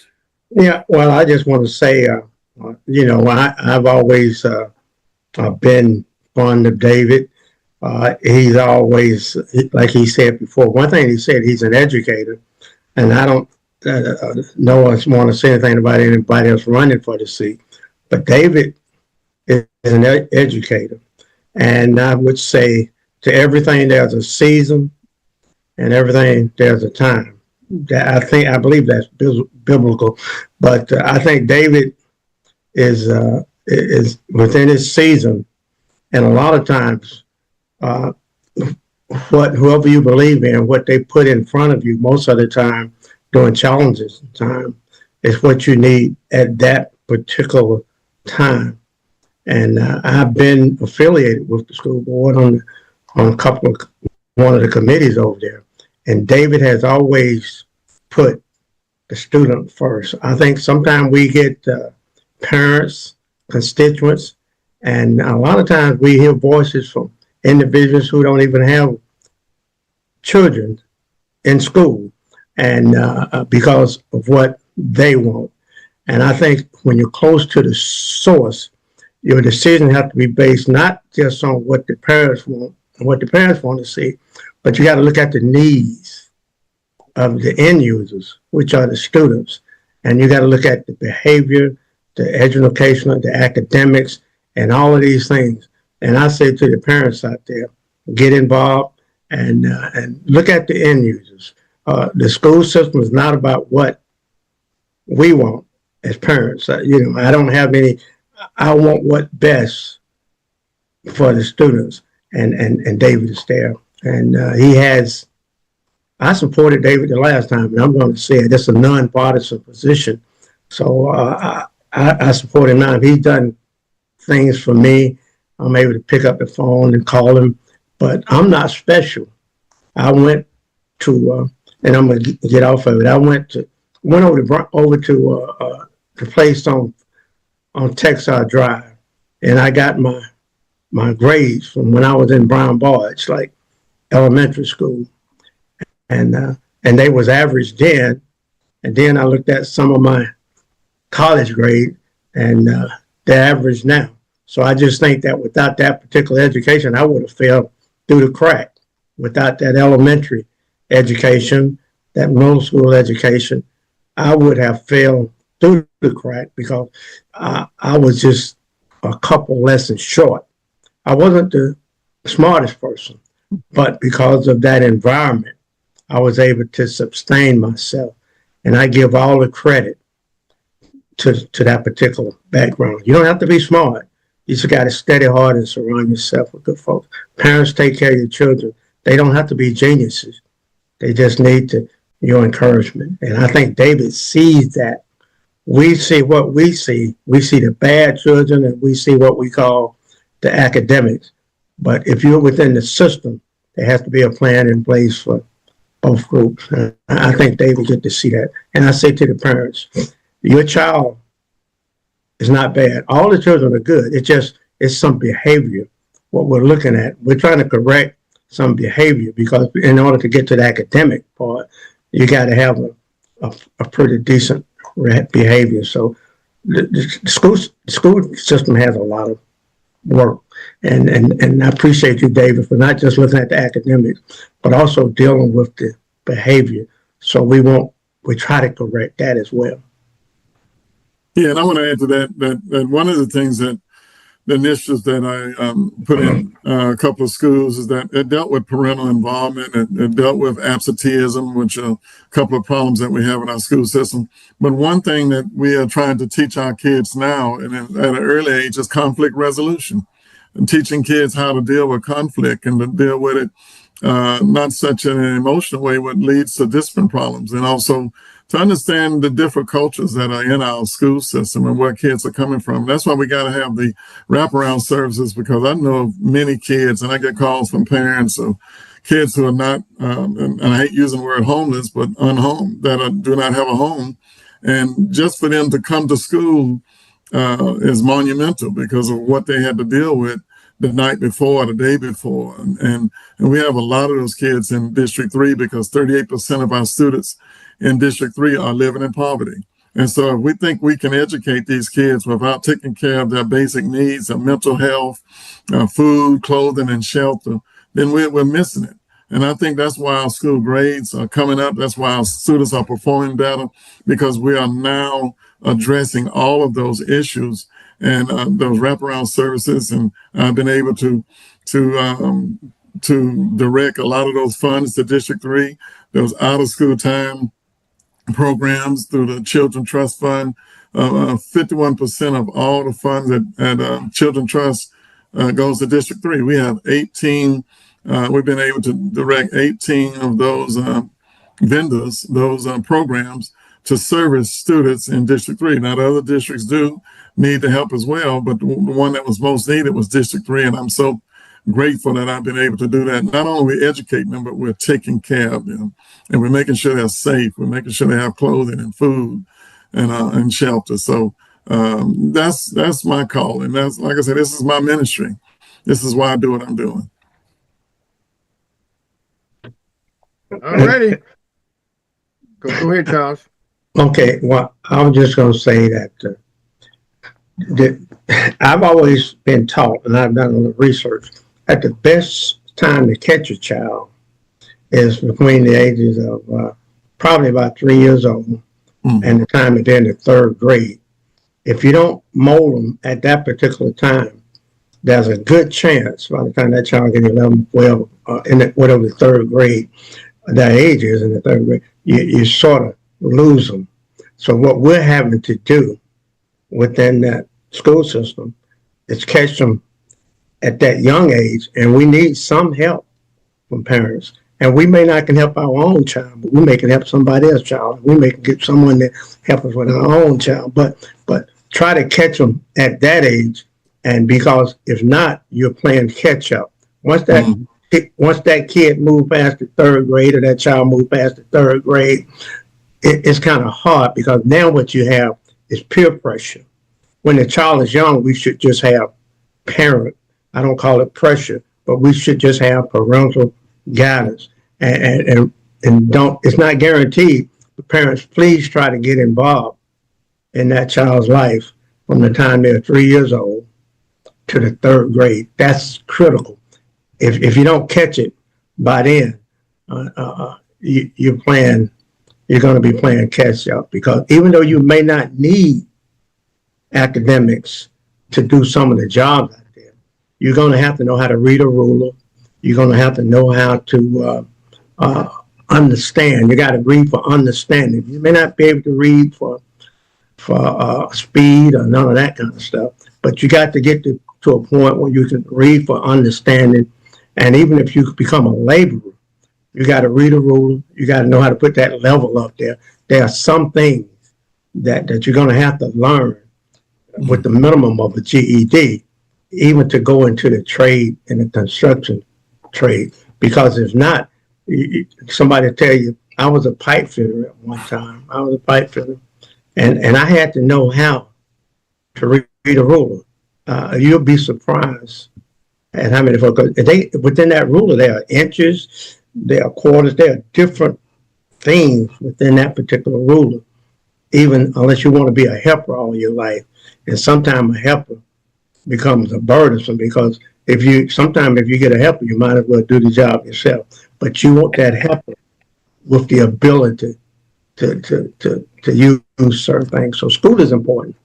Yeah, well, I just want to say, I've always been fond of David. He's always, like he said before, one thing he said, he's an educator. And I don't no one want to say anything about anybody else running for the seat. But David is an educator. And I would say to everything, there's a season, and everything, there's a time. I believe that's biblical. But I think David is within his season. And a lot of times, whoever you believe in, what they put in front of you most of the time during challenges time is what you need at that particular time. And I've been affiliated with the school board on one of the committees over there. And David has always put the student first. I think sometimes we get parents, constituents, and a lot of times we hear voices from individuals who don't even have children in school, and because of what they want. And I think when you're close to the source, your decision has to be based not just on what the parents want and what the parents want to see, but you got to look at the needs of the end users, which are the students. And you got to look at the behavior, the educational, the academics, and all of these things. And I say to the parents out there, get involved and look at the end users. The school system is not about what we want as parents. I don't have any. I want what best for the students, and David is there, and he has. I supported David the last time, and I'm going to say it. It's a nonpartisan position, so I support him now. He's done things for me. I'm able to pick up the phone and call him, but I'm not special. I went to, and I'm going to get off of it. I went over to the place on Texas Drive, and I got my grades from when I was in Brown Barge, like elementary school, and they was average then, and then I looked at some of my college grade, and they're average now. So I just think that without that particular education, I would have failed through the crack. Without that elementary education, that middle school education, I would have failed through the crack because I was just a couple lessons short. I wasn't the smartest person, but because of that environment, I was able to sustain myself. And I give all the credit to that particular background. You don't have to be smart. You just got to steady hard and surround yourself with good folks. Parents, take care of your children. They don't have to be geniuses. They just need your encouragement. And I think David sees that. We see what we see. We see the bad children, and we see what we call the academics. But if you're within the system, there has to be a plan in place for both groups. And I think David get to see that. And I say to the parents, your child is not bad. All the children are good. It's some behavior, what we're looking at. We're trying to correct some behavior because in order to get to the academic part, you got to have a pretty decent behavior. So the school system has a lot of work. And I appreciate you, David, for not just looking at the academics, but also dealing with the behavior. So we try to correct that as well. Yeah, and I want to add to that one of the things that the initiatives that I put in a couple of schools is that it dealt with parental involvement. It dealt with absenteeism, which are a couple of problems that we have in our school system. But one thing that we are trying to teach our kids now and at an early age is conflict resolution, and teaching kids how to deal with conflict and to deal with it not such in an emotional way, what leads to discipline problems, and also to understand the different cultures that are in our school system and where kids are coming from. That's why we got to have the wraparound services, because I know of many kids, and I get calls from parents of kids who are not, and I hate using the word homeless, but unhomed, that do not have a home. And just for them to come to school is monumental because of what they had to deal with the night before, the day before. And we have a lot of those kids in District 3 because 38% of our students in District 3 are living in poverty. And so if we think we can educate these kids without taking care of their basic needs of mental health, food, clothing, and shelter, then we're missing it. And I think that's why our school grades are coming up. That's why our students are performing better, because we are now addressing all of those issues and those wraparound services. And I've been able to direct a lot of those funds to District 3, those out of school time programs through the Children Trust Fund. 51% of all the funds at Children Trust goes to District 3. We have 18, we've been able to direct 18 of those vendors, those programs, to service students in District 3. Now, the other districts do need the help as well, but the one that was most needed was District 3, and I'm so grateful that I've been able to do that. Not only are we educating them, but we're taking care of them, and we're making sure they're safe. We're making sure they have clothing and food and shelter. So that's my calling. That's, like I said, this is my ministry. This is why I do what I'm doing. All righty. Go ahead, Charles. Okay, well, I was just going to say that I've always been taught, and I've done a little research, that the best time to catch a child is between the ages of probably about 3 years old and the time that they're in the third grade. If you don't mold them at that particular time, there's a good chance by the time that child gets 11, 12, whatever the third grade, that age is in the third grade, you sort of lose them. So what we're having to do within that school system is catch them at that young age, and we need some help from parents. And we may not can help our own child, but we may can help somebody else's child. We may can get someone to help us with our own child, but try to catch them at that age. And because if not, you're playing catch up. Once that kid moved past the third grade, or that child moved past the third grade, it's kind of hard, because now what you have is peer pressure. When the child is young, we should just have parent, I don't call it pressure, but we should just have parental guidance. And don't, it's not guaranteed, but parents, please try to get involved in that child's life from the time they're 3 years old to the third grade. That's critical. If you don't catch it by then, you're going to be playing catch up, because even though you may not need academics to do some of the jobs out there, you're going to have to know how to read a ruler. You're going to have to know how to understand. You got to read for understanding. You may not be able to read for speed or none of that kind of stuff, but you got to get to a point where you can read for understanding. And even if you become a laborer, you got to read a ruler. You got to know how to put that level up there. There are some things that you're going to have to learn with the minimum of a GED, even to go into the trade and the construction trade. Because if not, somebody tell you, I was a pipe fitter at one time. I was a pipe fitter, and I had to know how to read a ruler. You'll be surprised at how many folks, within that ruler, there are inches, there are quarters, there are different things within that particular ruler, even unless you want to be a helper all your life. And sometimes a helper becomes a burdensome, because if you get a helper, you might as well do the job yourself. But you want that helper with the ability to use certain things. So school is important.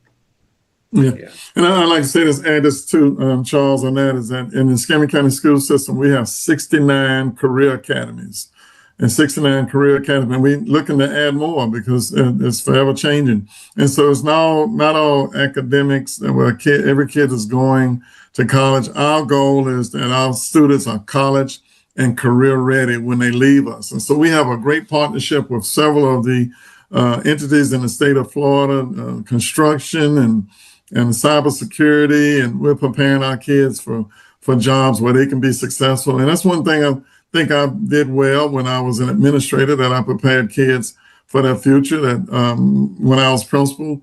Yeah. And I'd like to say this, add this too, Charles, on that, is that in the Escambia County school system, we have 69 career academies. And 69 career academies, and we're looking to add more, because it's forever changing. And so it's now not all academics where every kid is going to college. Our goal is that our students are college and career ready when they leave us. And so we have a great partnership with several of the entities in the state of Florida, construction and cybersecurity, and we're preparing our kids for jobs where they can be successful. And that's one thing I think I did well when I was an administrator, that I prepared kids for their future. That when I was principal,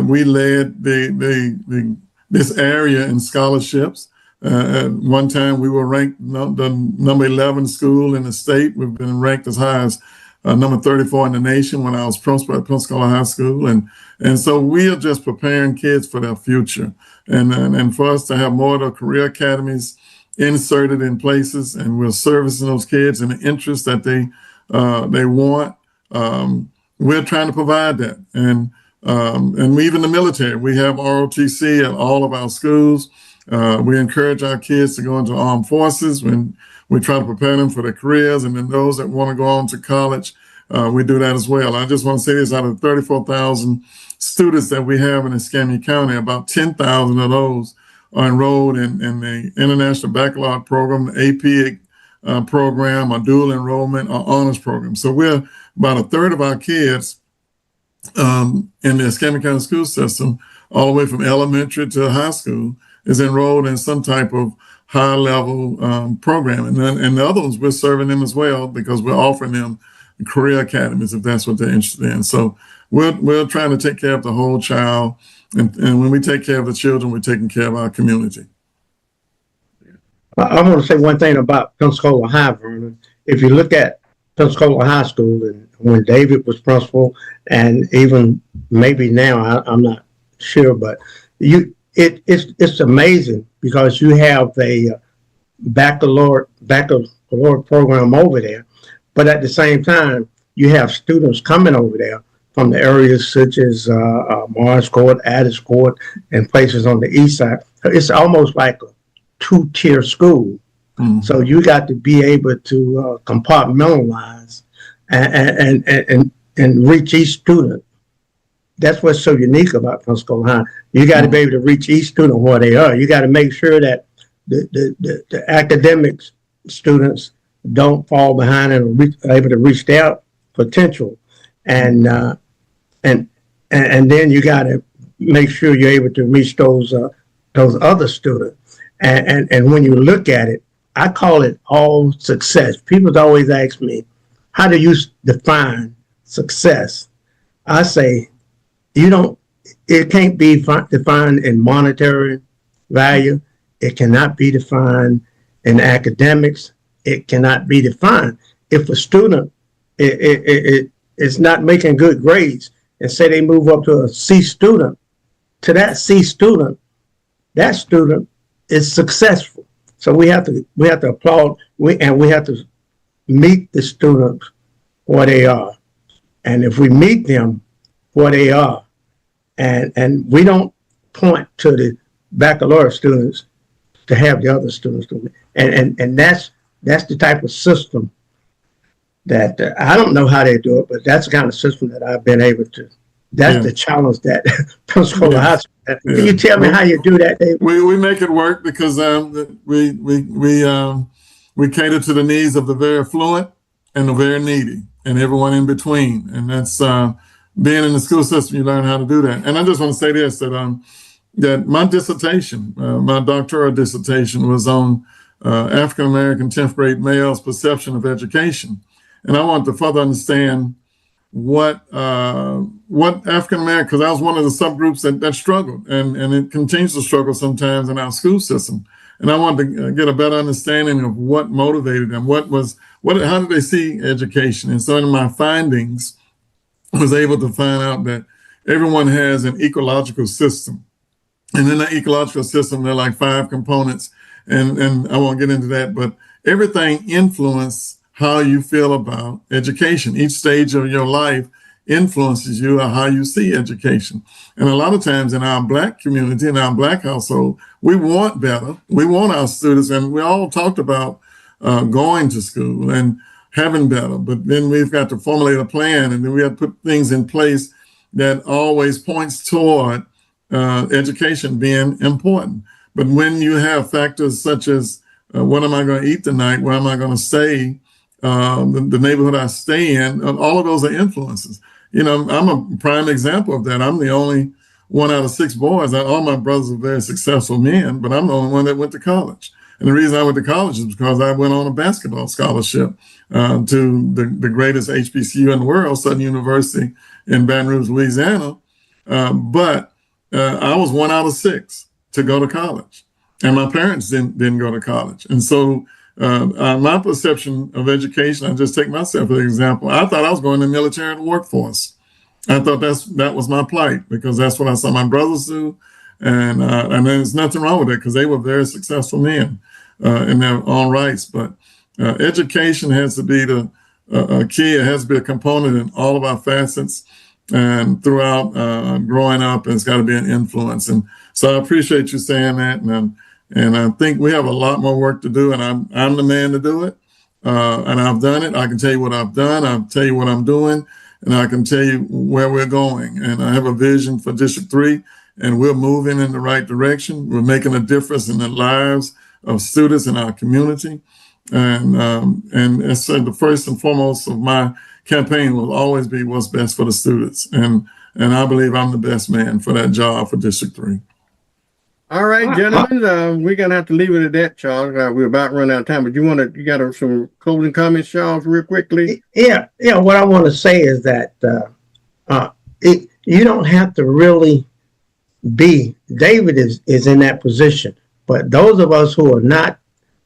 we led this area in scholarships. At one time, we were ranked the number 11 school in the state. We've been ranked as high as number 34 in the nation when I was principal at Pensacola High School. And so we are just preparing kids for their future. And for us to have more of the career academies inserted in places, and we're servicing those kids in the interest that they want. We're trying to provide that. And even the military, we have ROTC at all of our schools. We encourage our kids to go into armed forces when we try to prepare them for their careers. And then those that want to go on to college, we do that as well. I just want to say this, out of 34,000 students that we have in Escambia County, about 10,000 of those are enrolled in the International Baccalaureate program, the AP program, or dual enrollment, or honors program. So we're about a third of our kids in the Escambia County school system, all the way from elementary to high school, is enrolled in some type of high level program. And the other ones, we're serving them as well because we're offering them career academies if that's what they're interested in. So we're trying to take care of the whole child. And when we take care of the children, we're taking care of our community. I want to say one thing about Pensacola High, Vernon. If you look at Pensacola High School, and when David was principal, and even maybe now, I'm not sure, but it's amazing because you have a baccalaureate program over there, but at the same time, you have students coming over there from the areas such as Mars Court, Addis Court, and places on the east side. It's almost like a two-tier school. Mm-hmm. So you got to be able to compartmentalize and reach each student. That's what's so unique about Pensacola High. You got to be able to reach each student where they are. You got to make sure that the academics students don't fall behind and are able to reach their potential, and then you got to make sure you're able to reach those other students. And when you look at it, I call it all success. People always ask me, how do you define success? I say, it can't be defined in monetary value. It cannot be defined in academics. It cannot be defined. If a student is not making good grades and say they move up to a C student, to that C student, that student is successful. So we have to applaud, we have to meet the students where they are. And if we meet them where they are, and we don't point to the baccalaureate students to have the other students do it. And that's the type of system that I don't know how they do it, but that's the kind of system that I've been able to. That's the challenge that Pensacola High School. Can you tell me how you do that, Dave? We make it work because we cater to the needs of the very affluent and the very needy and everyone in between. And that's being in the school system, you learn how to do that. And I just want to say this, that my dissertation, my doctoral dissertation was on African-American 10th grade males' perception of education. And I want to further understand what African-American, because I was one of the subgroups that struggled, and it continues to struggle sometimes in our school system. And I wanted to get a better understanding of what motivated them, how did they see education? And so in my findings, I was able to find out that everyone has an ecological system. And in that ecological system, there are like 5 components, and I won't get into that, but everything influences how you feel about education. Each stage of your life influences you or how you see education. And a lot of times in our Black community, in our Black household, we want better. We want our students, and we all talked about going to school and having better, but then we've got to formulate a plan, and then we have to put things in place that always points toward education being important. But when you have factors such as what am I going to eat tonight, where am I going to stay, the neighborhood I stay in, all of those are influences. You know, I'm a prime example of that. I'm the only one out of 6 boys. All my brothers are very successful men, but I'm the only one that went to college. And the reason I went to college is because I went on a basketball scholarship to the greatest HBCU in the world, Southern University in Baton Rouge, Louisiana. But I was 1 out of 6 to go to college, and my parents didn't go to college. And so my perception of education, I just take myself as an example. I thought I was going to the military and workforce. I thought that was my plight because that's what I saw my brothers do. And there's nothing wrong with it because they were very successful men in their own rights. But education has to be the key. It has to be a component in all of our facets and throughout growing up. It's got to be an influence. And so I appreciate you saying that. And I think we have a lot more work to do, and I'm the man to do it. And I've done it. I can tell you what I've done. I'll tell you what I'm doing, and I can tell you where we're going. And I have a vision for District 3, and we're moving in the right direction. We're making a difference in the lives of students in our community. And as said, the first and foremost of my campaign will always be what's best for the students. And I believe I'm the best man for that job for District 3. All right, gentlemen, we're gonna have to leave it at that, Charles. We're about running out of time, but you got some closing comments, Charles, real quickly? Yeah. What I want to say is that you don't have to really be. David is in that position, but those of us who are not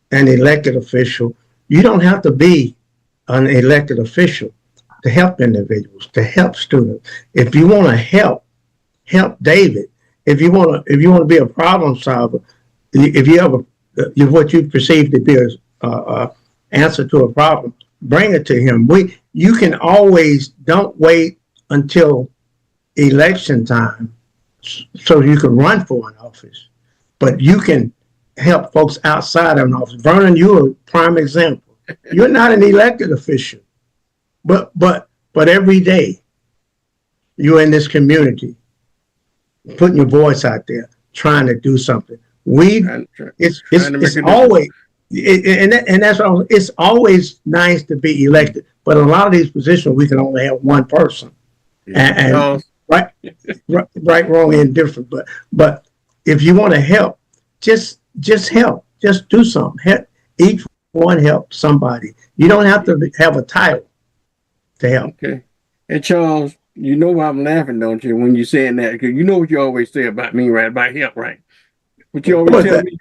an elected official, you don't have to be an elected official to help individuals, to help students. If you want to help David. If you want to be a problem solver, if you have what you perceive to be a answer to a problem, bring it to him. You can always, don't wait until election time so you can run for an office, but you can help folks outside of an office. Vernon, you're a prime example. You're not an elected official, but every day you're in this community, putting your voice out there, trying to do something. It's always, and that's all. It's always nice to be elected, but a lot of these positions we can only have one person, and right, wrong, and indifferent. But if you want to help, just help, just do something. Help, each one help somebody. You don't have to have a title to help. Okay, and Charles, you know why I'm laughing, don't you, when you're saying that? Because you know what you always say about me, right? About help, right? What you always tell me,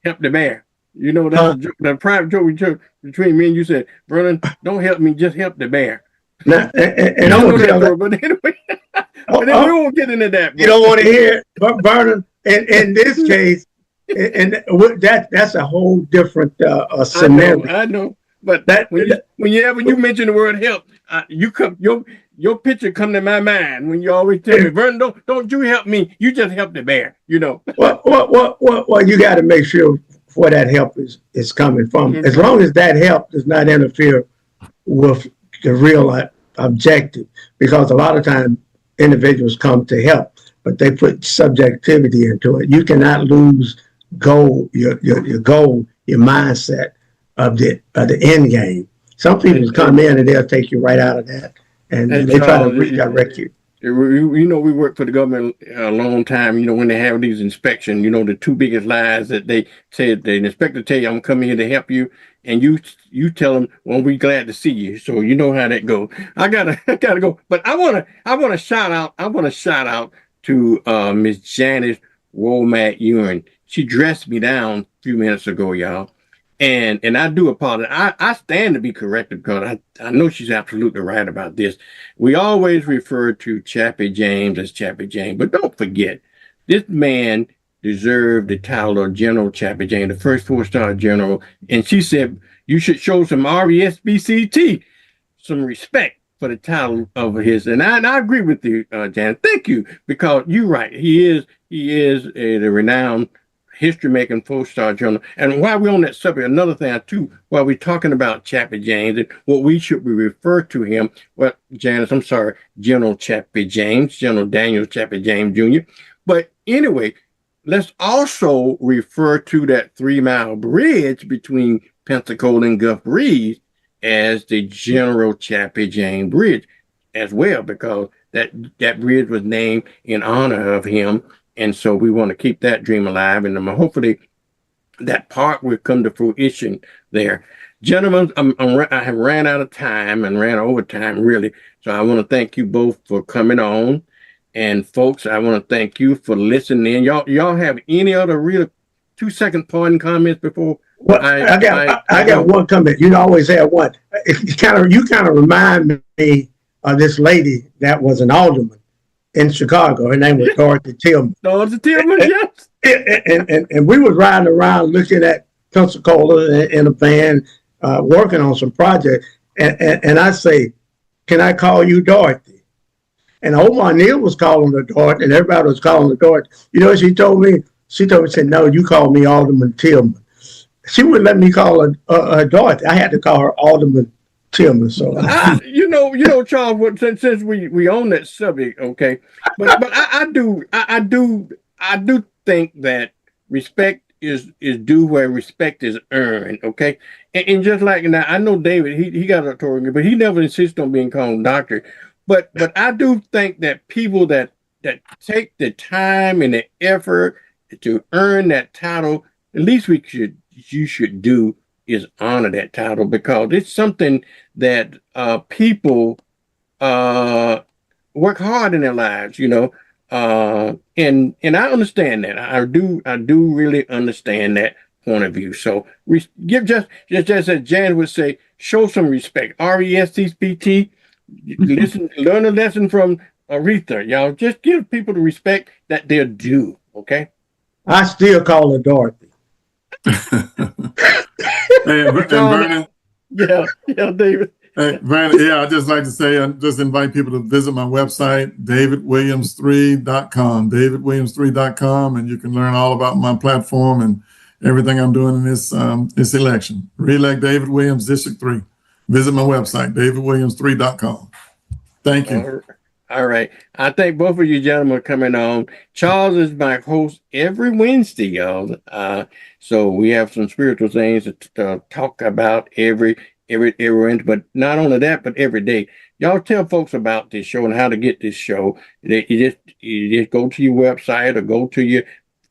help the bear. You know, that's a joke, the private joke between me and you said, Vernon, don't help me, just help the bear. Now, and I'm gonna tell that, but anyway, but then we won't get into that. You don't want to hear it, but Vernon, in this case, and that's a whole different scenario. I know. But when you mention the word help, your picture come to my mind when you always tell me, Vernon, don't you help me, you just help the bear, you know. Well, you got to make sure where that help is coming from. As long as that help does not interfere with the real objective, because a lot of times individuals come to help, but they put subjectivity into it. You cannot lose your goal, your mindset of the end game. Some people come in and they'll take you right out of that, and they try to redirect you. You know, we worked for the government a long time. You know, when they have these inspections, you know, the two biggest lies that they said, the inspector tell you, I'm coming here to help you, and you tell them, well, we're glad to see you. So you know how that goes. I gotta go, but I wanna shout out to Miss Janice Womack Ewan. She dressed me down a few minutes ago, y'all. And I do apologize. I stand to be corrected because I know she's absolutely right about this. We always refer to Chappie James as Chappie James, but don't forget, this man deserved the title of General Chappie James, the first 4-star general. And she said, you should show some RESBCT, some respect for the title of his. And I agree with you, Jan. Thank you, because you're right. He is the renowned history-making 4-star journal. And while we're on that subject, another thing too, while we're talking about Chappie James and what we should refer to him, well, Janice, I'm sorry, General Chappie James, General Daniel Chappie James Jr. But anyway, let's also refer to that 3-mile bridge between Pensacola and Gulf Breeze as the General Chappie James Bridge as well, because that bridge was named in honor of him. And so we want to keep that dream alive, and hopefully that part will come to fruition there. Gentlemen, I have ran out of time and ran over time, really. So I want to thank you both for coming on. And folks, I want to thank you for listening. Y'all have any other real 2-second parting comments before? Well, I got one comment. You always have one. You kind of remind me of this lady that was an alderman in Chicago. Her name was Dorothy Tillman. Dorothy Tillman, yes. And we was riding around looking at Pensacola in a van, working on some projects. And I say, can I call you Dorothy? And Omar Neal was calling her Dorothy, and everybody was calling her Dorothy. You know what she told me? She told me, said, no, you call me Alderman Tillman. She wouldn't let me call her Dorothy. I had to call her Alderman Tillman. So you know, Charles. Since we own that subject, okay. But I do think that respect is due where respect is earned, okay. And just like now, I know David, he got a Torah, but he never insists on being called doctor. But I do think that people that take the time and the effort to earn that title, the least you should do is honor that title, because it's something that people work hard in their lives, you know. And I understand that. I do really understand that point of view. So give just as Jan would say, show some respect. RESPCT. Learn a lesson from Aretha, y'all. Just give people the respect that they're due. Okay. I still call her Dorothy. Hey, and Vernon. Yeah, David. Hey, Vernon, I'd just like to say, I just invite people to visit my website, davidwilliams3.com, davidwilliams3.com, and you can learn all about my platform and everything I'm doing in this election. Re-elect David Williams, District 3. Visit my website, davidwilliams3.com. Thank you. All right. I thank both of you gentlemen for coming on. Charles is my host every Wednesday, y'all. So we have some spiritual things to talk about every Wednesday, but not only that, but every day. Y'all tell folks about this show and how to get this show. You just go to your website or go to your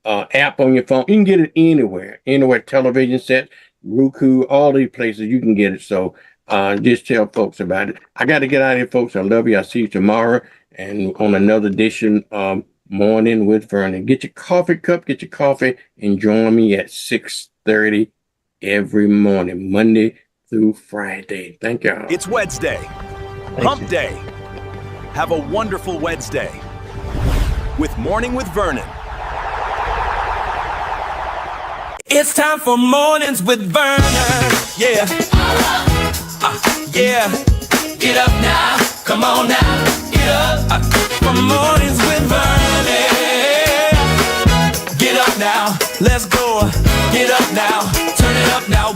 app on your phone. You can get it anywhere, television sets, Roku, all these places you can get it. So just tell folks about it. I got to get out of here, folks. I love you. I'll see you tomorrow and on another edition of Morning with Vernon. Get your coffee cup, get your coffee, and join me at 6:30 every morning, Monday through Friday. Thank y'all. It's Wednesday. Hump Day. Have a wonderful Wednesday with Morning with Vernon. It's time for Mornings with Vernon. Yeah. Yeah. Get up now. Come on now. Get up. For Mornings with Vernon. Get up now. Let's go. Get up now. Turn it up now.